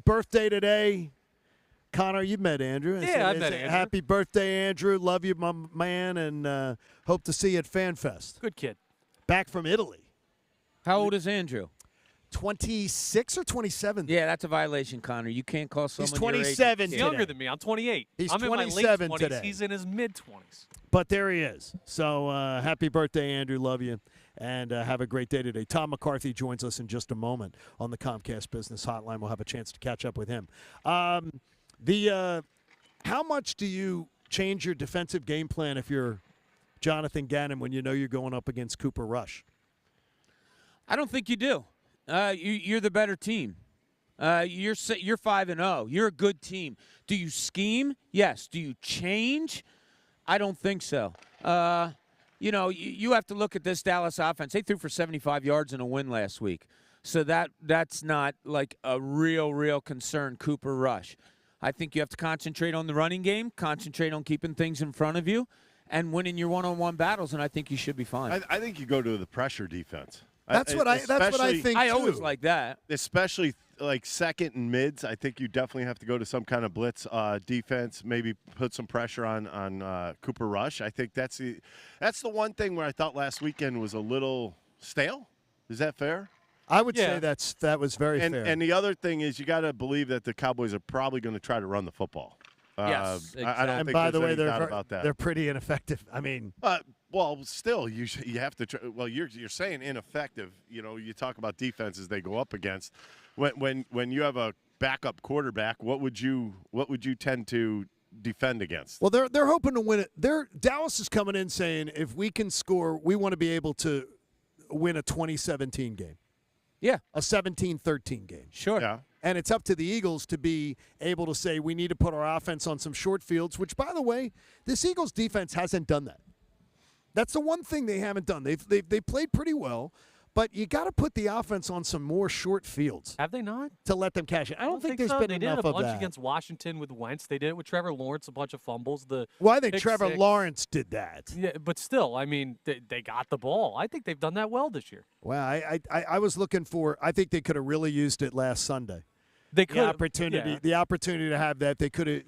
birthday today. Connor, you've met Andrew. Yeah, I've met Andrew. Happy birthday, Andrew. Love you, my man, and hope to see you at FanFest. Good kid. Back from Italy. How old is Andrew? 26 or 27? Yeah, that's a violation, Connor. You can't call someone He's your age. 27 He's today. younger than me. I'm 28. He's I'm 27 in my late 20s. today. He's in his mid-20s. But there he is. So happy birthday, Andrew. Love you. And have a great day today. Tom McCarthy joins us in just a moment on the Comcast Business Hotline. We'll have a chance to catch up with him. How much do you change your defensive game plan if you're Jonathan Gannon when you know you're going up against Cooper Rush? I don't think you do. You're the better team. You're 5-0. You're a good team. Do you scheme? Yes. Do you change? I don't think so. You have to look at this Dallas offense. They threw for 75 yards in a win last week. So that's not like a real concern, Cooper Rush. I think you have to concentrate on the running game, concentrate on keeping things in front of you, and winning your one-on-one battles, and I think you should be fine. I think you go to the pressure defense. That's what I think. I too. always like that. Especially like second and mids. I think you definitely have to go to some kind of blitz defense. Maybe put some pressure on Cooper Rush. I think that's the one thing where I thought last weekend was a little stale. Is that fair? I would say that was very fair. And the other thing is you got to believe that the Cowboys are probably going to try to run the football. Yes, exactly. I don't and think by there's the way, any doubt about that. they're pretty ineffective. I mean, well, still, you have to. Well, you're saying ineffective. You talk about defenses they go up against. When you have a backup quarterback, what would you tend to defend against? Well, they're hoping to win it. Dallas is coming in saying if we can score, we want to be able to win a 2017 game. Yeah, a 17-13 game. Sure. Yeah. And it's up to the Eagles to be able to say we need to put our offense on some short fields, which, by the way, this Eagles defense hasn't done that. That's the one thing they haven't done. They've played pretty well, but you got to put the offense on some more short fields. Have they not? To let them cash it. I don't think there's so. been they enough did a of bunch that. against Washington with Wentz. They did it with Trevor Lawrence, a bunch of fumbles. Well, I think Trevor six. Lawrence did that. Yeah, but still, I mean, they got the ball. I think they've done that well this year. Well, I was looking for. I think they could have really used it last Sunday. They could the opportunity to have that. They could have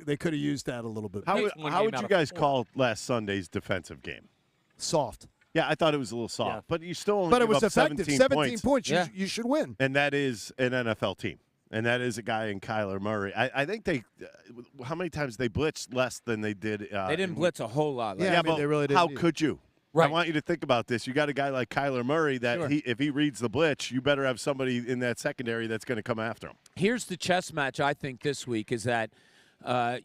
they could have used that a little bit. How would you guys call last Sunday's defensive game? Soft. Yeah, I thought it was a little soft, but you still only But it give was up effective. 17 points. Yeah. You should win. And that is an NFL team. And that is a guy in Kyler Murray. I think they how many times they blitzed less than they did. They didn't blitz a whole lot. Yeah, I mean, but they really didn't how either. could you? Right. I want you to think about this. You got a guy like Kyler Murray that if he reads the blitz, you better have somebody in that secondary that's going to come after him. Here's the chess match I think this week is that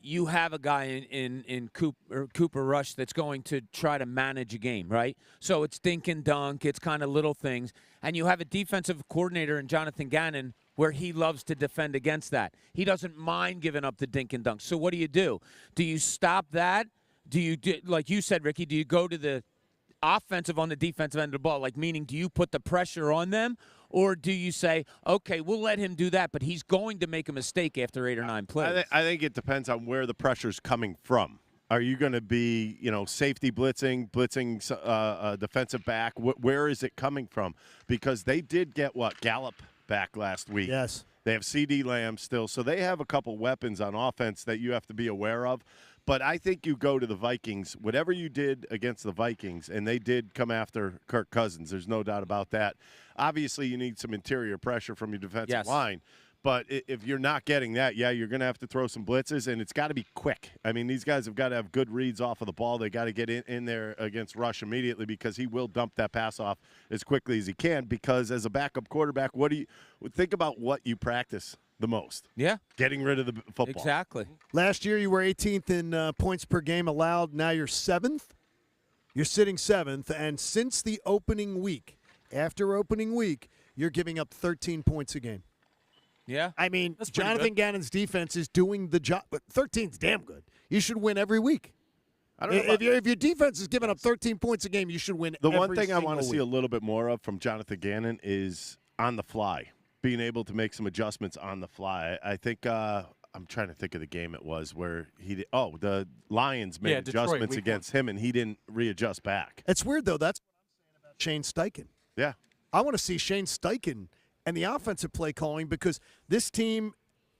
you have a guy in Cooper Rush that's going to try to manage a game, right? So it's dink and dunk. It's kind of little things. And you have a defensive coordinator in Jonathan Gannon where he loves to defend against that. He doesn't mind giving up the dink and dunk. So what do? Do you stop that? Do you, like you said, Ricky, do you go to the offensive on the defensive end of the ball? Like, meaning, do you put the pressure on them? Or do you say, okay, we'll let him do that, but he's going to make a mistake after 8 or 9 plays? I think it depends on where the pressure's coming from. Are you going to be, safety blitzing defensive back? Where is it coming from? Because they did get Gallup back last week. Yes. They have CD Lamb still, so they have a couple weapons on offense that you have to be aware of. But I think you go to the Vikings, whatever you did against the Vikings, and they did come after Kirk Cousins. There's no doubt about that. Obviously, you need some interior pressure from your defensive line. But if you're not getting that, you're going to have to throw some blitzes, and it's got to be quick. I mean, these guys have got to have good reads off of the ball. They got to get in there against Rush immediately because he will dump that pass off as quickly as he can. Because as a backup quarterback, think about what you practice the most. Yeah. Getting rid of the football. Exactly. Last year you were 18th in points per game allowed. Now you're 7th. You're sitting 7th. And since the opening week, after opening week, you're giving up 13 points a game. Yeah. I mean, That's pretty Jonathan good. Gannon's defense is doing the job. But 13's damn good. You should win every week. I don't know If your defense is giving up 13 points a game, you should win The every one thing I want to single see a week. little bit more of from Jonathan Gannon is on the fly, being able to make some adjustments on the fly. I think I'm trying to think of the game it was where the Lions made Detroit, adjustments week against him, and he didn't readjust back. It's weird, though. That's what I'm saying about Shane Steichen. Yeah. I want to see Shane Steichen and the offensive play calling because this team,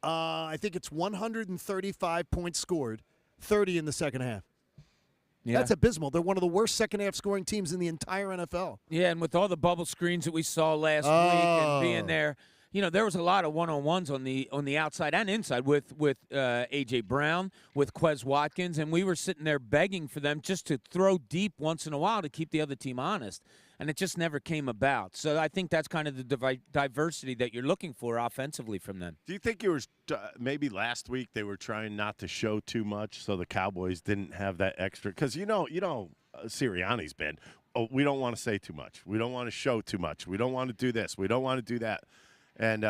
I think it's 135 points scored, 30 in the second half. Yeah. That's abysmal. They're one of the worst second-half scoring teams in the entire NFL. Yeah, and with all the bubble screens that we saw last week and being there, there was a lot of one-on-ones on the outside and inside with A.J. Brown, with Quez Watkins, and we were sitting there begging for them just to throw deep once in a while to keep the other team honest, and it just never came about. So I think that's kind of the diversity that you're looking for offensively from them. Do you think you were maybe last week they were trying not to show too much so the Cowboys didn't have that extra? Because Sirianni's been, we don't want to say too much. We don't want to show too much. We don't want to do this. We don't want to do that. And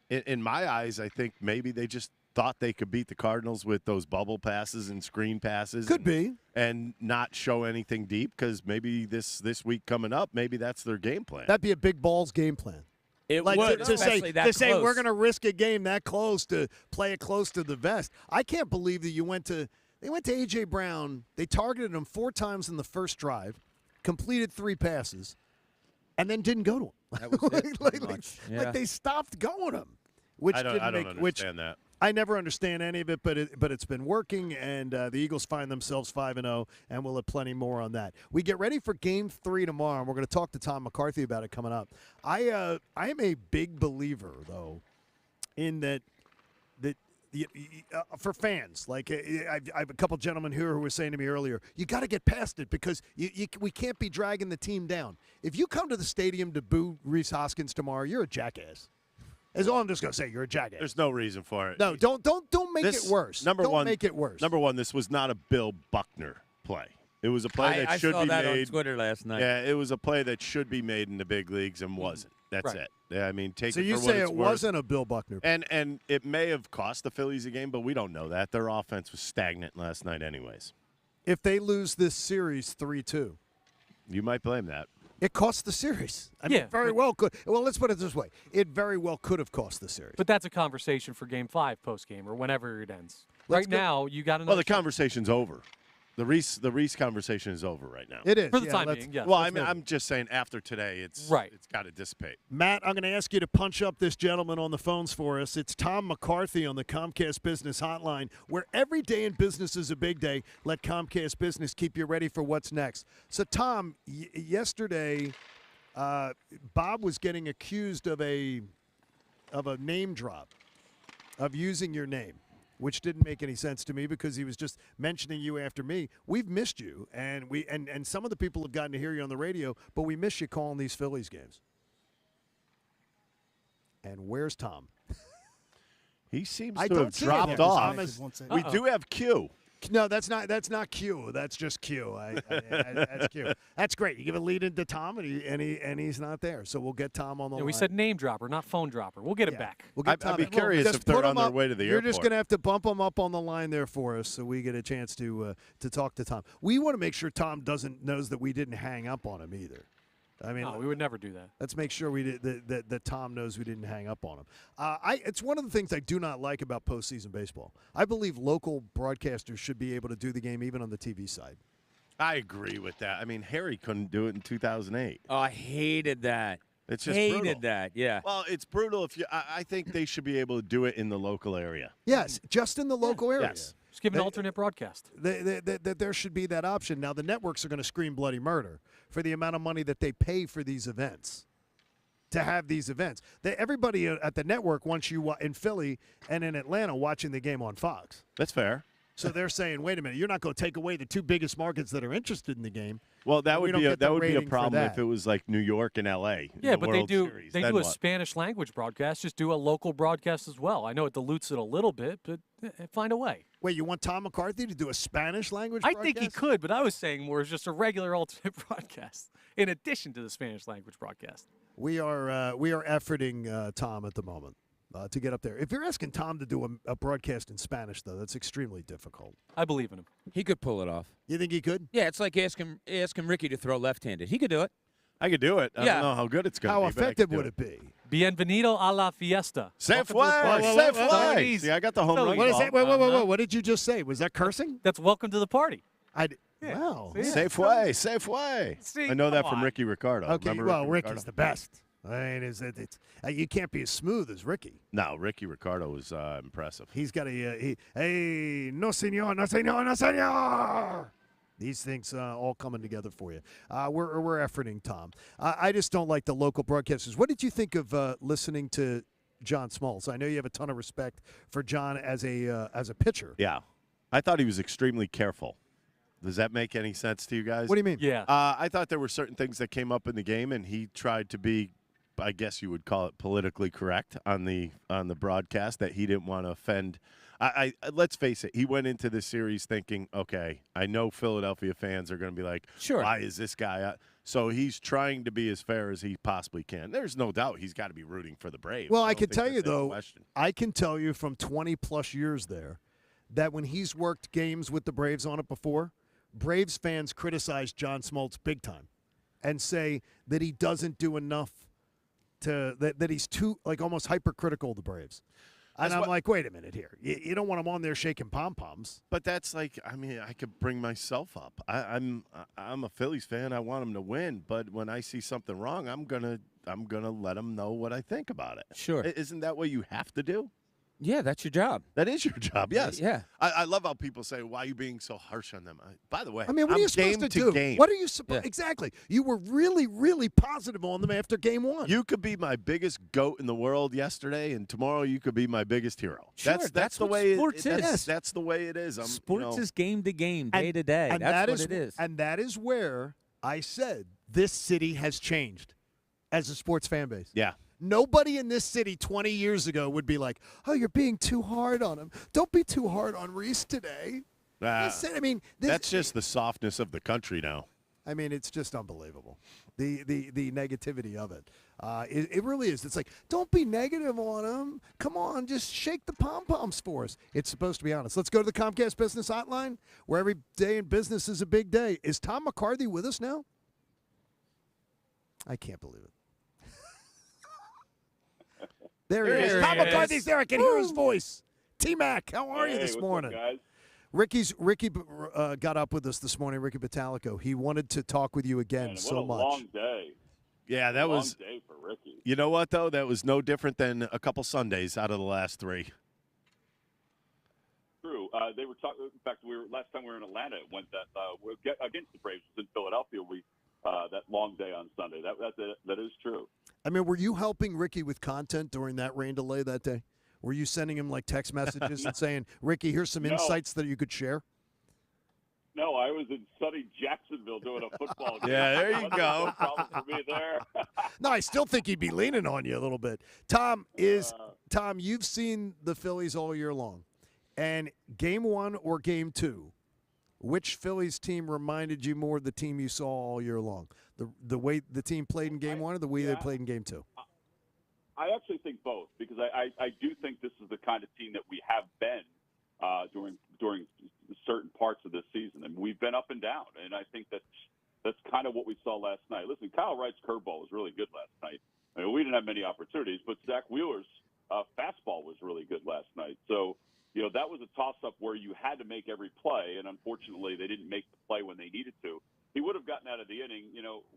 in my eyes, I think maybe they just thought they could beat the Cardinals with those bubble passes and screen passes. Could be. And not show anything deep because maybe this week coming up, maybe that's their game plan. That'd be a big balls game plan. It Like would, to especially that say close. we're going to risk a game that close to play it close to the vest. I can't believe that they went to A.J. Brown. They targeted him 4 times in the first drive, completed 3 passes, and then didn't go to him. That was it, pretty much. Yeah. Like they stopped going to him. Which I don't didn't understand that. I never understand any of it, but it's been working, and the Eagles find themselves 5-0, and we'll have plenty more on that. We get ready for Game 3 tomorrow, and we're going to talk to Tom McCarthy about it coming up. I am a big believer, though, in that for fans. Like I have a couple gentlemen here who were saying to me earlier, you got to get past it because we can't be dragging the team down. If you come to the stadium to boo Reese Hoskins tomorrow, you're a jackass. That's all I'm just going to say. You're a jackass. There's no reason for it. No, don't make it worse. Don't make it worse. Number one, this was not a Bill Buckner play. It was a play that should I saw be that made. on Twitter last night. Yeah, it was a play that should be made in the big leagues and wasn't. That's Right. it. Yeah, I mean, take So it you for what say it's it worth. wasn't a Bill Buckner. And it may have cost the Phillies a game, but we don't know that. Their offense was stagnant last night anyways. If they lose this series 3-2, You might blame that. it costs the series. I mean, Yeah, it very but- well could. Well, let's put it this way. It very well could have cost the series. But that's a conversation for Game 5 post-game or whenever it ends. Let's Right go- now, you got another Well, the shot. conversation's over. The Reese conversation is over right now. It is. For the yeah, time let's- being, yes. Well, let's move. I'm just saying after today, it's got to dissipate. Matt, I'm going to ask you to punch up this gentleman on the phones for us. It's Tom McCarthy on the Comcast Business Hotline, where every day in business is a big day. Let Comcast Business keep you ready for what's next. So, Tom, yesterday, Bob was getting accused of a name drop, of using your name, which didn't make any sense to me because he was just mentioning you after me. We've missed you, and and some of the people have gotten to hear you on the radio, but we miss you calling these Phillies games. And where's Tom? He seems I to don't have see dropped him. off. Tom is- We do have Q. No, that's not Q. That's just Q. That's Q. That's great. You give a lead into Tom, and he's not there. So we'll get Tom on the line. We said name dropper, not phone dropper. We'll get it Yeah. back. We'll get Tom I'd be in. curious Just if they're put on him their up. way to the You're airport. just going to have to bump him up on the line there for us, so we get a chance to talk to Tom. We want to make sure Tom knows that we didn't hang up on him either. I mean, No, we would never do that. let's make sure that Tom knows we didn't hang up on him. It's one of the things I do not like about postseason baseball. I believe local broadcasters should be able to do the game even on the TV side. I agree with that. I mean, Harry couldn't do it in 2008. Oh, I hated that. It's just hated brutal. that. Yeah. Well, it's brutal. I think they should be able to do it in the local area. Yes, just in the local area. Yes. Just give an alternate broadcast. That there should be that option. Now, the networks are going to scream bloody murder for the amount of money that they pay for these events, to have these events. Everybody at the network wants you in Philly and in Atlanta watching the game on Fox. That's fair. So they're saying, wait a minute, you're not going to take away the two biggest markets that are interested in the game. Well, that would be a problem that. if it was like New York and L.A. Yeah, but World they do Series. they Then do a what? Spanish language broadcast. Just do a local broadcast as well. I know it dilutes it a little bit, but find a way. Wait, you want Tom McCarthy to do a Spanish language I broadcast? think he could, but I was saying more as just a regular alternate broadcast in addition to the Spanish language broadcast. We are efforting Tom at the moment to get up there. If you're asking Tom to do a broadcast in Spanish, though, that's extremely difficult. I believe in him. He could pull it off. You think he could? Yeah, it's like asking Ricky to throw left-handed. He could do it. I could do it. I Yeah. don't know how good it's going to How be. but I effective could do would it be? Bienvenido a la fiesta. Se Welcome to fue. the party. Se So fue. easy. See, I got the home So run easy. What is ball. that? Wait. What did you just say? Was that cursing? That's welcome to the party. Wow. See? Se fue. Se fue. See, I know that come from on. Ricky Ricardo. Okay, Remember well, Ricky Ricky's Ricardo? the best. I mean, you can't be as smooth as Ricky. No, Ricky Ricardo was impressive. He's got hey, no senor, no senor, no senor. These things all coming together for you. We're efforting, Tom. I just don't like the local broadcasters. What did you think of listening to John Smoltz? I know you have a ton of respect for John as a pitcher. Yeah. I thought he was extremely careful. Does that make any sense to you guys? What do you mean? Yeah. I thought there were certain things that came up in the game, and he tried to be, I guess you would call it politically correct on the broadcast, that he didn't want to offend. I let's face it, he went into this series thinking, okay, I know Philadelphia fans are going to be like, Sure. why is this guy? So he's trying to be as fair as he possibly can. There's no doubt he's got to be rooting for the Braves. Well, I don't can think tell there's you, any though, question. I can tell you from 20-plus years there that when he's worked games with the Braves on it before, Braves fans criticize John Smoltz big time and say that he doesn't do enough that he's too, like, almost hypercritical of the Braves. And I'm like, wait a minute here. You don't want him on there shaking pom-poms. But that's like, I mean, I could bring myself up. I'm a Phillies fan. I want him to win. But when I see something wrong, I'm gonna let him know what I think about it. Sure. Isn't that what you have to do? Yeah, that's your job. That is your job. Yes. Yeah. I love how people say, "Why are you being so harsh on them?" By the way, I mean, what I'm are you supposed game to do? Game. What are you supposed? Yeah. Exactly. You were really, really positive on them after game one. You could be my biggest goat in the world yesterday, and tomorrow you could be my biggest hero. Sure, that's the what way sports is. That's the way it is. Sports is game to game, day to day. And That's what it is. And that is where I said this city has changed as a sports fan base. Yeah. Nobody in this city 20 years ago would be like, oh, you're being too hard on him. Don't be too hard on Reese today. That's just the softness of the country now. I mean, it's just unbelievable. The negativity of it. It really is. It's like, don't be negative on him. Come on, just shake the pom-poms for us. It's supposed to be honest. Let's go to the Comcast Business Hotline, where every day in business is a big day. Is Tom McCarthy with us now? I can't believe it. There he is. Tom McCarthy's there. I can hear his voice. T-Mac, how are you this morning? What's up, guys? Ricky got up with us this morning, Ricky Batalico. He wanted to talk with you again Man, so what a much. long day. Yeah, that was. Long day for Ricky. You know what though? That was no different than a couple Sundays out of the last three. True. They were talking. In fact, last time we were in Atlanta. It went that against the Braves in Philadelphia. That long day on Sunday. That is true. I mean, were you helping Ricky with content during that rain delay that day? Were you sending him like text messages and saying, Ricky, here's some insights that you could share? No, I was in sunny Jacksonville doing a football game. Yeah, there you go. No problem for me there. No, I still think he'd be leaning on you a little bit. Tom, you've seen the Phillies all year long. And game one or game two, which Phillies team reminded you more of the team you saw all year long? The way the team played in game one or the way they played in game two? I actually think both, because I do think this is the kind of team that we have been during certain parts of this season, and we've been up and down. And I think that that's kind of what we saw last night. Listen, Kyle Wright's curveball was really good last night. I mean, we didn't have many opportunities, but Zach Wheeler's fastball was really good last night. So, that was a toss-up where you had to make every play, and unfortunately they didn't make the play when they needed to. He would have gotten out of the inning.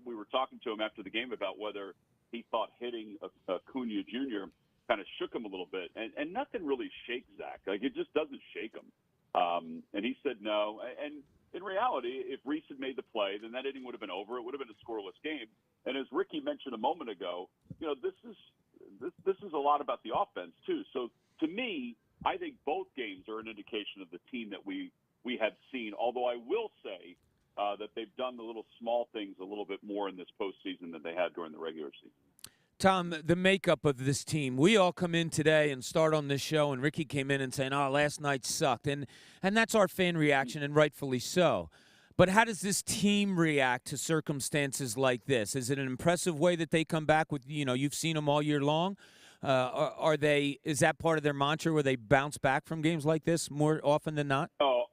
We were talking to him after the game about whether he thought hitting Acuna Jr. kind of shook him a little bit, and nothing really shakes Zach. Like, it just doesn't shake him. And he said no. And in reality, if Reese had made the play, then that inning would have been over. It would have been a scoreless game. And as Ricky mentioned a moment ago, this is a lot about the offense too. So to me, I think both games are an indication of the team that we have seen. Although I will say that they've done the little small things a little bit more in this postseason than they had during the regular season. Tom, the makeup of this team, we all come in today and start on this show, and Ricky came in and saying, last night sucked. And that's our fan reaction, and rightfully so. But how does this team react to circumstances like this? Is it an impressive way that they come back with, you've seen them all year long? Is that part of their mantra where they bounce back from games like this more often than not? Oh,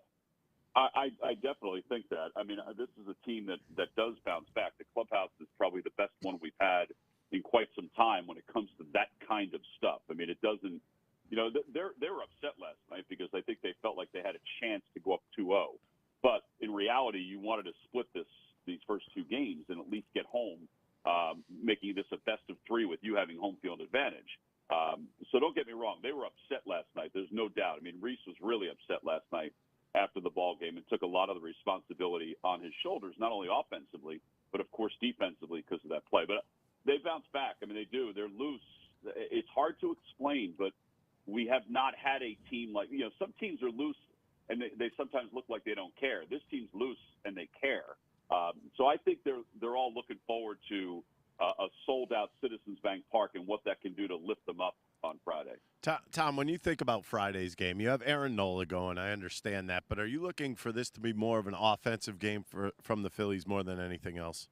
I definitely think that. I mean, this is a team that does bounce back. The clubhouse is probably the best one we've had in quite some time when it comes to that kind of stuff. I mean, it doesn't, they were upset last night because I think they felt like they had a chance to go up 2-0. But in reality, you wanted to split these first two games and at least get home, making this a best of three with you having home field advantage. So don't get me wrong. They were upset last night. There's no doubt. I mean, Reese was really upset last night after the ball game and took a lot of the responsibility on his shoulders, not only offensively, but, of course, defensively because of that play. But they bounce back. I mean, they do. They're loose. It's hard to explain, but we have not had a team like, some teams are loose and they sometimes look like they don't care. This team's loose and they care. So I think they're all looking forward to a sold-out Citizens Bank Park and what that can do to lift them up on Friday. Tom, when you think about Friday's game, you have Aaron Nola going. I understand that. But are you looking for this to be more of an offensive game from the Phillies more than anything else?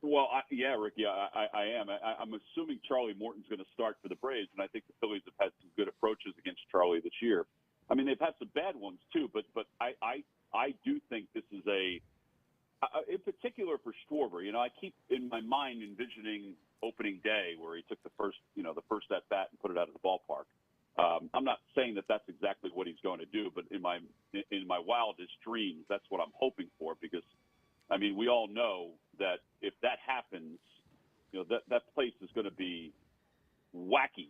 Well, yeah, Ricky, I am. I'm assuming Charlie Morton's going to start for the Braves, and I think the Phillies have had some good approaches against Charlie this year. I mean, they've had some bad ones too, but I do think this is in particular for Schwarber. I keep in my mind envisioning opening day where he took the first at bat and put it out of the ballpark. I'm not saying that that's exactly what he's going to do, but in my wildest dreams, that's what I'm hoping for because, I mean, we all know that if that happens, that place is going to be wacky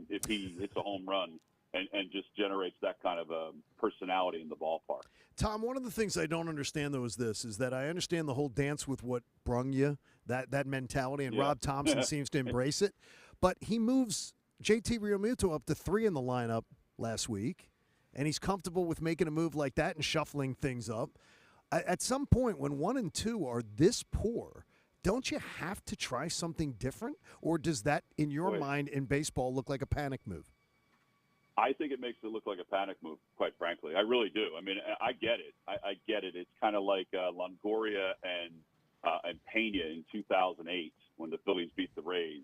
if he hits a home run and just generates that kind of a personality in the ballpark. Tom, one of the things I don't understand, though, is that I understand the whole dance with what brung you, that mentality, and Yeah. Rob Thompson seems to embrace it. But he moves JT Realmuto up to 3 in the lineup last week, and he's comfortable with making a move like that and shuffling things up. At some point, when 1 and 2 are this poor, don't you have to try something different? Or does that, in your mind, in baseball, look like a panic move? I think it makes it look like a panic move, quite frankly. I really do. I mean, I get it. I get it. It's kind of like Longoria and Pena in 2008 when the Phillies beat the Rays.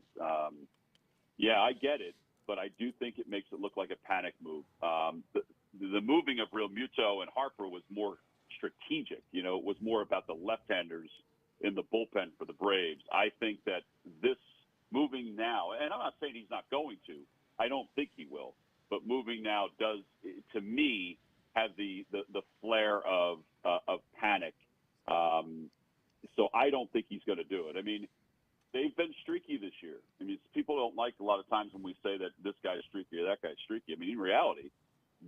Yeah, I get it, but I do think it makes it look like a panic move. The moving of Realmuto and Harper was more strategic. It was more about the left-handers in the bullpen for the Braves. I think that this moving now, and I'm not saying he's not going to. I don't think he will. But moving now does, to me, have the flair of panic. So I don't think he's going to do it. I mean, they've been streaky this year. I mean, people don't like a lot of times when we say that this guy's streaky or that guy's streaky. I mean, in reality,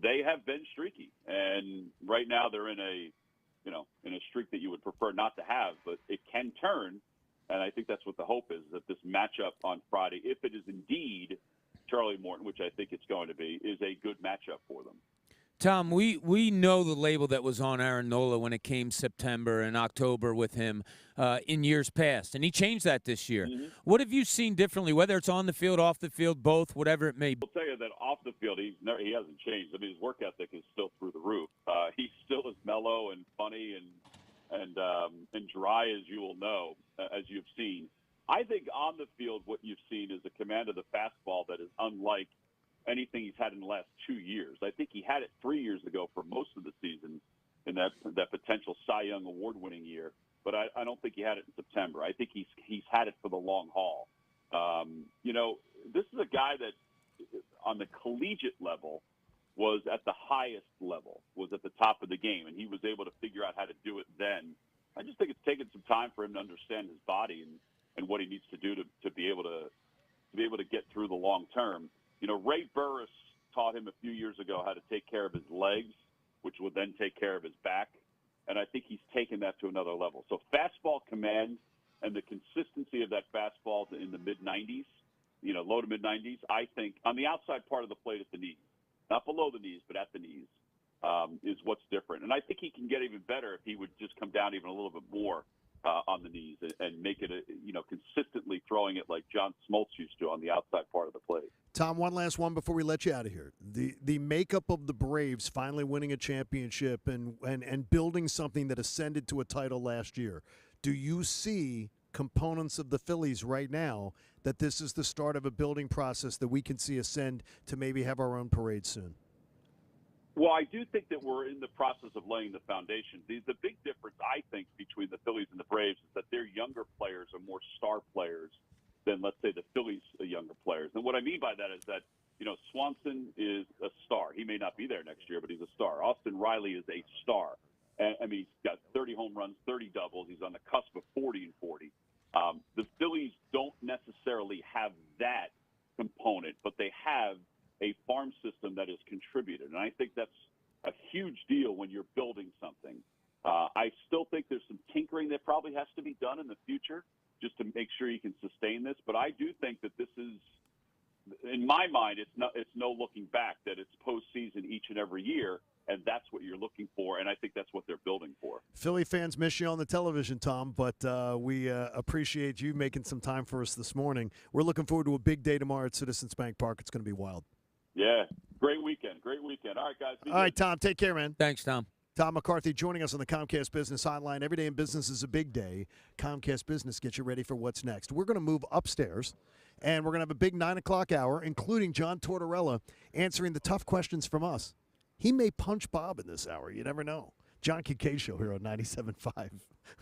they have been streaky, and right now they're in a streak that you would prefer not to have, but it can turn. And I think that's what the hope is, that this matchup on Friday, if it is indeed Charlie Morton, which I think it's going to be, is a good matchup for them. Tom, we know the label that was on Aaron Nola when it came September and October with him in years past, and he changed that this year. Mm-hmm. What have you seen differently, whether it's on the field, off the field, both, whatever it may be? I'll tell you that off the field, he hasn't changed. I mean, his work ethic is still through the roof. He's still as mellow and funny and dry as you will know, as you've seen. I think on the field what you've seen is a command of the fastball that is unlike anything he's had in the last 2 years. I think he had it 3 years ago for most of the season in that potential Cy Young award-winning year. but I don't think he had it in September. I think he's had it for the long haul. This is a guy that on the collegiate level was at the highest level, was at the top of the game, and he was able to figure out how to do it then. I just think it's taken some time for him to understand his body and what he needs to do to be able to get through the long term. Ray Burris taught him a few years ago how to take care of his legs, which would then take care of his back, and I think he's taken that to another level. So fastball command and the consistency of that fastball in the mid-90s, low to mid-90s, I think on the outside part of the plate at the knees, not below the knees, but at the knees, is what's different. And I think he can get even better if he would just come down even a little bit more on the knees and make it, consistently throwing it like John Smoltz used to on the outside part of the plate. Tom, one last one before we let you out of here. The makeup of the Braves finally winning a championship and building something that ascended to a title last year. Do you see components of the Phillies right now that this is the start of a building process that we can see ascend to maybe have our own parade soon? Well, I do think that we're in the process of laying the foundation. The big difference, I think, between the Phillies and the Braves is that their younger players are more star players than, let's say, the Phillies' younger players. And what I mean by that is that, Swanson is a star. He may not be there next year, but he's a star. Austin Riley is a star. And, he's got 30 home runs, 30 doubles. He's on the cusp of 40 and 40. The Phillies don't necessarily have that component, but they have a farm system that has contributed. And I think that's a huge deal when you're building something. I still think there's some tinkering that probably has to be done in the future just to make sure you can sustain this. But I do think that this is, in my mind, it's no looking back, that it's postseason each and every year. And that's what you're looking for, and I think that's what they're building for. Philly fans miss you on the television, Tom, but we appreciate you making some time for us this morning. We're looking forward to a big day tomorrow at Citizens Bank Park. It's going to be wild. Yeah, great weekend. All right, guys. All right, Tom, take care, man. Thanks, Tom. Tom McCarthy joining us on the Comcast Business Hotline. Every day in business is a big day. Comcast Business gets you ready for what's next. We're going to move upstairs, and we're going to have a big 9 o'clock hour, including John Tortorella answering the tough questions from us. He may punch Bob in this hour. You never know. John Kincade Show here on 97.5,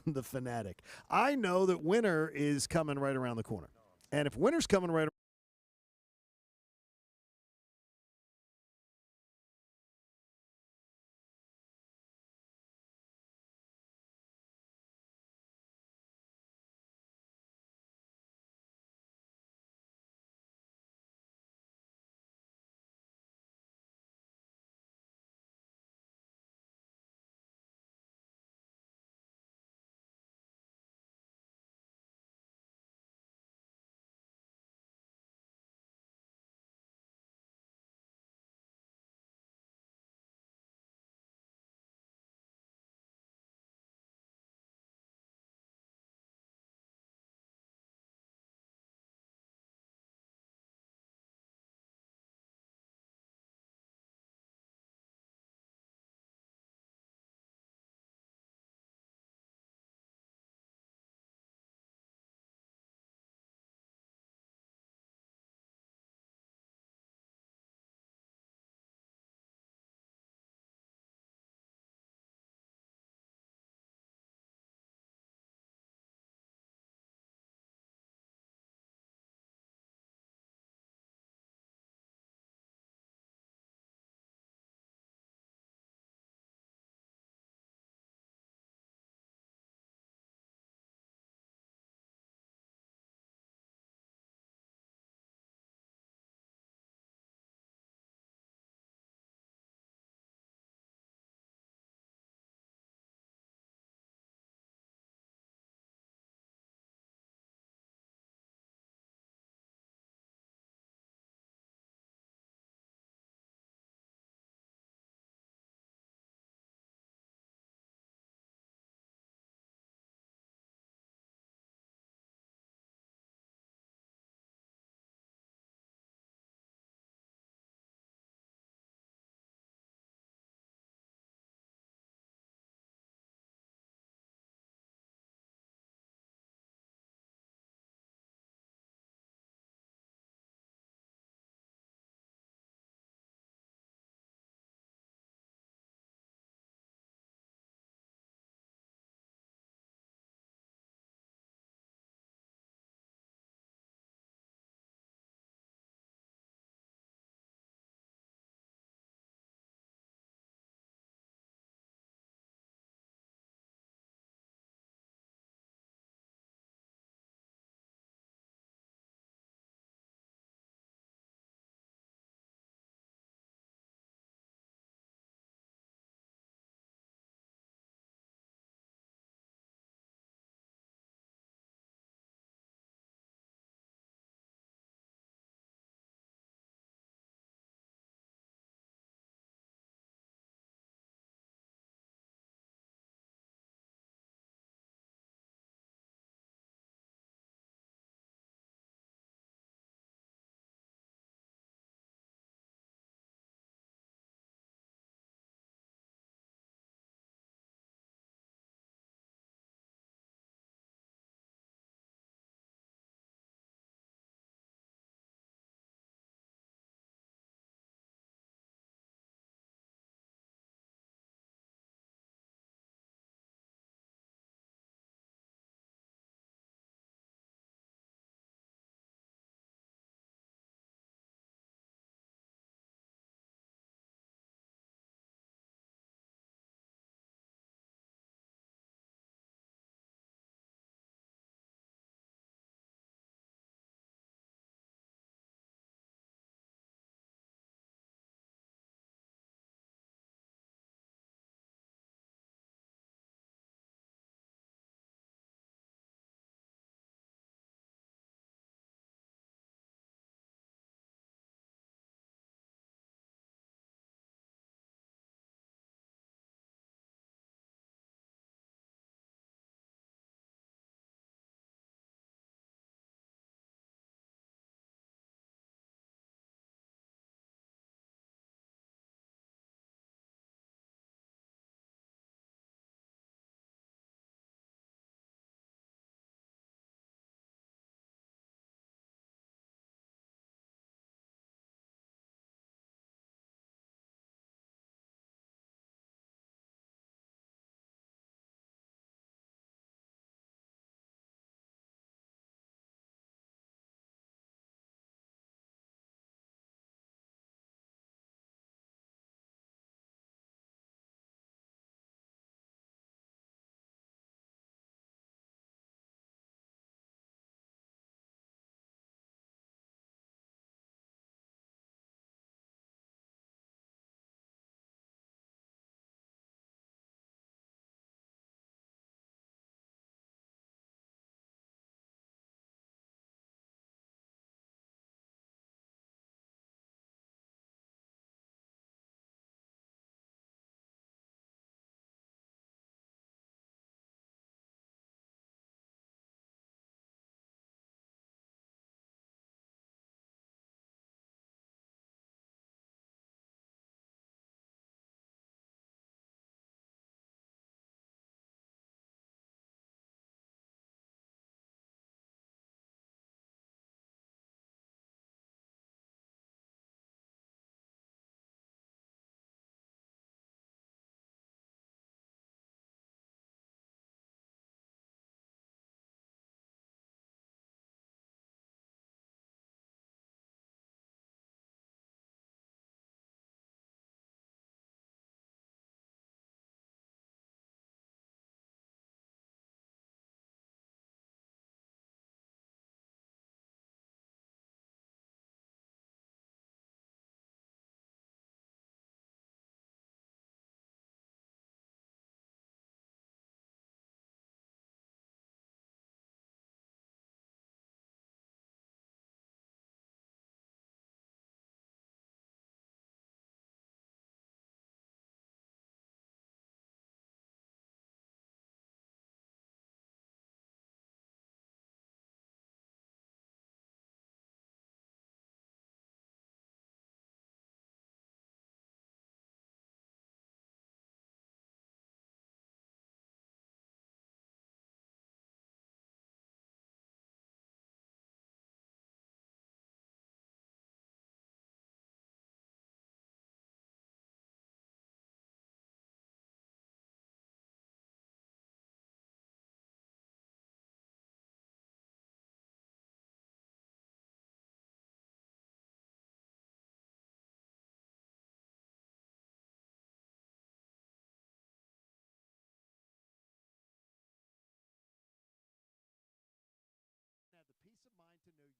The Fanatic. I know that winter is coming right around the corner. And if winter's coming right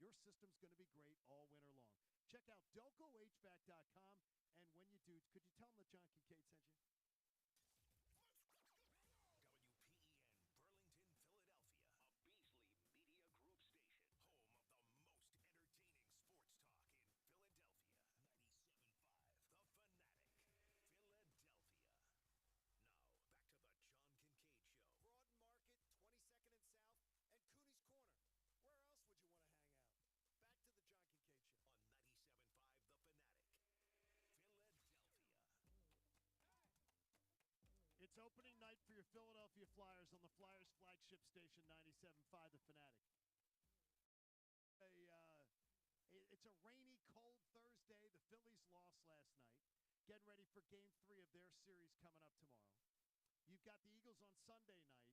Your system's going to be great all winter long. Check out DelcoHVAC.com, and when you do, could you tell them that John Kincade sent you? WPEN Burlington, Philadelphia, a Beasley Media Group station, home of the most entertaining sports talk in Philadelphia. 97.5 The Fanatic, Philadelphia. Now, back to the John Kincade Show. Broad Market, 22nd and South, and Cooney's Corner. Where else would you want to hang out? Back to the John Kincade Show. On 97.5 The Fanatic, Philadelphia. It's opening night for your Philadelphia Flyers on the Flyers flagship station, 97.5 The Fanatic. It's a rainy, cold Thursday. The Phillies lost last night. Getting ready for Game 3 of their series coming up tomorrow. You've got the Eagles on Sunday night.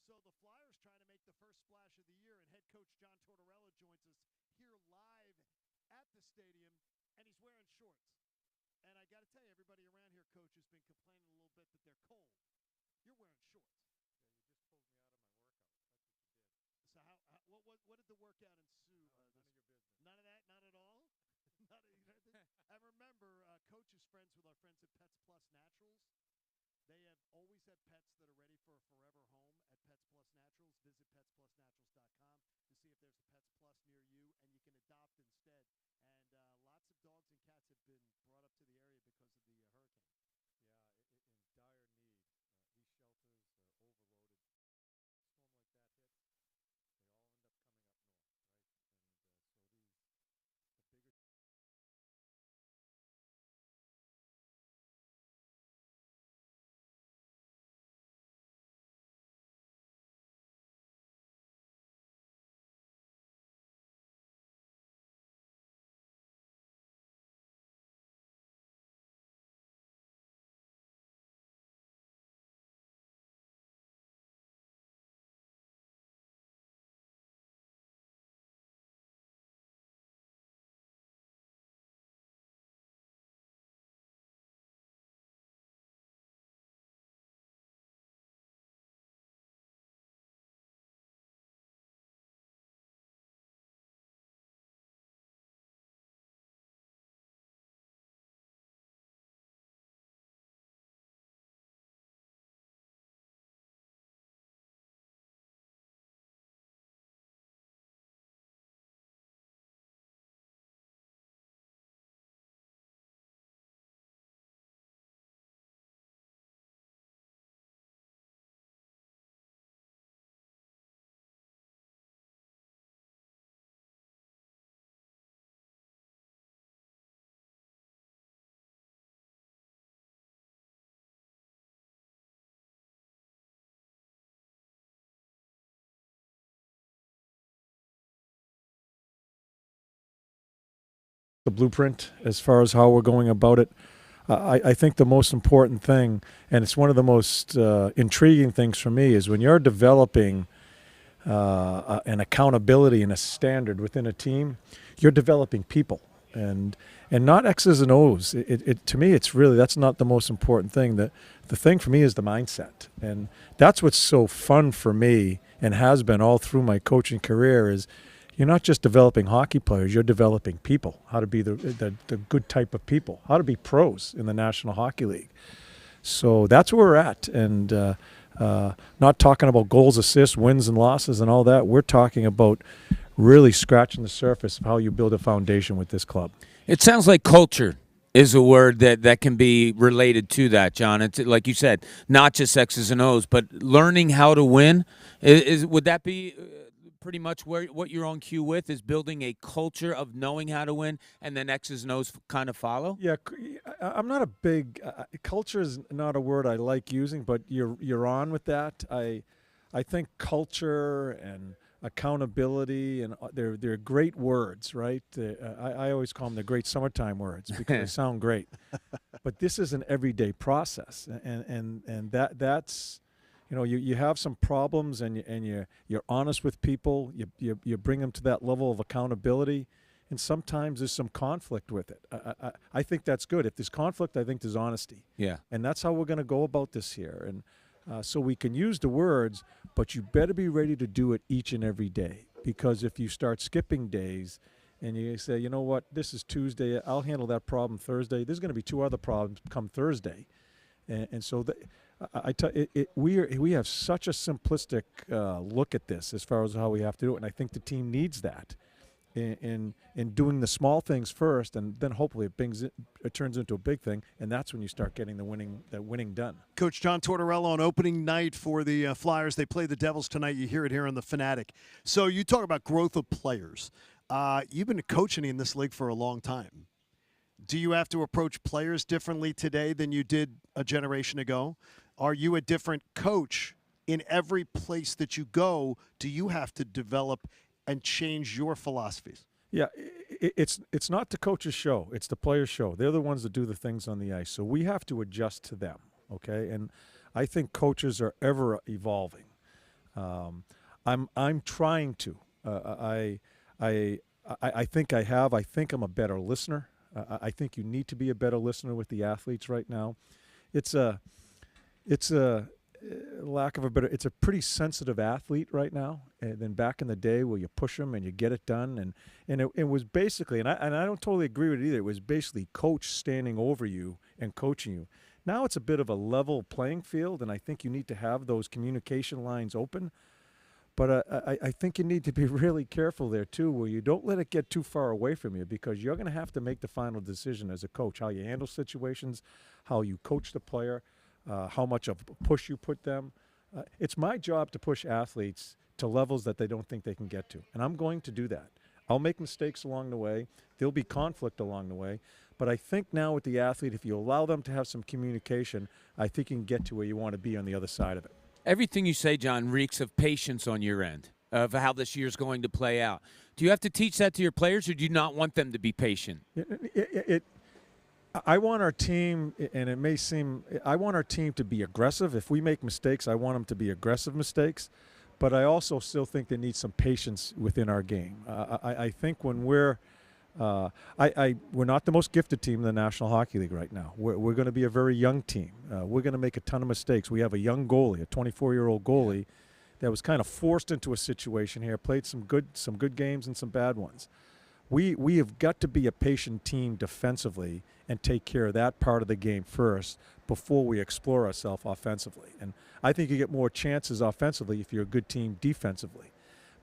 So the Flyers trying to make the first splash of the year, and head coach John Tortorella joins us here live at the stadium, and he's wearing shorts. And I got to tell you, everybody around here, Coach, has been complaining a little bit that they're cold. You're wearing shorts. Yeah, you just pulled me out of my workout. That's what you did. So what did the workout ensue? None of your business. None of that? Not at all? And remember, Coach is friends with our friends at Pets Plus Naturals. They have always had pets that are ready for a forever home at Pets Plus Naturals. Visit petsplusnaturals.com to see if there's a Pets Plus near you, and you can adopt instead. And lots of dogs and cats have been brought up to the area because of the hurricane. Yeah, in dire need. These shelters are overloaded. Storm like that hits, they all end up coming up north, right? And so the bigger. The blueprint as far as how we're going about it. I think the most important thing, and it's one of the most intriguing things for me, is when you're developing an accountability and a standard within a team, you're developing people and not X's and O's. To me, it's really, that's not the most important thing. The thing for me is the mindset, and that's what's so fun for me and has been all through my coaching career is you're not just developing hockey players, you're developing people, how to be the good type of people, how to be pros in the National Hockey League. So that's where we're at. And not talking about goals, assists, wins and losses and all that. We're talking about really scratching the surface of how you build a foundation with this club. It sounds like culture is a word that can be related to that, John. It's like you said, not just X's and O's, but learning how to win. Would that be pretty much what you're on cue with, is building a culture of knowing how to win, and then X's and O's kind of follow? Yeah, I'm not a big culture is not a word I like using, but you're on with that. I think culture and accountability, and they're great words, right? I always call them the great summertime words because they sound great. But this is an everyday process, and that's. You know, you have some problems, and you're honest with people. You bring them to that level of accountability, and sometimes there's some conflict with it. I think that's good. If there's conflict, I think there's honesty. Yeah, and that's how we're going to go about this here. And so we can use the words, but you better be ready to do it each and every day. because if you start skipping days and you say, you know what, this is Tuesday, I'll handle that problem Thursday. There's going to be 2 other problems come Thursday. And so we have such a simplistic look at this as far as how we have to do it, and I think the team needs that in doing the small things first, and then hopefully it turns into a big thing, and that's when you start getting the winning done. Coach John Tortorella on opening night for the Flyers. They play the Devils tonight. You hear it here on the Fanatic. So you talk about growth of players. You've been coaching in this league for a long time. Do you have to approach players differently today than you did a generation ago? Are you a different coach in every place that you go? Do you have to develop and change your philosophies? Yeah, it's not the coach's show. It's the player's show. They're the ones that do the things on the ice. So we have to adjust to them, okay? And I think coaches are ever evolving. I'm trying to. I think I have. I think I'm a better listener. I think you need to be a better listener with the athletes right now. It's a lack of a better. It's a pretty sensitive athlete right now. And then back in the day, where you push them and you get it done, and it was basically, and I don't totally agree with it either. It was basically coach standing over you and coaching you. Now it's a bit of a level playing field, and I think you need to have those communication lines open. But I think you need to be really careful there, too, where you don't let it get too far away from you, because you're going to have to make the final decision as a coach, how you handle situations, how you coach the player, how much of a push you put them. It's my job to push athletes to levels that they don't think they can get to, and I'm going to do that. I'll make mistakes along the way. There'll be conflict along the way. But I think now with the athlete, if you allow them to have some communication, I think you can get to where you want to be on the other side of it. Everything you say, John, reeks of patience on your end of how this year's going to play out. Do you have to teach that to your players, or do you not want them to be patient? I want our team, and it may seem, I want our team to be aggressive. If we make mistakes, I want them to be aggressive mistakes. But I also still think they need some patience within our game. I think when we're not the most gifted team in the National Hockey League right now. We're going to be a very young team. We're going to make a ton of mistakes. We have a young goalie, a 24-year-old goalie, that was kind of forced into a situation here, played some good games and some bad ones. We have got to be a patient team defensively and take care of that part of the game first before we explore ourselves offensively. And I think you get more chances offensively if you're a good team defensively.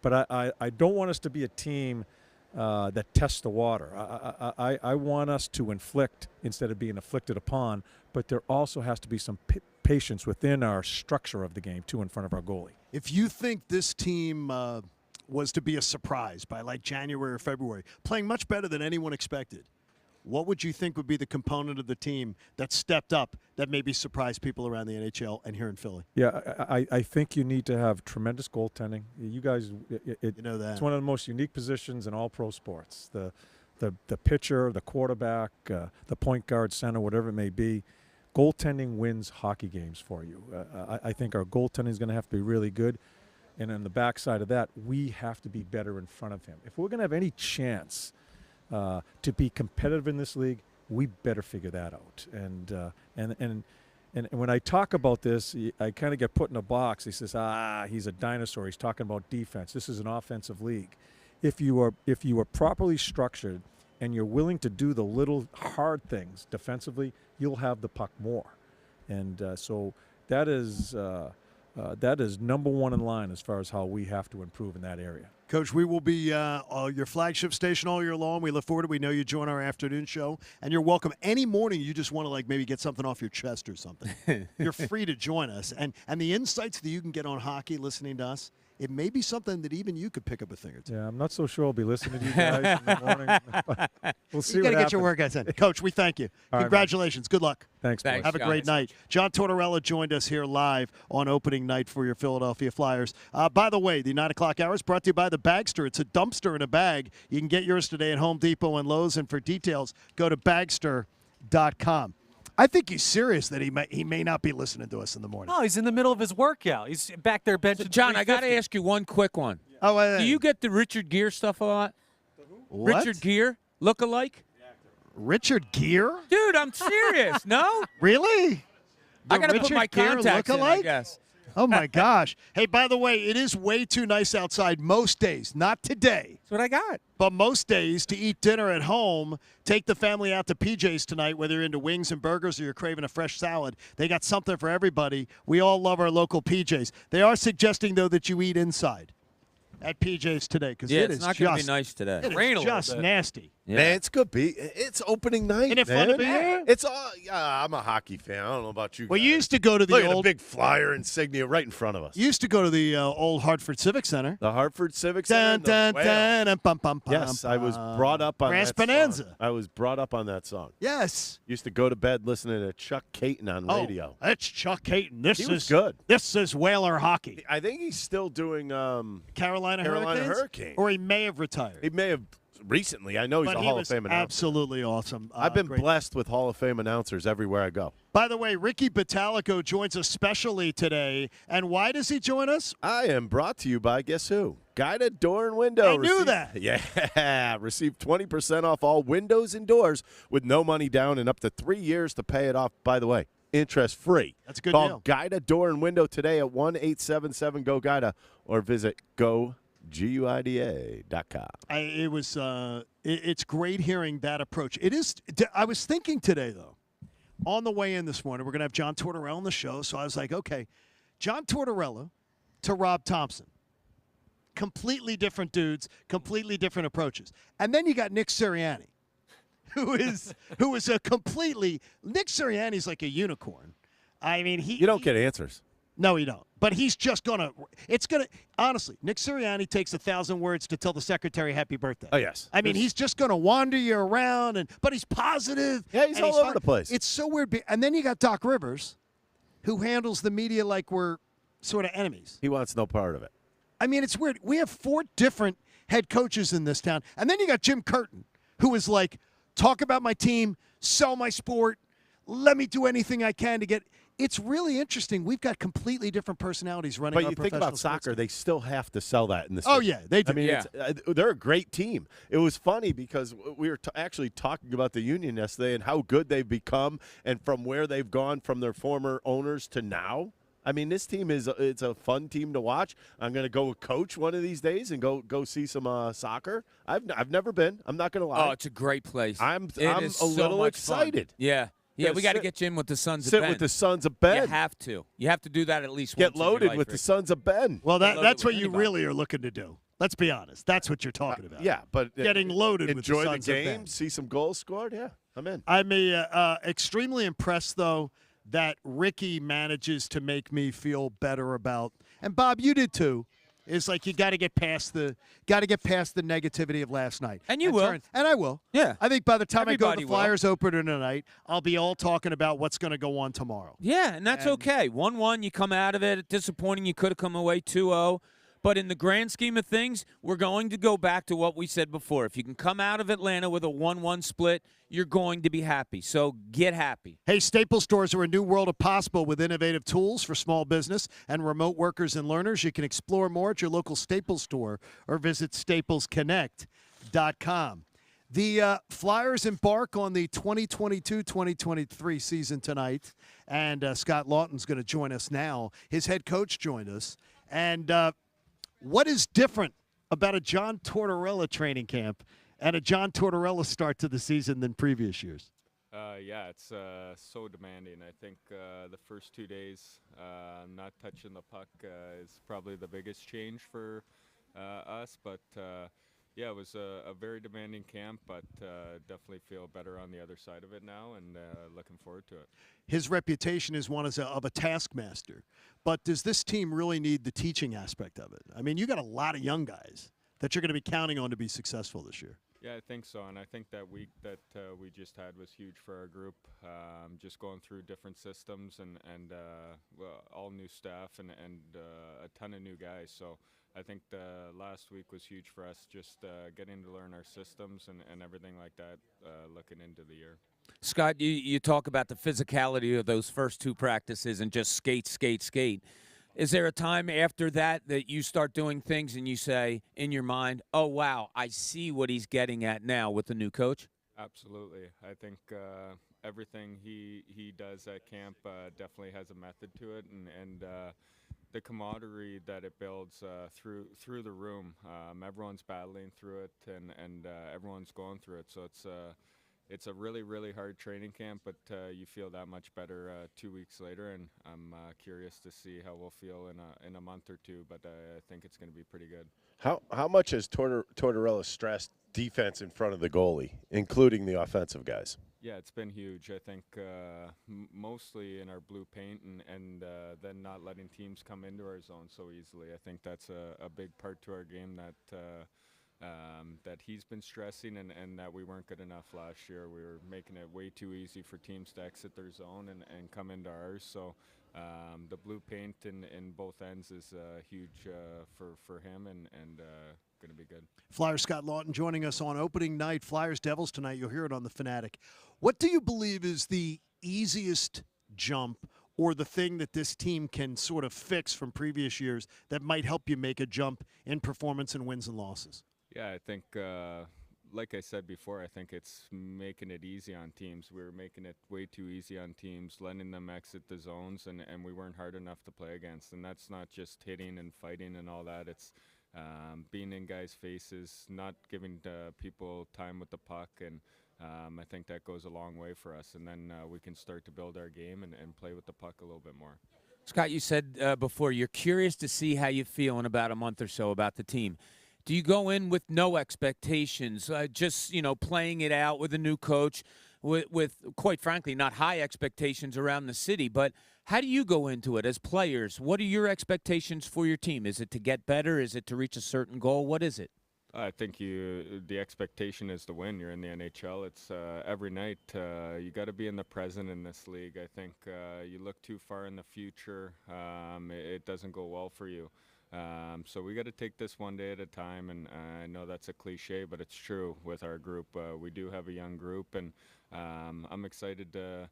But I don't want us to be a team that tests the water. I want us to inflict instead of being afflicted upon, but there also has to be some patience within our structure of the game, too, in front of our goalie. If you think this team was to be a surprise by like January or February, playing much better than anyone expected, what would you think would be the component of the team that stepped up that maybe surprised people around the NHL and here in Philly? Yeah, I think you need to have tremendous goaltending. You guys, you know that. It's one of the most unique positions in all pro sports. The pitcher, the quarterback, the point guard, center, whatever it may be. Goaltending wins hockey games for you. I think our goaltending is going to have to be really good. And on the backside of that, we have to be better in front of him. If we're going to have any chance to be competitive in this league, we better figure that out. And when I talk about this, I kind of get put in a box. He says, he's a dinosaur. He's talking about defense. This is an offensive league. If you are properly structured and you're willing to do the little hard things defensively, you'll have the puck more. And so that is number one in line as far as how we have to improve in that area. Coach, we will be your flagship station all year long. We look forward to it. We know you join our afternoon show, and you're welcome any morning you just want to like maybe get something off your chest or something. You're free to join us. And the insights that you can get on hockey listening to us, it may be something that even you could pick up a thing or two. Yeah, I'm not so sure I'll be listening to you guys in the morning. We'll see. You got to what get your workouts in. Coach, we thank you. All Congratulations. Good luck. Thanks, boys. Have a great night. John Tortorella joined us here live on opening night for your Philadelphia Flyers. By the way, the 9 o'clock hour is brought to you by the Bagster. It's a dumpster in a bag. You can get yours today at Home Depot and Lowe's. And for details, go to bagster.com. I think he's serious that he may not be listening to us in the morning. No, he's in the middle of his workout. He's back there benching. So John, I got to ask you one quick one. Oh, do you get the Richard Gere stuff a lot? What? Richard Gere look-alike? Richard Gere? Dude, I'm serious. No? Really? I got to put my contacts in, I guess. Oh, my gosh. Hey, by the way, it is way too nice outside most days. Not today. That's what I got. But most days to eat dinner at home, take the family out to PJ's tonight, whether you're into wings and burgers or you're craving a fresh salad. They got something for everybody. We all love our local PJ's. They are suggesting, though, that you eat inside at PJ's today because it's not going to be nice today. It is just nasty. Yeah. Man, it's good. It's opening night. Isn't it man. fun to be here? It's all. Yeah, I'm a hockey fan. I don't know about you. Well, guys. you used to go to the Look at old the big flyer insignia right in front of us. You used to go to the old Hartford Civic Center. The Hartford Civic Dun, Center. dun, dun, and bum, bum, bum, Yes, I was brought up on Brass that Bonanza. song. I was brought up on that song. Yes. Used to go to bed listening to Chuck Caton on radio. That's Chuck Caton. He was good. This is Whaler hockey. I think he's still doing Carolina Hurricanes? Or he may have retired. He may have recently. I know he's But a he Hall was of Fame announcer. absolutely awesome. I've been great. blessed with Hall of Fame announcers everywhere I go. By the way, Ricky Batalico joins us specially today. And why does he join us? I am brought to you by guess who? Guided Door and Window. I knew that. Yeah. Receive 20% off all windows and doors with no money down and up to 3 years to pay it off. By the way, interest-free. That's a good Call deal. Guida Door and Window today at 1-877-GO-GUIDA or visit GUIDA.com. It's great hearing that approach. It is. I was thinking today, though, on the way in this morning, we're going to have John Tortorella on the show. So I was like, okay, John Tortorella to Rob Thompson. Completely different dudes, completely different approaches. And then you got Nick Sirianni, who is a completely Nick Sirianni's like a unicorn. I mean, You don't get answers. No, you don't. But he's just honestly, Nick Sirianni takes 1,000 words to tell the secretary happy birthday. Oh, yes. I mean, he's just going to wander you around, but he's positive. Yeah, he's and all over fun. the place. It's so weird. And then you got Doc Rivers, who handles the media like we're sort of enemies. He wants no part of it. I mean, it's weird. We have 4 different head coaches in this town. And then you got Jim Curtin, who is like, talk about my team, sell my sport, let me do anything I can to get – it's really interesting. We've got completely different personalities running our But you think about professional soccer, they still have to sell that in the Oh, States. yeah, they do. I mean, Yeah. they're a great team. It was funny because we were actually talking about the Union yesterday and how good they've become and from where they've gone from their former owners to now. I mean, this team it's a fun team to watch. I'm going to go coach one of these days and go see some soccer. I've never been. I'm not going to lie. Oh, it's a great place. I'm It is a so little much fun. excited. Yeah. Yeah, Yeah, we got to sit- get you in with the Sons of Sit Ben. with the Sons of Ben. You have to. You have to do that at least Get once in your loaded life, with the Rick. Sons of Ben. Well, Get loaded that's what with you anybody. really are looking to do. Let's be honest. That's what you're talking about. Yeah, but Getting loaded with the enjoy Sons of Ben. game, see some goals scored. Yeah, I'm in. I'm extremely impressed, though, that Ricky manages to make me feel better about, and Bob, you did too. It's like you got to get past the negativity of last night, And you will. and I will. Yeah. I think by the time I go to Everybody the will. Flyers opener tonight, I'll be all talking about what's going to go on tomorrow. Yeah, and that's okay. 1-1, you come out of it. Disappointing, you could have come away 2-0. But in the grand scheme of things, we're going to go back to what we said before. If you can come out of Atlanta with a 1-1 split, you're going to be happy. So get happy. Hey, Staples stores are a new world of possible with innovative tools for small business and remote workers and learners. You can explore more at your local Staples store or visit staplesconnect.com. The Flyers embark on the 2022-2023 season tonight, and Scott Lawton's going to join us now. His head coach joined us. And what is different about a John Tortorella training camp and a John Tortorella start to the season than previous years? Yeah, it's so demanding. I think the first 2 days, not touching the puck is probably the biggest change for us. But, yeah, it was a very demanding camp, but definitely feel better on the other side of it now and looking forward to it. His reputation is one of a taskmaster. But does this team really need the teaching aspect of it? I mean, you got a lot of young guys that you're going to be counting on to be successful this year. Yeah, I think so, and I think that week that we just had was huge for our group. Just going through different systems and well, all new staff and a ton of new guys. So I think the last week was huge for us, just getting to learn our systems and everything like that, looking into the year. Scott, you talk about the physicality of those first 2 practices and just skate, skate, skate. Is there a time after that you start doing things and you say in your mind, oh, wow, I see what he's getting at now with the new coach? Absolutely. I think everything he does at camp definitely has a method to it, and the camaraderie that it builds through the room. Everyone's battling through it, and everyone's going through it. So it's a really, really hard training camp, but you feel that much better 2 weeks later, and I'm curious to see how we'll feel in a month or two, but I think it's going to be pretty good. How much has Tortorella stressed defense in front of the goalie, including the offensive guys? Yeah, it's been huge. I think mostly in our blue paint and then not letting teams come into our zone so easily. I think that's a big part to our game that he's been stressing and that we weren't good enough last year. We were making it way too easy for teams to exit their zone and come into ours. So the blue paint in both ends is huge for him and going to be good. Flyer Scott Lawton joining us on opening night. Flyers Devils tonight. You'll hear it on the Fanatic. What do you believe is the easiest jump or the thing that this team can sort of fix from previous years that might help you make a jump in performance and wins and losses? Yeah, I think, like I said before, I think it's making it easy on teams. We were making it way too easy on teams, letting them exit the zones, and we weren't hard enough to play against. And that's not just hitting and fighting and all that. It's being in guys' faces, not giving people time with the puck, and I think that goes a long way for us. And then we can start to build our game and play with the puck a little bit more. Scott, you said before you're curious to see how you feel in about a month or so about the team. Do you go in with no expectations, just playing it out with a new coach, with quite frankly not high expectations around the city? But how do you go into it as players? What are your expectations for your team? Is it to get better? Is it to reach a certain goal? What is it? I think the expectation is to win. You're in the NHL. It's every night. You got to be in the present in this league. I think you look too far in the future, it doesn't go well for you. So we got to take this one day at a time, and I know that's a cliche, but it's true with our group. We do have a young group, and I'm excited to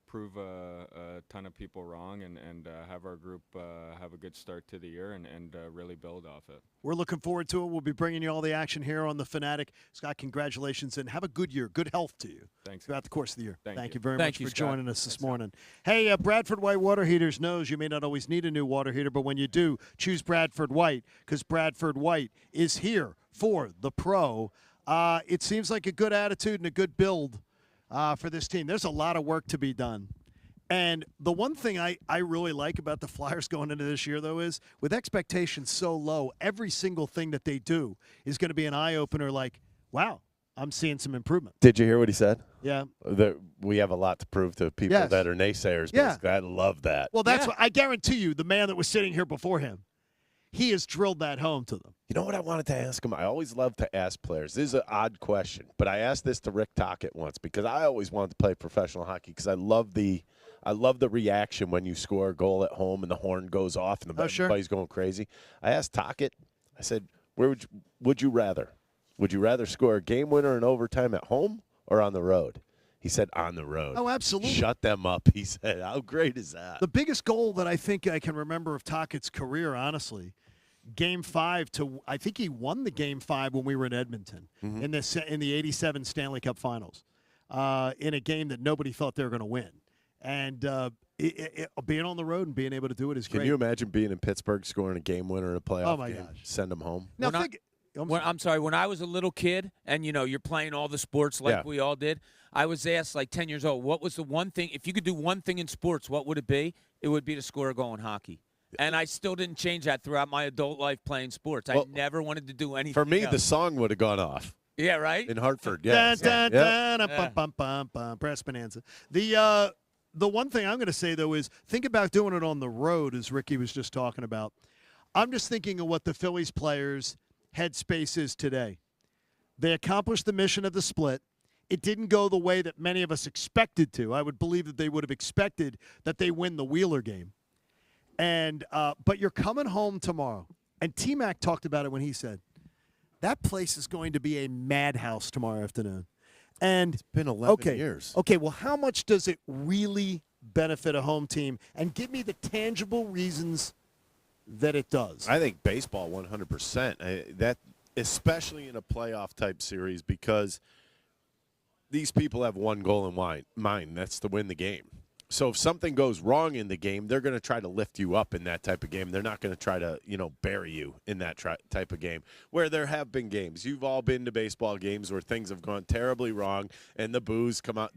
prove a ton of people wrong and have our group have a good start to the year and really build off it. We're looking forward to it. We'll be bringing you all the action here on the Fanatic. Scott, congratulations, and have a good year. Good health to you. Thanks. Throughout the course of the year. Thank you very much for Scott. joining us this morning. Hey, Bradford White Water Heaters knows you may not always need a new water heater, but when you do, choose Bradford White because Bradford White is here for the pro. It seems like a good attitude and a good build for this team. There's a lot of work to be done. And the one thing I really like about the Flyers going into this year, though, is with expectations so low, every single thing that they do is going to be an eye-opener like, wow, I'm seeing some improvement. Did you hear what he said? Yeah. We have a lot to prove to people that are naysayers. Yeah. Basically. I love that. Well, that's what I guarantee you, the man that was sitting here before him, he has drilled that home to them. You know what I wanted to ask him? I always love to ask players. This is an odd question, but I asked this to Rick Tocchet once because I always wanted to play professional hockey because I love the reaction when you score a goal at home and the horn goes off and everybody's going crazy. I asked Tocchet, I said, where would you rather? Would you rather score a game winner in overtime at home or on the road? He said on the road. Oh, absolutely. Shut them up, he said. How great is that? The biggest goal that I think I can remember of Tocchet's career, honestly, Game 5 I think he won the Game 5 when we were in Edmonton in the '87 Stanley Cup Finals, in a game that nobody thought they were going to win. And being on the road and being able to do it is great. Can you imagine being in Pittsburgh, scoring a game winner in a playoff my game? gosh. Send them home. Now, I'm sorry. When I was a little kid and, you're playing all the sports like we all did, I was asked, like 10 years old, what was the one thing, if you could do one thing in sports, what would it be? It would be to score a goal in hockey. And I still didn't change that throughout my adult life playing sports. I never wanted to do anything For me, else. the song would have gone off. Yeah, right? In Hartford, Brass yeah. Bonanza. The one thing I'm going to say, though, is think about doing it on the road, as Ricky was just talking about. I'm just thinking of what the Phillies players' headspace is today. They accomplished the mission of the split. It didn't go the way that many of us expected to. I would believe that they would have expected that they win the Wheeler game. And but you're coming home tomorrow. And T-Mac talked about it when he said, that place is going to be a madhouse tomorrow afternoon. And it's been 11 years. Okay, well, how much does it really benefit a home team? And give me the tangible reasons that it does. I think baseball 100%. That especially in a playoff type series because these people have one goal in mind. That's to win the game. So if something goes wrong in the game, they're going to try to lift you up in that type of game. They're not going to try to, bury you in that type of game. Where there have been games. You've all been to baseball games where things have gone terribly wrong and the boos come out.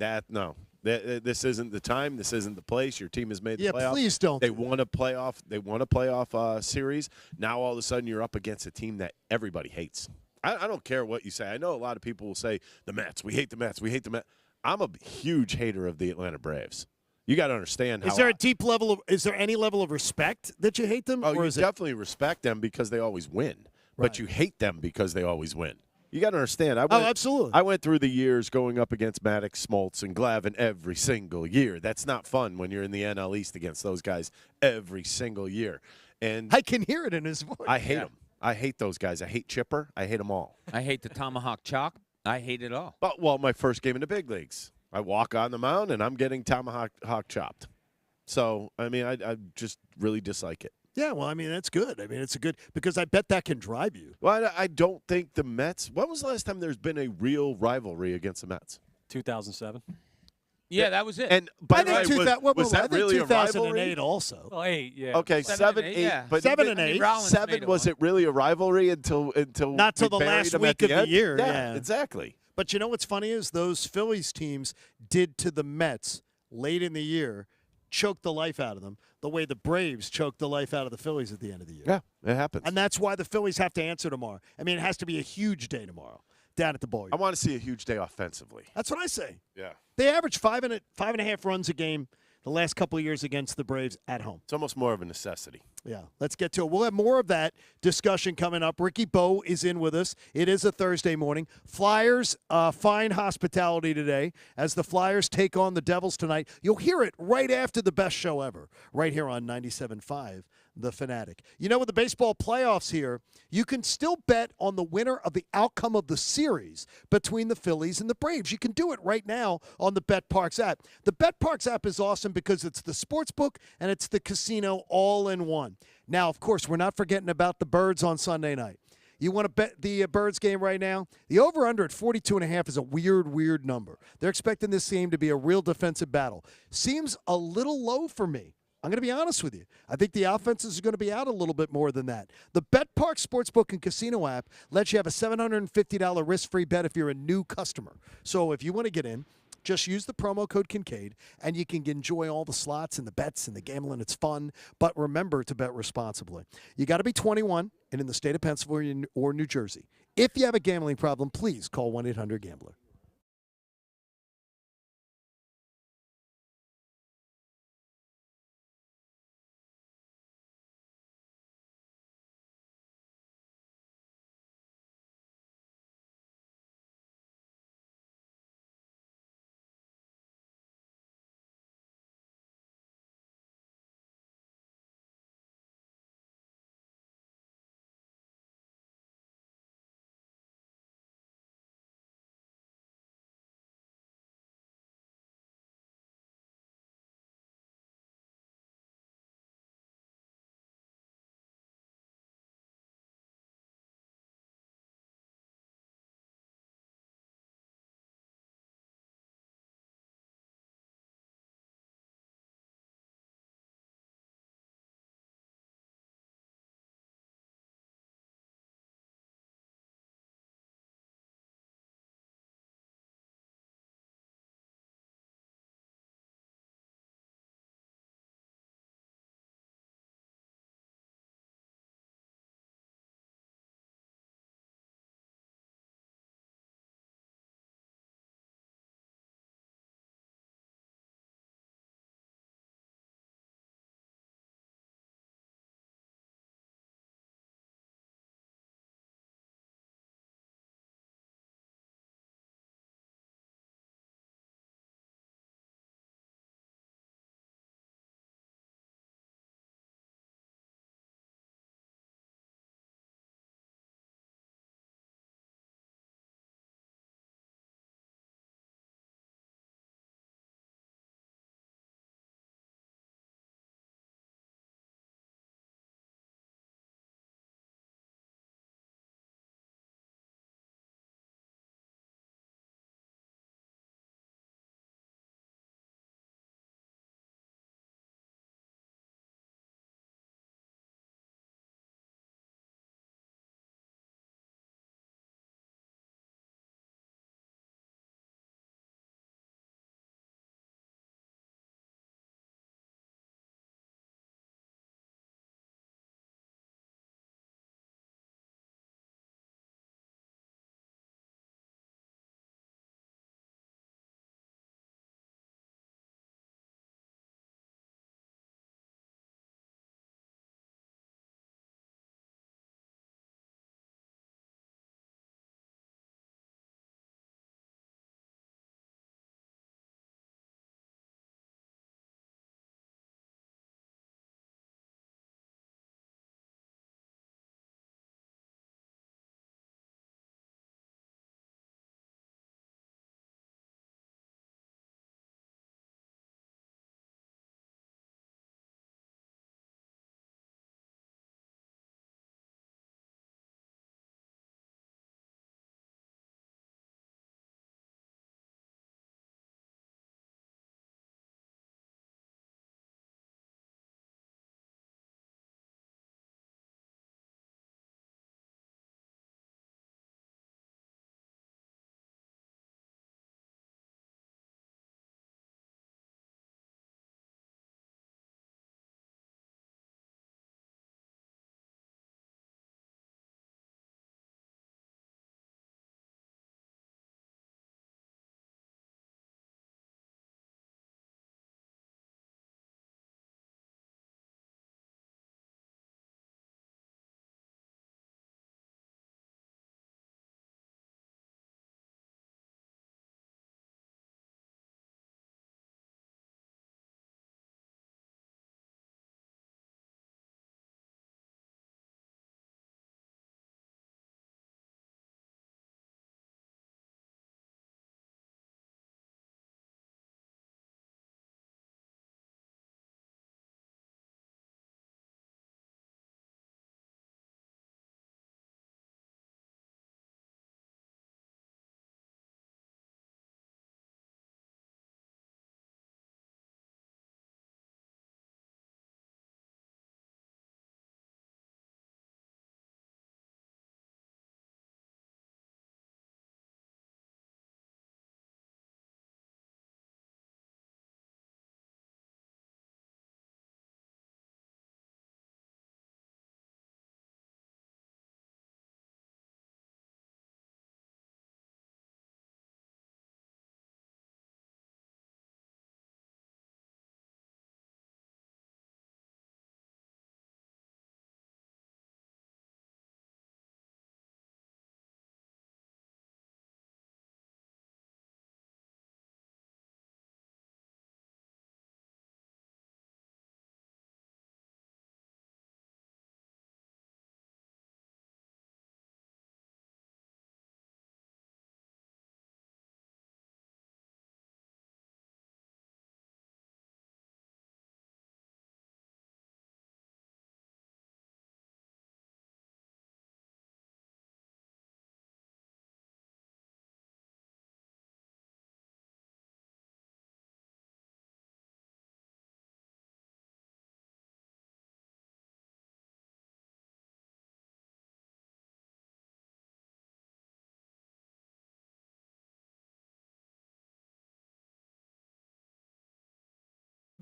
This isn't the time. This isn't the place. Your team has made the playoffs. Yeah, please don't. They want a playoff. They want a playoff series. Now all of a sudden you're up against a team that everybody hates. I don't care what you say. I know a lot of people will say the Mets. We hate the Mets. We hate the Mets. I'm a huge hater of the Atlanta Braves. You got to understand how. Is there a deep level of? Is there any level of respect that you hate them? Oh, or you is definitely respect them because they always win, but you hate them because they always win. You got to understand. Absolutely. I went through the years going up against Maddox, Smoltz, and Glavine every single year. That's not fun when you're in the NL East against those guys every single year. And I can hear it in his voice. I hate them. I hate those guys. I hate Chipper. I hate them all. I hate the tomahawk chop. I hate it all. Well, my first game in the big leagues, I walk on the mound and I'm getting tomahawk chopped. So, I mean, I just really dislike it. Yeah, well, I mean, that's good. I mean, it's a good because I bet that can drive you. Well, I don't think the Mets. When was the last time there's been a real rivalry against the Mets? 2007. Yeah, that was it. And by the way, was I that think really a 2008 rivalry? also. Well, 8, yeah. Okay, 7, 8, yeah. but 7 and 8. Seven was it really a rivalry until not till we the buried last them at week of the end? year? Yeah, exactly. But you know what's funny is those Phillies teams did to the Mets late in the year, choked the life out of them, the way the Braves choked the life out of the Phillies at the end of the year. Yeah, it happens. And that's why the Phillies have to answer tomorrow. I mean, it has to be a huge day tomorrow down at the ball. I want to see a huge day offensively. That's what I say. Yeah. They average 5.5 runs a game the last couple of years against the Braves at home. It's almost more of a necessity. Yeah, let's get to it. We'll have more of that discussion coming up. Ricky Bowe is in with us. It is a Thursday morning. Flyers, fine hospitality today as the Flyers take on the Devils tonight. You'll hear it right after the best show ever, right here on 97.5, The Fanatic. You know, with the baseball playoffs here, you can still bet on the winner of the outcome of the series between the Phillies and the Braves. You can do it right now on the BetParx app. The BetParx app is awesome because it's the sports book and it's the casino all in one. Now, of course, we're not forgetting about the Birds on Sunday night. You want to bet the Birds game right now? The over-under at 42.5 is a weird number. They're expecting this game to be a real defensive battle. Seems a little low for me. I'm going to be honest with you. I think the offenses are going to be out a little bit more than that. The BetParx Sportsbook and Casino app lets you have a $750 risk-free bet if you're a new customer. So if you want to get in, just use the promo code Kincade, and you can enjoy all the slots and the bets and the gambling. It's fun, but remember to bet responsibly. You got to be 21 and in the state of Pennsylvania or New Jersey. If you have a gambling problem, please call 1-800-GAMBLER.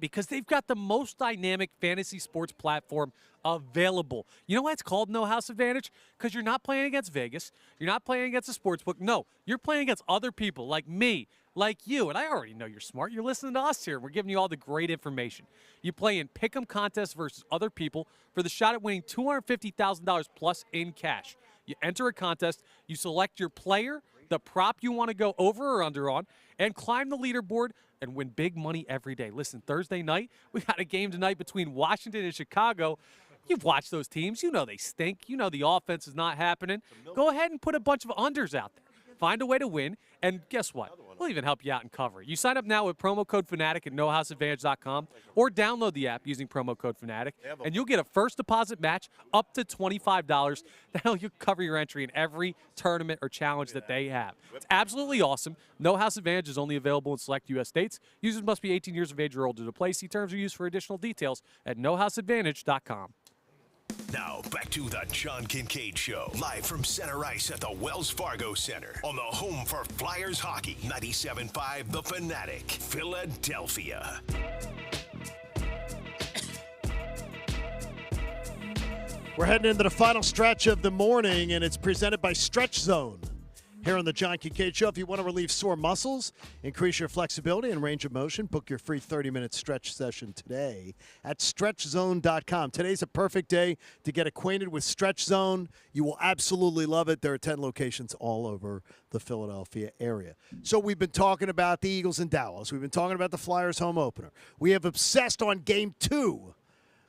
Because they've got the most dynamic fantasy sports platform available. You know why it's called No House Advantage? Because you're not playing against Vegas. You're not playing against a sports book. No, you're playing against other people like me, like you. And I already know you're smart. You're listening to us here. We're giving you all the great information. You play in pick'em contests versus other people for the shot at winning $250,000 plus in cash. You enter a contest. You select your player, the prop you want to go over or under on, and climb the leaderboard and win big money every day. Listen, Thursday night, we got a game tonight between Washington and Chicago. You've watched those teams. You know they stink. You know the offense is not happening. Go ahead and put a bunch of unders out there. Find a way to win, and guess what? We'll even help you out and cover it. You sign up now with promo code Fanatic at nohouseadvantage.com or download the app using promo code Fanatic, and you'll get a first deposit match up to $25. That'll you cover your entry in every tournament or challenge that they have. It's absolutely awesome. No House Advantage is only available in select U.S. states. Users must be 18 years of age or older to play. See terms or use for additional details at nohouseadvantage.com. Now, back to the John Kincade Show, live from center ice at the Wells Fargo Center on the home for Flyers hockey, 97.5 The Fanatic, Philadelphia. We're heading into the final stretch of the morning, and it's presented by Stretch Zone. Here on the John Kincade Show, if you want to relieve sore muscles, increase your flexibility and range of motion, book your free 30-minute stretch session today at StretchZone.com. Today's a perfect day to get acquainted with Stretch Zone. You will absolutely love it. There are 10 locations all over the Philadelphia area. So we've been talking about the Eagles in Dallas. We've been talking about the Flyers home opener. We have obsessed on Game 2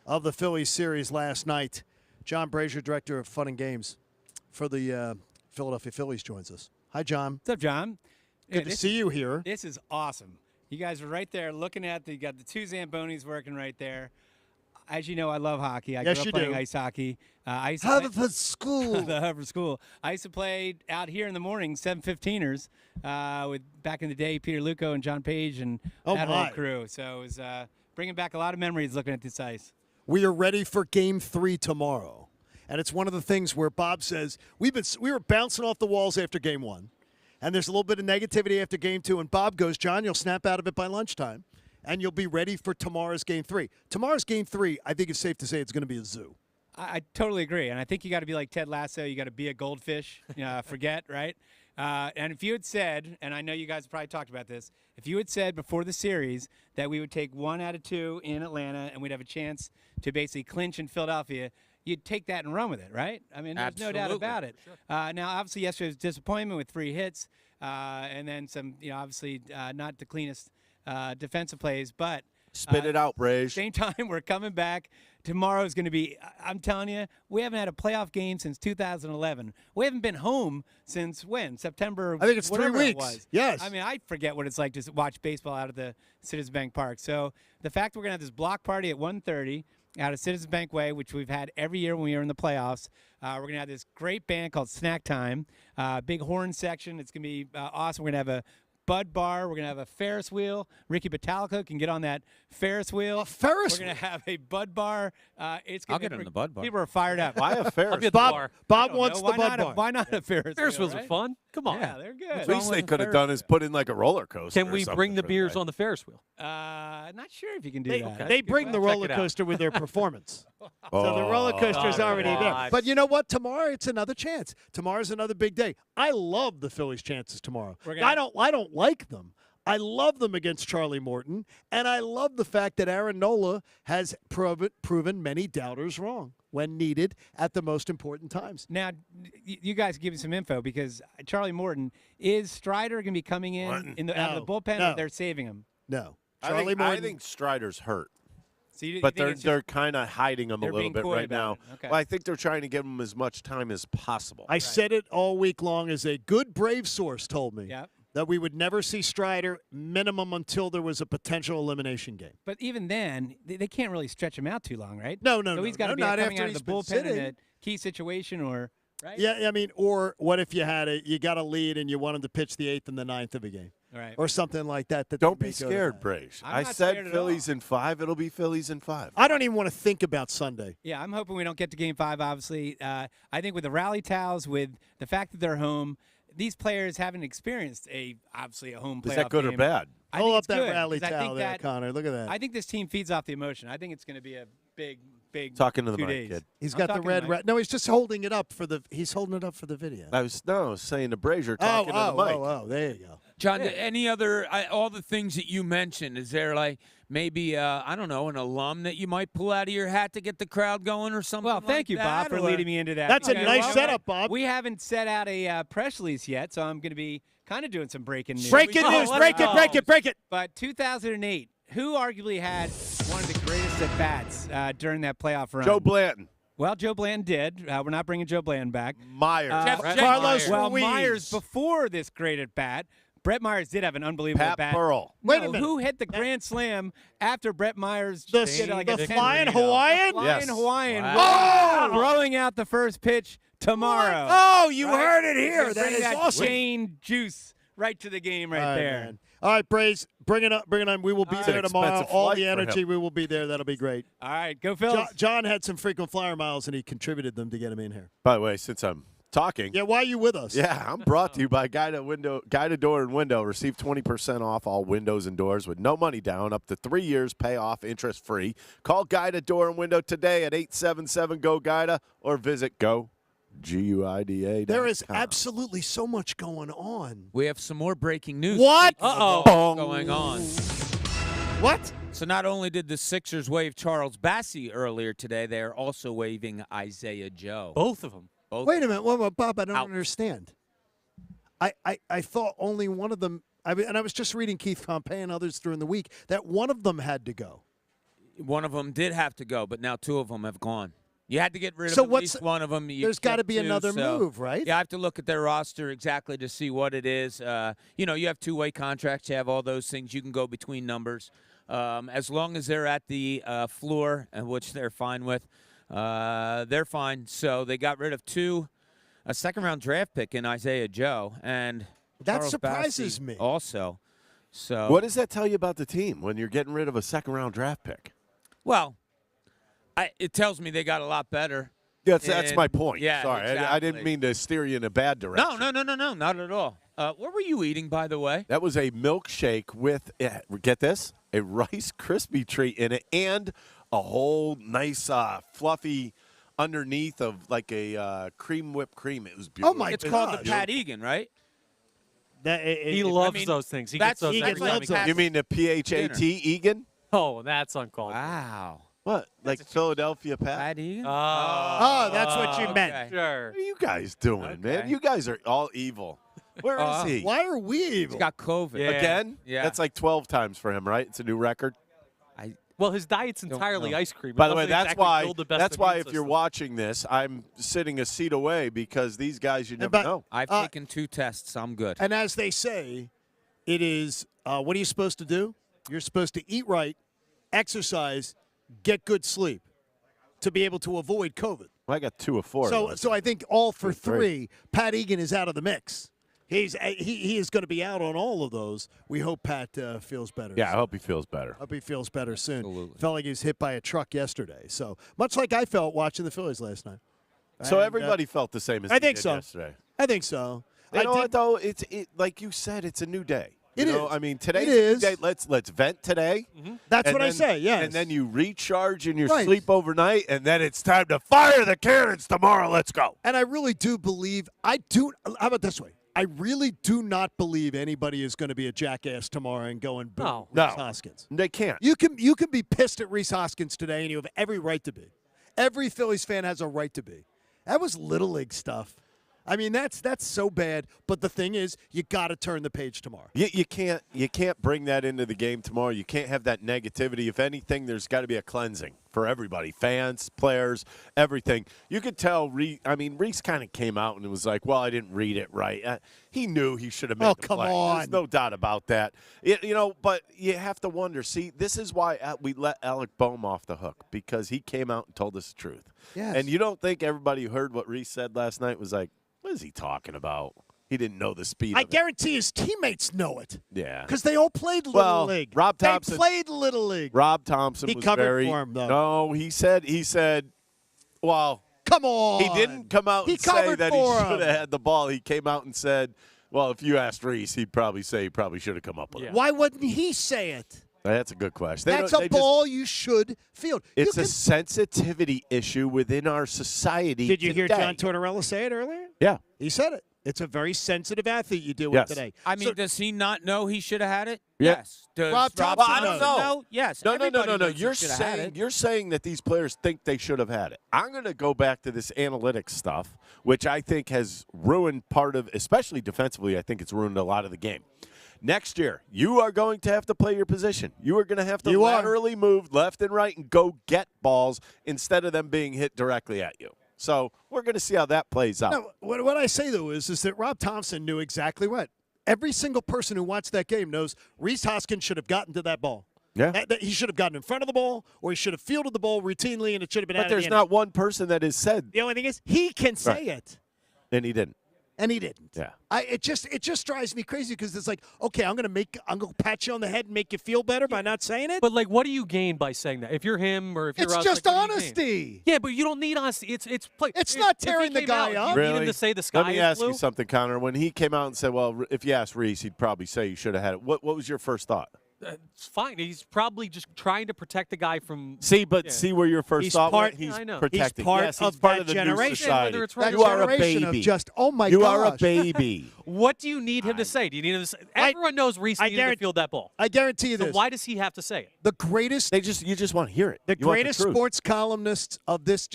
of the Phillies series last night. John Brazier, Director of Fun and Games for the Philadelphia Phillies, joins us. Hi, John. What's up, John? Good to see you here. This is awesome. You guys are right there looking at you got the two Zambonis working right there. As you know, I love hockey. I grew up playing ice hockey. Harvard School. The Harvard School. I used to play out here in the morning, 7-15ers, with back in the day, Peter Luco and John Page and that whole crew. So it was bringing back a lot of memories looking at this ice. We are ready for Game 3 tomorrow. And it's one of the things where Bob says, we were bouncing off the walls after Game 1, and there's a little bit of negativity after Game 2, and Bob goes, John, you'll snap out of it by lunchtime, and you'll be ready for tomorrow's Game 3. Tomorrow's Game 3, I think it's safe to say it's going to be a zoo. I totally agree, and I think you got to be like Ted Lasso. You got to be a goldfish, forget, right? And if you had said, and I know you guys probably talked about this, if you had said before the series that we would take 1 out of 2 in Atlanta and we'd have a chance to basically clinch in Philadelphia, you'd take that and run with it, right? I mean, there's no doubt about it. Sure. Now, obviously, yesterday was disappointment with 3 hits and then some, obviously not the cleanest defensive plays. But spit it out, Brage. Same time, we're coming back. Tomorrow is going to be, I'm telling you, we haven't had a playoff game since 2011. We haven't been home since when? September? I think it's 3 weeks. It was. Yes. I mean, I forget what it's like to watch baseball out of the Citizens Bank Park. So the fact we're going to have this block party at 1:30 out of Citizens Bank Way, which we've had every year when we were in the playoffs. We're going to have this great band called Snack Time, big horn section. It's going to be awesome. We're going to have a Bud Bar. We're going to have a Ferris wheel. Ricky Battalica can get on that Ferris wheel. We're going to have a Bud Bar. It's I'll get on the Bud Bar. People are fired up. Why a Ferris wheel? Bob wants the Bud Bar. Why not a Ferris wheel? Ferris wheels are fun. Come on. Yeah, they're good. At least they could have done is put in like a roller coaster. Can we bring the beers on the Ferris wheel? Not sure if you can do that. They bring the roller coaster with their performance. So the roller coaster's already there. But you know what? Tomorrow it's another chance. Tomorrow's another big day. I love the Phillies' chances tomorrow. I don't like them. I love them against Charlie Morton, and I love the fact that Aaron Nola has proven many doubters wrong when needed at the most important times. Now, you guys give me some info because Charlie Morton, is Strider going to be coming in out of the bullpen, or they're saving him? No. I think Strider's hurt. So you but think they're kind of hiding him a little bit right now. Okay. Well, I think they're trying to give him as much time as possible. I said it all week long as a good Brave source told me. Yep. That we would never see Strider minimum until there was a potential elimination game. But even then, they can't really stretch him out too long, right? No. So he's got to be not coming after out of he's the been bullpen sitting. in a key situation, or right? Yeah, I mean, or what if you got a lead and you want him to pitch the 8th and the 9th of a game, right? Or something like that. Don't be scared, Brage. I said Phillies in 5. It'll be Phillies in 5. I don't even want to think about Sunday. Yeah, I'm hoping we don't get to Game 5. Obviously, I think with the rally towels, with the fact that they're home. These players haven't experienced obviously a home playoff game. Is that good or bad? I Hold think up it's that good, rally 'cause I towel think there, that- Connor. Look at that. I think this team feeds off the emotion. I think it's going to be a big Talking to the 2 mic, days. kid. He's I'm got the talking to red. Mike. No, he's just holding it up for the. He's holding it up for the video. I was saying to Brazier talking to the mic. Oh, there you go. John, any other all the things that you mentioned? Is there like maybe I don't know, an alum that you might pull out of your hat to get the crowd going or something? Well, thank like you, that, Bob, for or- leading me into that. That's a Okay, nice well, setup, Bob. We haven't set out a press release yet, so I'm going to be kind of doing some breaking news. Breaking news! Break it! Break it! Break it! But 2008, who arguably had one of the greatest at bats during that playoff run? Joe Blanton. Well, Joe Blanton did. We're not bringing Joe Blanton back. Myers. Carlos Well, Ruiz. Myers before this great at bat. Brett Myers did have an unbelievable Pat bat. Burrell. No, Wait a minute. Who hit the grand slam after Brett Myers The did like the a 10 flying burrito? Hawaiian. The flying Yes. Hawaiian. Wow. Throwing out the first pitch tomorrow. Oh, you Right? heard it here. Gonna That bring is that awesome. Jane juice right to the game right All right, there. man. All right, Braze, bring it up. Bring it on. We will be It's there an tomorrow. expensive All flight the for him. energy. We will be there. That'll be great. All right, go Phil. John had some frequent flyer miles, and he contributed them to get him in here. By the way, since I'm talking. Yeah, why are you with us? Yeah, I'm brought to you by Guided Door and Window. Receive 20% off all windows and doors with no money down, up to 3 years, pay off, interest free. Call Guided Door and Window today at 877-GO-GUIDA or visit GUIDA.com. There is absolutely so much going on. We have some more breaking news. What? speaking of what's going on. What? So not only did the Sixers waive Charles Bassey earlier today, they are also waiving Isaiah Joe. Both of them. Both. Wait a minute. Well, Bob, I don't Out. understand. I thought only one of them. And I was just reading Keith Pompey and others during the week that one of them had to go. One of them did have to go, but now two of them have gone. You had to get rid of So at what's- least one of them. there's gotta be another move, right? Yeah, I have to look at their roster exactly to see what it is. You have two-way contracts. You have all those things. You can go between numbers. As long as they're at the floor, which they're fine with, they're fine. So they got rid of a second-round draft pick in Isaiah Joe, and That Charles surprises Bassey me. also. So What does that tell you about the team when you're getting rid of a second-round draft pick? Well, it tells me they got a lot better. That's And- my point. Yeah, Sorry, I exactly. didn't mean to steer you in a bad direction. No, not at all. What were you eating, by the way? That was a milkshake with, get this, a Rice Krispie treat in it and a whole nice fluffy underneath of like a cream whipped cream. It was beautiful. Oh, my It's God. called the Pat Egan, right? He loves those things. He gets those Egan every time loves he those. comes. You mean the PHAT Egan? Oh, that's uncalled. Wow. What? Like Philadelphia Pat? Pat Egan? Oh, that's what you meant. okay. Sure. What are you guys doing, man? Okay. You guys are all evil. Where is he? Why are we He's evil? got COVID. Yeah. Again? Yeah. That's like 12 times for him, right? It's a new record. Well, his diet's Don't entirely know. ice cream. It By the way, doesn't that's exactly why. build the best That's why immune if you're system. watching this, I'm sitting a seat away because these guys you never but- know. I've taken 2 tests. I'm good. And as they say, it is what are you supposed to do? You're supposed to eat right, exercise, get good sleep to be able to avoid COVID. Well, I got 2 of 4. So I think all for 3. 3, Pat Egan is out of the mix. He is going to be out on all of those. We hope Pat feels better. Yeah, I hope he feels better. Hope he feels better soon. Absolutely. Felt like he was hit by a truck yesterday. So much like I felt watching the Phillies last night. So And, everybody felt the same as I he think did so. yesterday. I think so. You know what though? It's like you said. It's a new day. It you know? is. I mean, today's It a new is. day. Let's vent today. That's And what I then- say. Yes. And then you recharge in your Right. sleep overnight, and then it's time to fire the cannons tomorrow. Let's go. And I really do believe. How about this way? I really do not believe anybody is going to be a jackass tomorrow and go and boo No. Reese Hoskins. They can't. You can be pissed at Reese Hoskins today, and you have every right to be. Every Phillies fan has a right to be. That was Little League stuff. I mean, that's so bad. But the thing is, you got to turn the page tomorrow. You can't bring that into the game tomorrow. You can't have that negativity. If anything, there's got to be a cleansing for everybody, fans, players, everything. You could tell. Reese kind of came out and was like, "Well, I didn't read it right." He knew he should have made the come play. on. There's no doubt about that. But you have to wonder. See, this is why we let Alec Boehm off the hook, because he came out and told us the truth. Yes. And you don't think everybody who heard what Reese said last night was like, "What is he talking about?" He didn't know the speed. I of it. guarantee his teammates know it. Yeah. Because they all played Little Well, League. Rob Thompson- They played Little League. Rob Thompson He was covered very for him, though. No, he said, well, Come on. he didn't come out He and say covered that he for should have him. had the ball. He came out and said, Well, if you asked Reese, he'd probably say he probably should have come up with it. Why wouldn't he say it? That's a good question. That's a ball you should field. It's a sensitivity issue within our society. Did you hear today. John Tortorella say it earlier? Yeah. He said it. It's a very sensitive athlete you deal with Yes. today. I mean, does he not know he should have had it? Yeah. Yes. Does Rob Thompson Thompson knows. know? Yes. No. Everybody knows he You're should have had saying it. you're saying that these players think they should have had it. I'm going to go back to this analytics stuff, which I think has ruined part of, especially defensively. I think it's ruined a lot of the game. Next year, you are going to have to play your position. You are going to have to laterally move left and right and go get balls instead of them being hit directly at you. So we're going to see how that plays out. No, what I say, though, is that Rob Thompson knew exactly what. Every single person who watched that game knows Reese Hoskins should have gotten to that ball. Yeah. That he should have gotten in front of the ball, or he should have fielded the ball routinely, and it should have been out But of the there's end. not one person that has said. The only thing is he can say it. And he didn't. And he didn't. Yeah. It just drives me crazy because it's like, okay, I'm gonna pat you on the head and make you feel better by not saying it. But like, what do you gain by saying that? If you're him or if you're It's us, just like, what do you gain? honesty. Yeah, but you don't need honesty. It's play. It's if- not if he tearing the came guy out, up. You need him to say the sky Let me is ask blue. you something, Connor. When he came out and said, well, if you ask Reese, he'd probably say you should have had it. What was your first thought? It's fine. He's probably just trying to protect the guy from. See, but Yeah. see where your first He's thought part- went? He's Yeah, I know. protecting. He's part yes, he's of part that of the generation. new society. Whether it's right or You are a generation of baby. just, oh my you gosh. are a baby. What do you need him to say? Do you need him to say? Everyone knows Reese needed to field that ball. I guarantee you So this. why does he have to say it? The greatest You just want to hear it. The You want greatest truth. sports columnists of this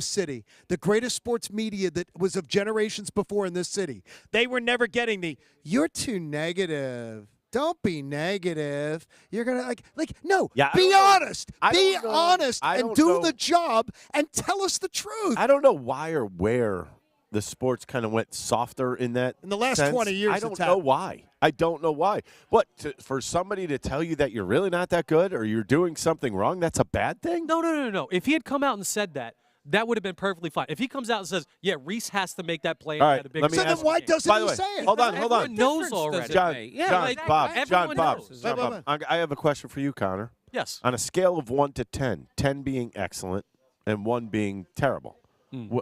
city, the greatest sports media that was of generations before in this city, they were never getting the "you're too negative." Don't be negative. You're gonna no. Yeah, I be don't know. honest. I Be don't know. honest I and don't do know. the job and tell us the truth. I don't know why or where the sports kind of went softer in that. In the last sense. 20 years, I don't it's know happened. why. I don't know why. What for somebody to tell you that you're really not that good or you're doing something wrong? That's a bad thing. No. If he had come out and said that, that would have been perfectly fine. If he comes out and says, "Yeah, Reese has to make that play," All and right, had a big let me So then ask- why doesn't By the he way, say it? hold on. Everyone knows already. John, Yeah, John, like, Bob, everyone Bob, knows. John, Wait. Bob. I have a question for you, Connor. Yes. On a scale of 1 to 10, 10 being excellent and 1 being terrible,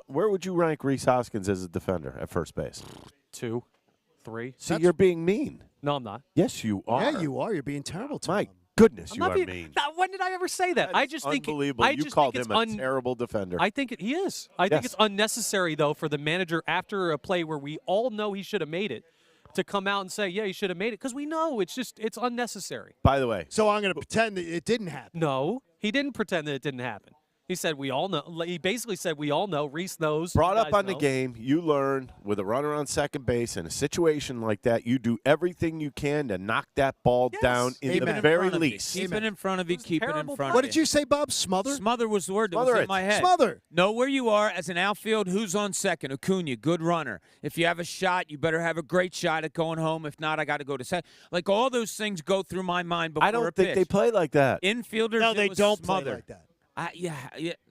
where would you rank Reese Hoskins as a defender at first base? 2, 3. See, you're being mean. No, I'm not. Yes, you are. Yeah, you are. You're being terrible to My him. goodness, I'm you not are being, mean. When did I ever say that? I just think unbelievable. I You just called think him it's a terrible defender. I think he is. I think Yes. it's unnecessary though for the manager after a play where we all know he should have made it to come out and say, "Yeah, he should have made it," because we know it's unnecessary. By the way, So I'm going to pretend that it didn't happen. No, he didn't pretend that it didn't happen. He said we all know. He basically said we all know. Reese knows. brought you up guys on the know. game, you learn with a runner on second base in a situation like that, you do everything you can to knock that ball down in Amen. the very front of you. least. Keep it in front of you. Keep it in terrible front What of did you say, Bob? Smother? Smother was the word that Smother was it. in my head. Smother. Know where you are as an outfield. Who's on second? Acuna, good runner. If you have a shot, you better have a great shot at going home. If not, I got to go to second. Like all those things go through my mind before I don't a think pitch. they play like that. Infielders, No, it they was don't play Smother. like that. Yeah,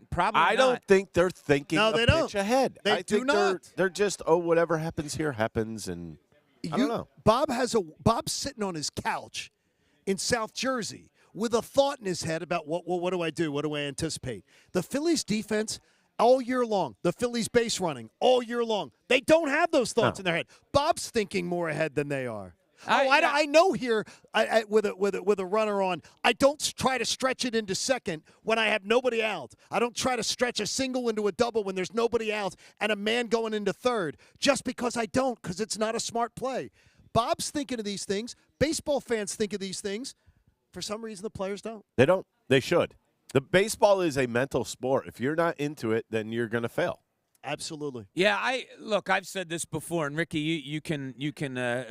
probably I not. don't think they're thinking No, a they pitch don't. ahead. They I do think not. They're just, whatever happens here happens, and I don't know. Bob's sitting on his couch in South Jersey with a thought in his head about what do I do? What do I anticipate? The Phillies defense all year long, the Phillies base running all year long. They don't have those thoughts in their head. Bob's thinking more ahead than they are. I know here with a runner on, I don't try to stretch it into second when I have nobody out. I don't try to stretch a single into a double when there's nobody out and a man going into third just because I don't, because it's not a smart play. Bob's thinking of these things. Baseball fans think of these things. For some reason, the players don't. They don't. They should. The baseball is a mental sport. If you're not into it, then you're going to fail. Absolutely. Yeah, I've said this before, and Ricky, you can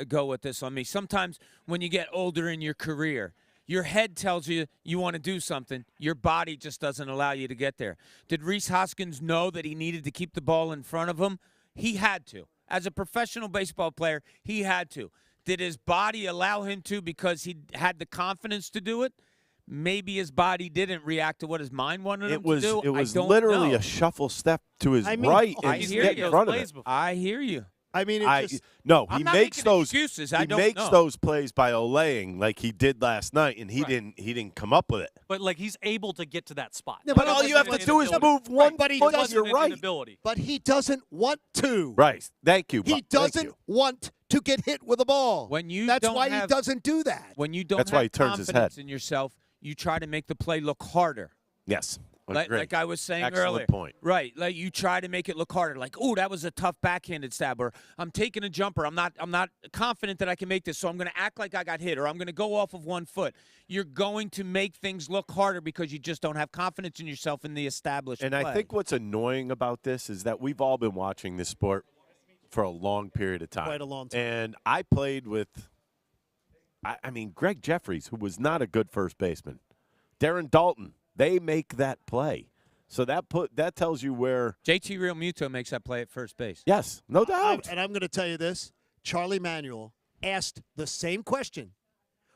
go with this on me. Sometimes when you get older in your career, your head tells you you want to do something. Your body just doesn't allow you to get there. Did Reese Hoskins know that he needed to keep the ball in front of him? He had to. As a professional baseball player, he had to. Did his body allow him to because he had the confidence to do it? Maybe his body didn't react to what his mind wanted him to do. It was I don't literally know. a shuffle step to his I mean, right I and hear get you. in front of it. I hear you. I mean, No, I'm he not makes making those excuses. He I don't makes know. those plays by olaying like he did last night, and he didn't come up with it. But like he's able to get to that spot. Yeah, But all you have to do is move one but he foot to doesn't- your right. Inability. But he doesn't want to. Right. Thank you. He Bob. Thank doesn't you. want to get hit with a ball. When you That's don't why have, he doesn't do that. When you don't That's have why he turns his confidence head. in yourself, you try to make the play look harder. Yes. Like I was saying Excellent earlier. point. Right. Like you try to make it look harder. Like, oh, that was a tough backhanded stab, or I'm taking a jumper. I'm not confident that I can make this, so I'm going to act like I got hit, or I'm going to go off of one foot. You're going to make things look harder because you just don't have confidence in yourself in the established And play. I think what's annoying about this is that we've all been watching this sport for a long period of time. Quite a long time. And I played with, I mean, Greg Jeffries, who was not a good first baseman. Darren Dalton, they make that play. So that tells you where JT Realmuto makes that play at first base. Yes, no doubt. And I'm going to tell you this. Charlie Manuel asked the same question,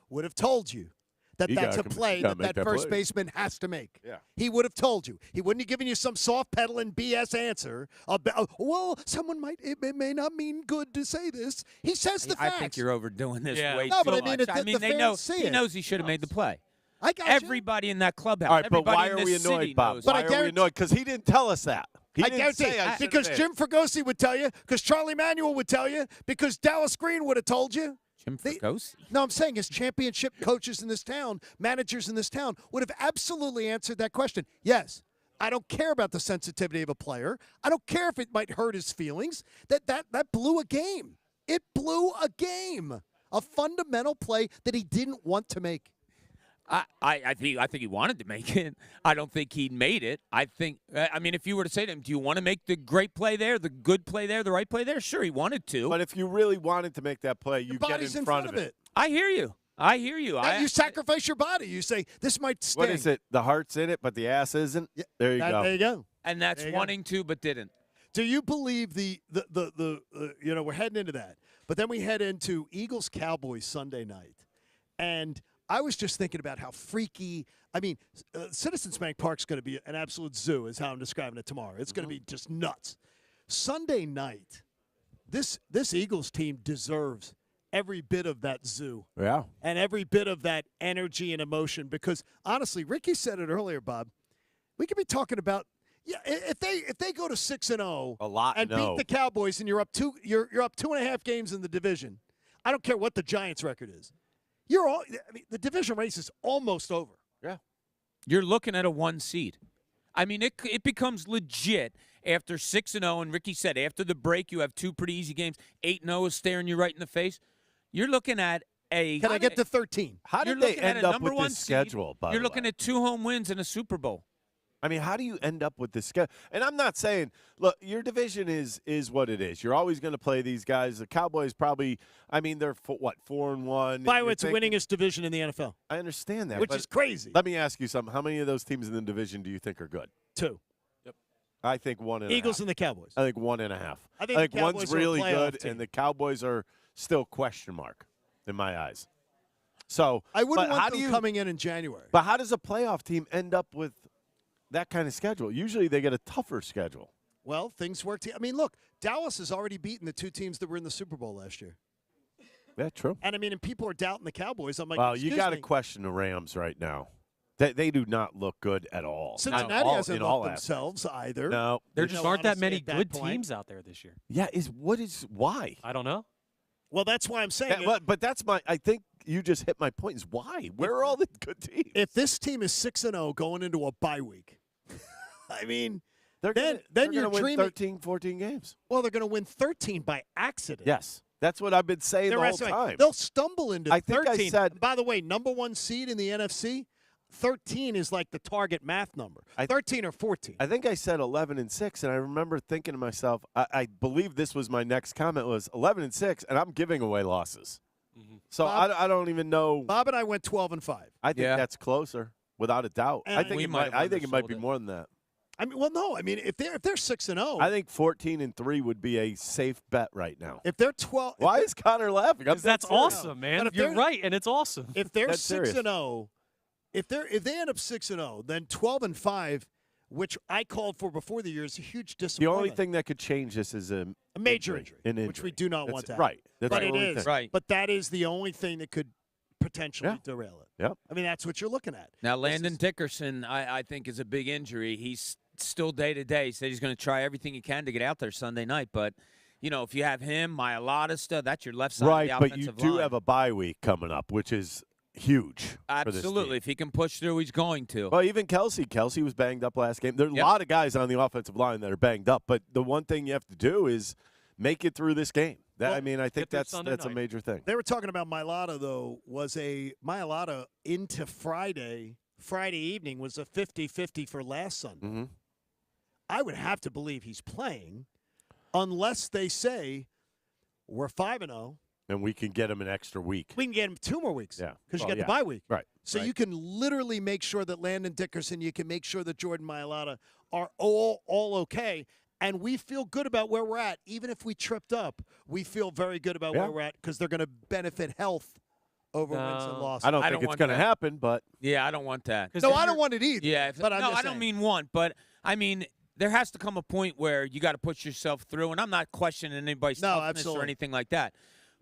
would have told you that that's a play that first baseman has to make. Yeah. He would have told you. He wouldn't have given you some soft pedaling BS answer about, well, it may not mean good to say this. He says the facts. I think you're overdoing this Yeah. way No, too but I mean, much. the they fans know see he it. knows he should have made the play. I got Everybody in that clubhouse. All right, but everybody why in are we this city annoyed, Bob? knows. But Why I are we guarantee- annoyed? Because he didn't tell us that. He I didn't guarantee say I because should've Jim Fregosi would tell you, because Charlie Manuel would tell you, because Dallas Green would have told you. Jim Fregosi? No, I'm saying his championship coaches in this town, managers in this town, would have absolutely answered that question. Yes, I don't care about the sensitivity of a player. I don't care if it might hurt his feelings. That blew a game. It blew a game. A fundamental play that he didn't want to make. I think he wanted to make it. I don't think he made it. I mean, if you were to say to him, do you want to make the great play there, the good play there, the right play there? Sure, he wanted to. But if you really wanted to make that play, you get body's in front of it. I hear you. You sacrifice your body. You say, this might sting. What is it? The heart's in it, but the ass isn't? Yeah, there you go. There you go. And that's There you go. wanting to, but didn't. Do you believe the we're heading into that, but then we head into Eagles-Cowboys Sunday night, and I was just thinking about how freaky. I mean, Citizens Bank Park's going to be an absolute zoo, is how I'm describing it tomorrow. It's going to be just nuts. Sunday night, this Eagles team deserves every bit of that zoo. Yeah. And every bit of that energy and emotion, because honestly, Ricky said it earlier, Bob. We could be talking about if they go to 6-0 and beat the Cowboys, and you're up 2.5 games in the division. I don't care what the Giants' record is. The division race is almost over. Yeah. You're looking at a 1 seed. I mean, it becomes legit after 6-0, and Ricky said after the break you have 2 pretty easy games. 8-0 is staring you right in the face. You're looking at a. Can I get to 13? How did they end up with this schedule, by the way? You're looking at 2 home wins and a Super Bowl. I mean, how do you end up with this schedule? And I'm not saying, look, your division is what it is. You're always going to play these guys. The Cowboys probably, I mean, they're 4-1. By the way, it's the winningest division in the NFL. I understand that, which is crazy. Let me ask you something. How many of those teams in the division do you think are good? 2. Yep. I think 1.5. Eagles and the Cowboys. I think 1.5. I think the Cowboys one's are a really playoff good, team. and the Cowboys are still question mark in my eyes. So I wouldn't but want how them do you, coming in January. But how does a playoff team end up with that kind of schedule? Usually they get a tougher schedule. Well, things work. I mean, look, Dallas has already beaten the 2 teams that were in the Super Bowl last year. Yeah, true. And I mean, and people are doubting the Cowboys. I'm like, well, you got to me. question the Rams right now. They do not look good at all. Cincinnati hasn't looked themselves either. No, There just aren't that many honestly, at good that point. teams out there this year. Yeah, why? I don't know. Well, that's why I'm saying it. But that's I think you just hit my point. Is why? Where are all the good teams? If this team is 6-0 going into a bye week, I mean, they're then you're gonna win dreaming. 13, 14 games. Well, they're going to win 13 by accident. Yes, that's what I've been saying the whole time. They'll stumble into I think 13. I said. By the way, number 1 seed in the NFC, 13 is like the target math number. 13 or 14. I think I said 11-6, and I remember thinking to myself, I believe this was my next comment was 11-6, and I'm giving away losses. Mm-hmm. So Bob, I don't even know. Bob and I went 12-5. I think that's closer, without a doubt. And I think it might be more than that. I mean, well, no. I mean, if they're 6-0, I think 14-3 would be a safe bet right now. if they're 12, Why is Connor laughing? Because that's awesome, man. But if You're they're- right, and it's awesome. if they're That's serious. 6-0, if they end up 6-0, then 12-5, which I called for before the year, is a huge The disappointment. only thing that could change this is a major injury, injury, which we do not That's want it. to have. Right. That's but the it only is. thing. Right. But that is the only thing that could potentially Yeah. derail it. Yep. I mean, that's what you're looking at. Now, Landon Dickerson, I think, is a big injury. He's still day-to-day. He said he's going to try everything he can to get out there Sunday night, but if you have him, Mailata, that's your left side Right, of the but you offensive do line. have a bye week coming up, which is huge. Absolutely. If he can push through, he's going to. Well, even Kelsey was banged up last game. There are a lot of guys on the offensive line that are banged up, but the one thing you have to do is make it through this game. I think that's a major thing. They were talking about Mailata, though, Mailata into Friday evening was a 50-50 for last Sunday. Mm-hmm. I would have to believe he's playing unless they say we're 5-0. And we can get him an extra week. We can get him 2 more weeks. Yeah. Because you get the bye week. Right. So you can literally make sure that Landon Dickerson, you can make sure that Jordan Mailata are all okay. And we feel good about where we're at. Even if we tripped up, we feel very good about where we're at because they're going to benefit health over wins and losses. I don't think it's going to happen, but. Yeah, I don't want that. No, I don't want it either. Yeah, but I'm no, just I don't saying. mean want, but I mean there has to come a point where you got to push yourself through. And I'm not questioning anybody's toughness or anything like that.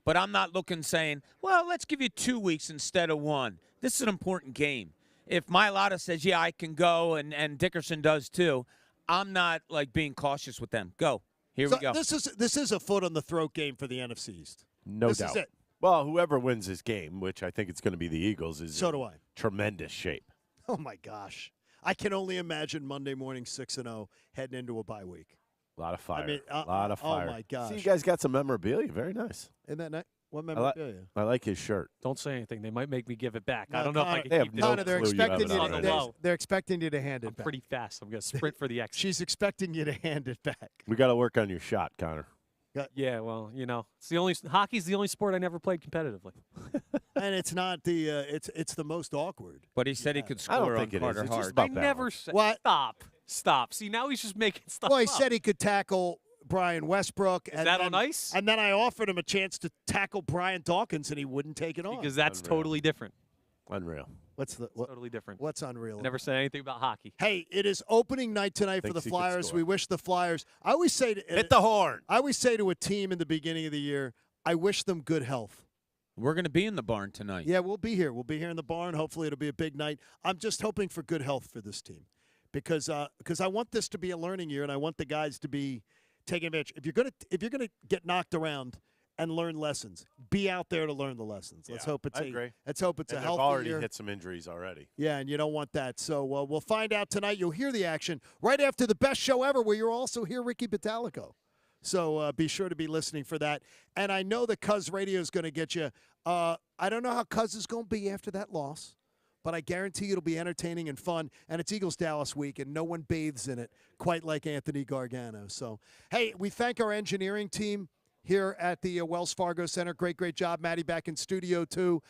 But I'm not saying, well, let's give you 2 weeks instead of 1. This is an important game. If Mailata says, yeah, I can go, and Dickerson does too, I'm not being cautious with them. Go. Here we go. This is a foot on the throat game for the NFC East. No this doubt. Is it. Well, whoever wins this game, which I think it's going to be the Eagles, is So do I. Tremendous shape. Oh, my gosh. I can only imagine Monday morning 6-0 heading into a bye week. A lot of fire. I mean, a lot of fire. Oh, my gosh. See, you guys got some memorabilia. Very nice. Isn't that nice? What memorabilia? I like his shirt. Don't say anything. They might make me give it back. No, I don't know if I Connor, can keep this. Connor, they're expecting you. Low. They're expecting you to hand it I'm back. pretty fast. I'm going to sprint for the exit. She's expecting you to hand it back. We got to work on your shot, Connor. Yeah, well, it's hockey's the only sport I never played competitively. And it's not the it's the most awkward. But he said he could I don't score on think it is. Carter It's Hart. just about I never balance. said. What? Stop. See, now he's just making stuff Well, he up. said he could tackle Brian Westbrook. Is that on ice? And then I offered him a chance to tackle Brian Dawkins, and he wouldn't take it on. Because that's totally different. Unreal. Totally different. What's unreal? I never said anything about hockey. Hey, it is opening night tonight for the Thinks he could Flyers. score. We wish the Flyers. I always say Hit the horn. I always say to a team in the beginning of the year, I wish them good health. We're going to be in the barn tonight. Yeah, we'll be here. We'll be here in the barn. Hopefully, it'll be a big night. I'm just hoping for good health for this team because I want this to be a learning year, and I want the guys to be taking advantage. If you're gonna get knocked around and learn lessons, be out there to learn the lessons. Let's hope it's I agree. Let's hope it's And a they've healthy already year. hit some injuries already. Yeah, and you don't want that. So we'll find out tonight. You'll hear the action right after the best show ever, where you'll also hear Ricky Batalico. So be sure to be listening for that. And I know that Cuz Radio is going to get you. I don't know how Cuz is going to be after that loss, but I guarantee it'll be entertaining and fun. And it's Eagles-Dallas week, and no one bathes in it quite like Anthony Gargano. So, hey, we thank our engineering team here at the Wells Fargo Center. Great job. Maddie back in studio, too.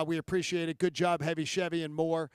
We appreciate it. Good job, Heavy Chevy and more.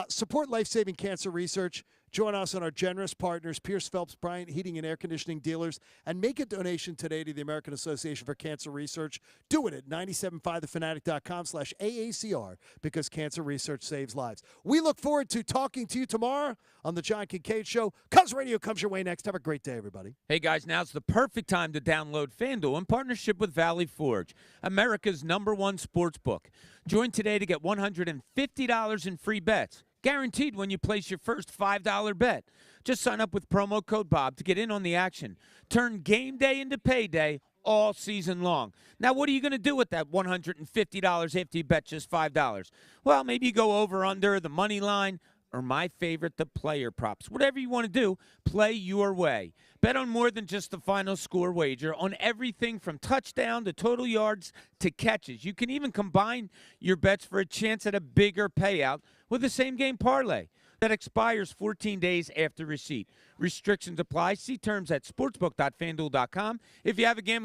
Support life-saving cancer research. Join us on our generous partners, Pierce Phelps Bryant Heating and Air Conditioning Dealers, and make a donation today to the American Association for Cancer Research. Do it at 975thefanatic.com/AACR because cancer research saves lives. We look forward to talking to you tomorrow on the John Kincade Show. Cuz Radio comes your way next. Have a great day, everybody. Hey, guys, now's the perfect time to download FanDuel in partnership with Valley Forge, America's #1 sports book. Join today to get $150 in free bets, guaranteed when you place your first $5 bet. Just sign up with promo code Bob to get in on the action. Turn game day into payday all season long. Now, what are you going to do with that $150 after you bet just $5? Well, maybe you go over under the money line, or my favorite, the player props. Whatever you want to do, play your way. Bet on more than just the final score wager, on everything from touchdown to total yards to catches. You can even combine your bets for a chance at a bigger payout with the same game parlay that expires 14 days after receipt. Restrictions apply. See terms at sportsbook.fanduel.com. If you have a gambling